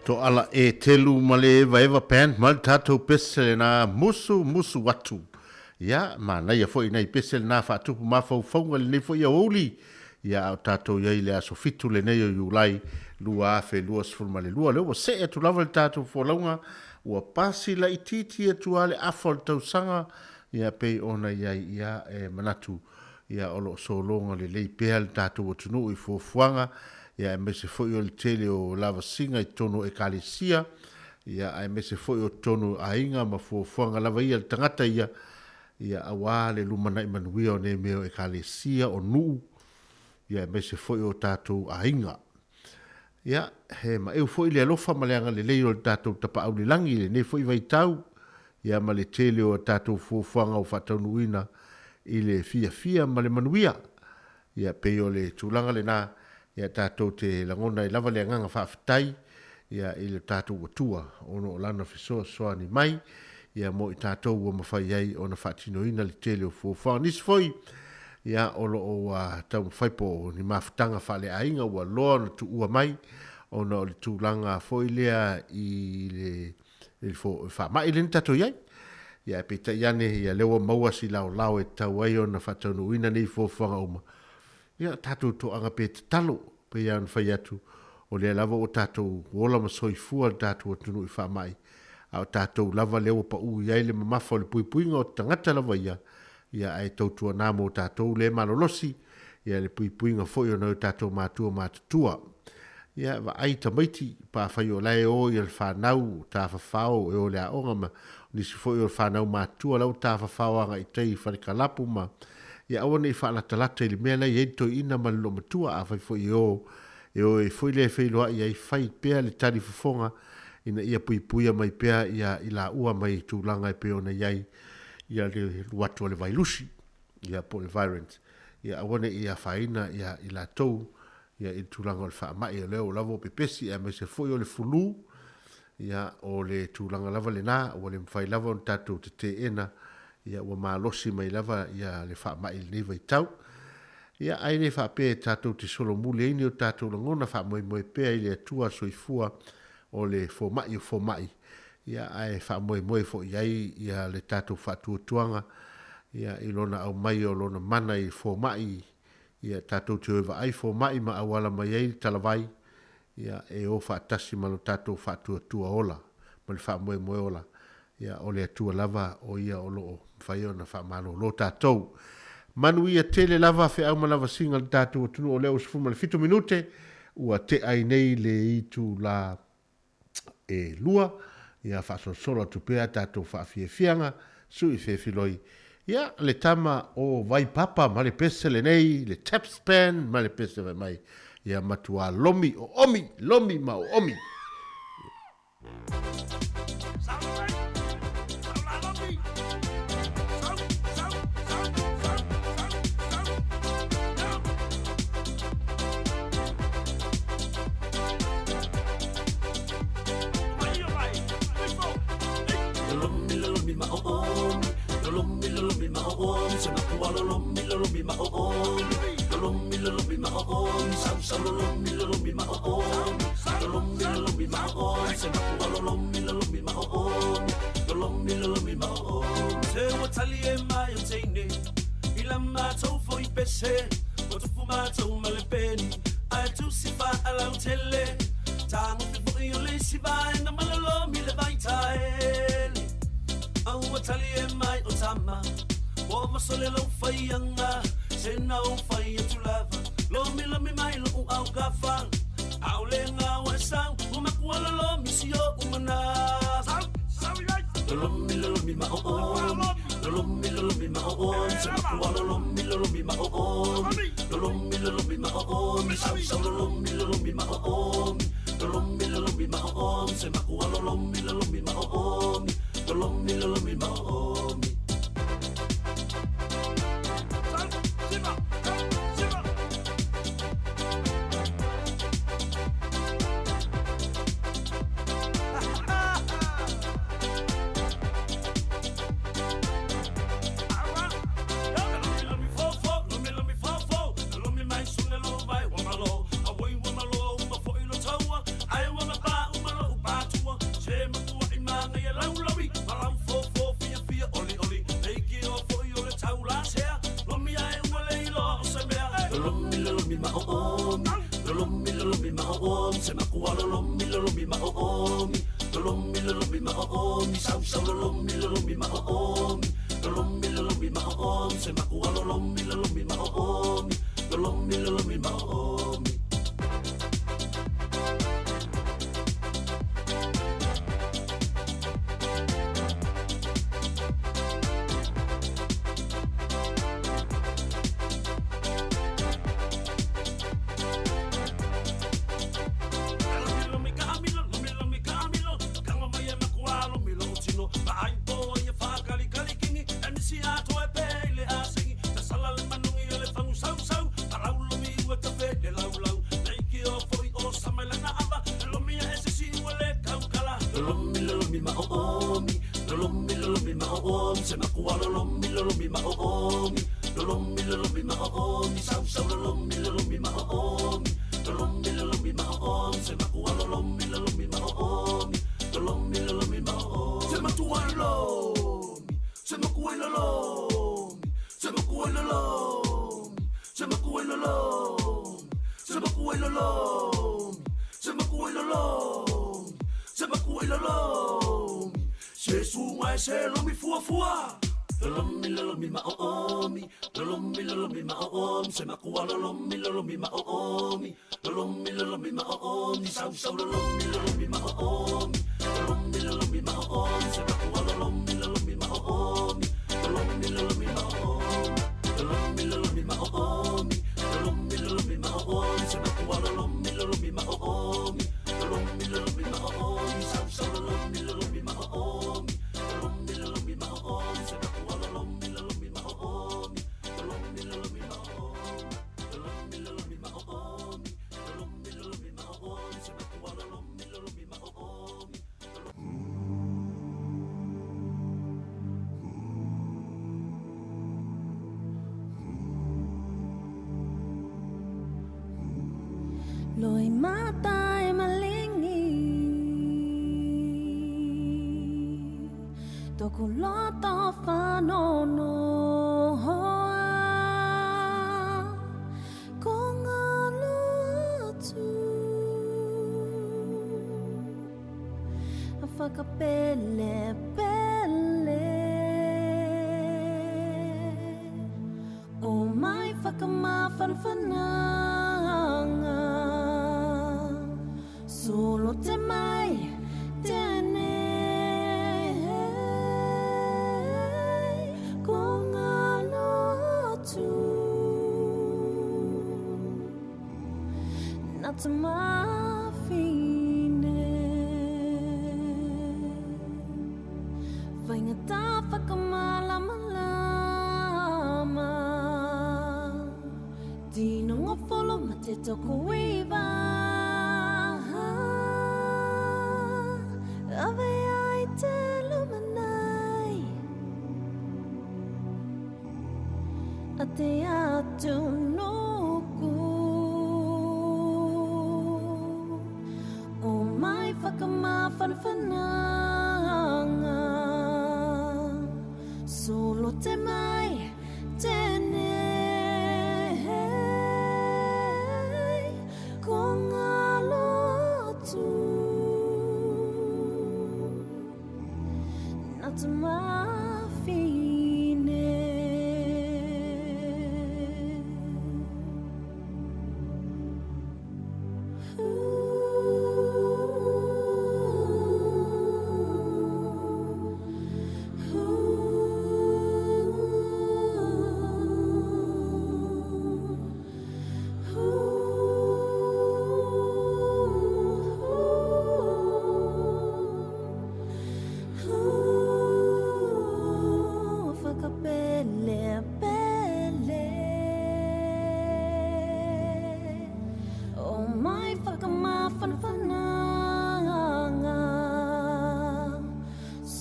To ala e telu male eva pen mal tatou pesele na musu watu. Ya mana ia foi nei pesele na fatu ma fo fonga le foi ia oli. Ya tatou ia ile aso fitu le nei Julai lua fe lua sfurmale lua le se e tu lava tatou fo longa ua pasi la ititi e tu ale afol tau sanga ia pe ona ia e manatu ia olo solonga le lei pe al tatou tunu I fo fuanga. Ia me se foi o tele o lava singa I tono e kalesia. Ia me se foi o tono a inga ma fuanga lava ia tangata ia. Ia awale lumana I manuia o ne meo e kalesia o nuu. Ia me se foi o tatou a inga. Ia he ma eu foi le alofa maleanga le lei o tatou tapa au le langi le ne foi vai tau. Ia ma le tele o tatou fuanga o fataunuina I le fia ma le manuia. Ia peo le tulanga le na. Ia tātou te langona I lava le nganga whaafitai, ia I le tātou watua, ono o lana fisoa soa ni mai, ia mo I tātou wa mawhai ai o na whaatinoina le tele o fuawha. Nisi foi, ia olo o tau mwhaipo ni mawhitanga whale ainga ua loa na tu ua mai, ono o le tūlanga foi lea I le whaamai le tātou iai. Ia pe ta iane, ia lewa maua si lao e tau ai o na whaataunuina nei fuawhanga uma. Ia tātou to anga pe te talo pe ia na whai atu o le lava o tātou wola ma soifua tātou atunu I whamai a o tātou lava leo pa u iai le mamafa o le puipuinga o tangata lava ia ai tautua namo o tātou le malolosi ia le puipuinga foi o nau tātou mātua ia wa ai tamaiti pa whai o lai o ia le whanau tā whawhao e o le aonga ma nisi foi o le whanau mātua lau tā whawhao anga I tei wharekalapu ma ia awana I whaalatalata I le mea nei eito ina malilo matua a whai fo e foi le whailoa ia I whai pea le tari fufonga ina ia puipuia mai pea ia I la ua mai tūlanga e peo na iai ia le watu le vailusi ia po le virant ia awana ia whaina ia I la tau ia I tūlanga o le whaamai o leo lavo pepesi ia me se foi o le fulu ia o le tūlanga lava le nā o le mwhai lava o tātou te ena ia ua malosi mai lava ia le whaamai le nei tau. Ia aine whape tātou te solo mule ini o tātou langona whaamoe pea I le atua soifua o le fomai. Ia ai whaamoe fo iai ia le tātou whaatuatuanga. Ia ilona au mai o lona mana I fomai. Ia tātou te oewa ai fomai ma awala mai ai talavai. Ia e o whaatasi malo tātou whaatuatua ola. Ma le whaamoe ola. Ia o le atua lava o ia o loo whai o na whaamano lo tātou. Manu ia tele lava fe au malava singa le tātou tunu o leo sifuma le 5 minute ua te ai nei le itu la e lua ia whaasosola tupea tātou whaafiafianga sui whewhiloi. Ia le tama o vai papa ma le pese le nei le tap span ma le pese vai mai. ia matua lomi o lomi ma o omi. Loi mata e malingi Toku loto whanono hoa Ko ngā loa atu A whakapele pele O mai whakamawhanwhananga Solo te mai tēne Ko ngā lotu Nata mawhine Whainga tā whakamalama Dino ngofolo ma te toko iwa Ave ai te lumanai A te atu nuku O mai whakamawhanawhananga Solo te mai tenei Ko ngā lotu Nā te mawhine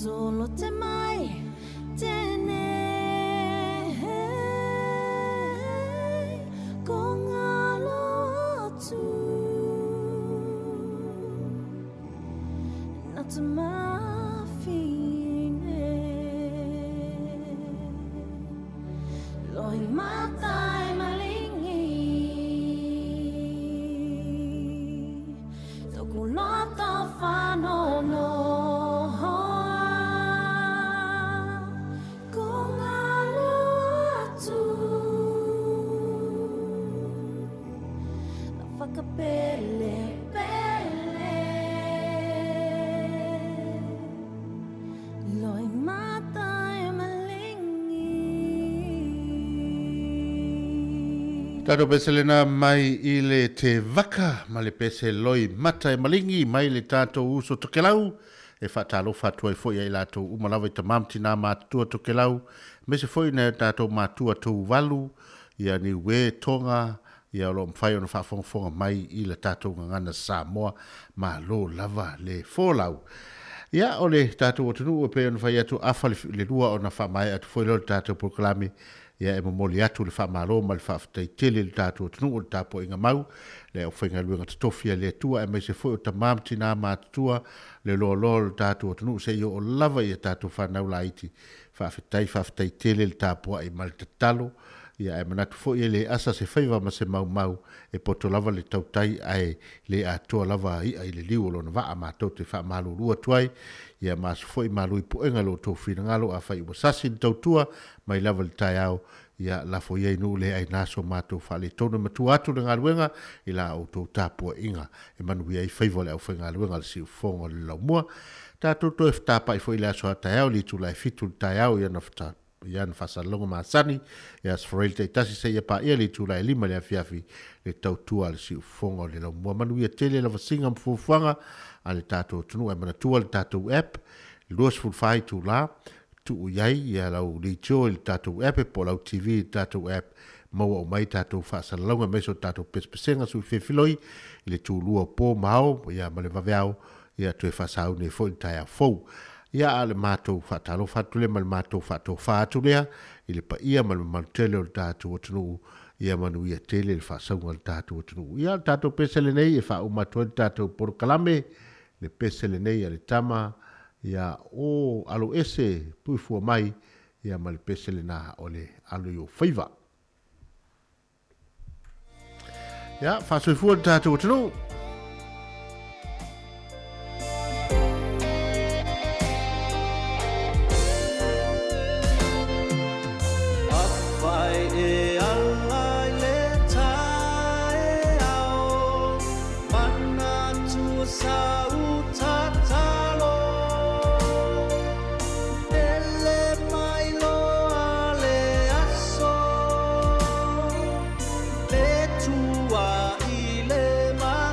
Solo te mai tenei Ko ngā lotu Nā te mawhine Loi matai malingi Toku nota whanono Ko ngā lotu Whakapele pele Loi matai malingi Tato peselena mai i le te waka, ma le pese loi mata e malingi, mai le tato uso tokelau, e whatalo whatua i fwoi ai lato umalawa i tamamti nā mātua tokelau, me se fwoi na tato mātua tau walu, ia ni we tonga, ia lo mwhai ona whafonga mai i le tato ngana Samoa, ma lo lava le fōlau. Ia o le tato o tunu o pe ona whai atu awhali le rua ona whamai atu fwoi lo le tato proklami, ia e mamoli atu le whamaro ma le whaafatai tele le tātua tunu o le tāpo inga mau, le o whainga luenga tatofia le tua e mai se fwoi o tamamti nā mātua le loa le tātua tunu se i o lava i a tātua whanau la iti whaafatai tele le tāpua i ma le tatalo, ia e manatu fwoi e le asa se whaiva ma se mau e poto lava le tautai ai le atua lava i ai le liu o lona waa mātou te whaamalu rua tuai, ia masu fwoi malu i puenga lo tō whina ngalo a whai wasasi ni tautua mai lava le tai au ia la fo ye no le ai naso mato fale tonu matu atu nga luenga ila o to tapo inga e manu ye favor au fenga luenga si fonga la mo ta to fta pa fo ila so ta au li tu la fitu ta au ya nafta ya nfasa longo masani ya sforel te tasi se pa ili tu la lima le afiafi le tautua le si fonga le mo manu ye tele la vasinga mfufanga ale tato tunu e manu le tato app los full fight tu la tu yai ya lau li cho il tato app po lau TV tato app mo o mai tato fa sa longa meso tato pespesenga su fefiloi le tu lua po mau ya male vaveau ya tu fa sa ne fo ta fo ya ale mato fa talo fa tu le mal mato fa to fa tu le il pa ia mal mal tele tato tu ia manu ia tele fa sa ngal tato tu ya tato pesele nei fa o mato tato por kalame le pesele nei ale tama ia o alo ese puifua mai ia mal pesele na ole alo yo faiva ia fa so fu tato tunu Tua i le mai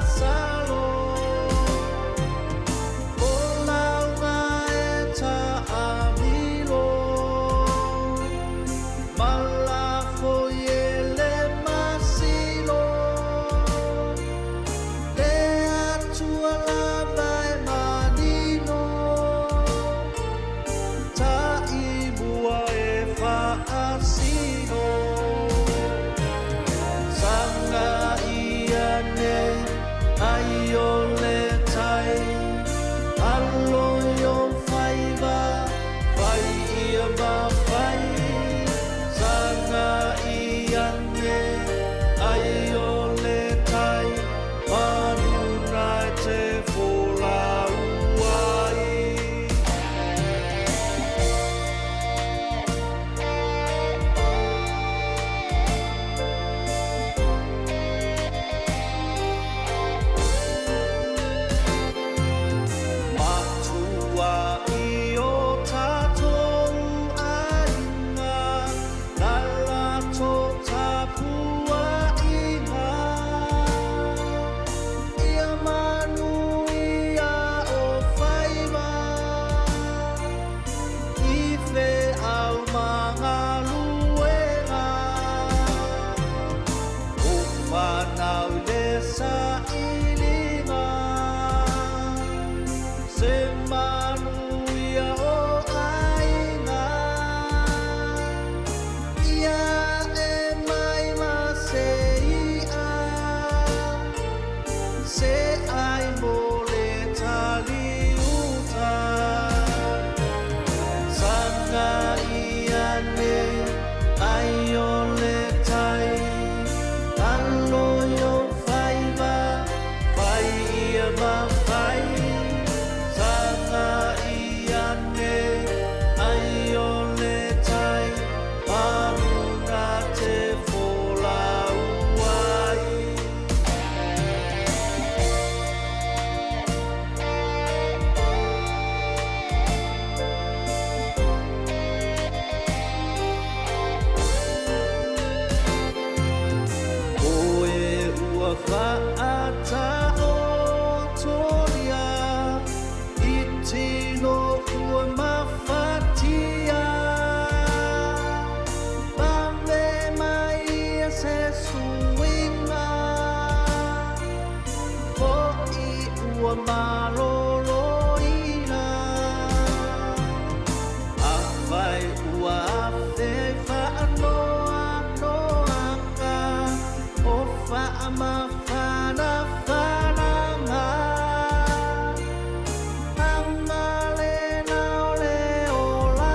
ma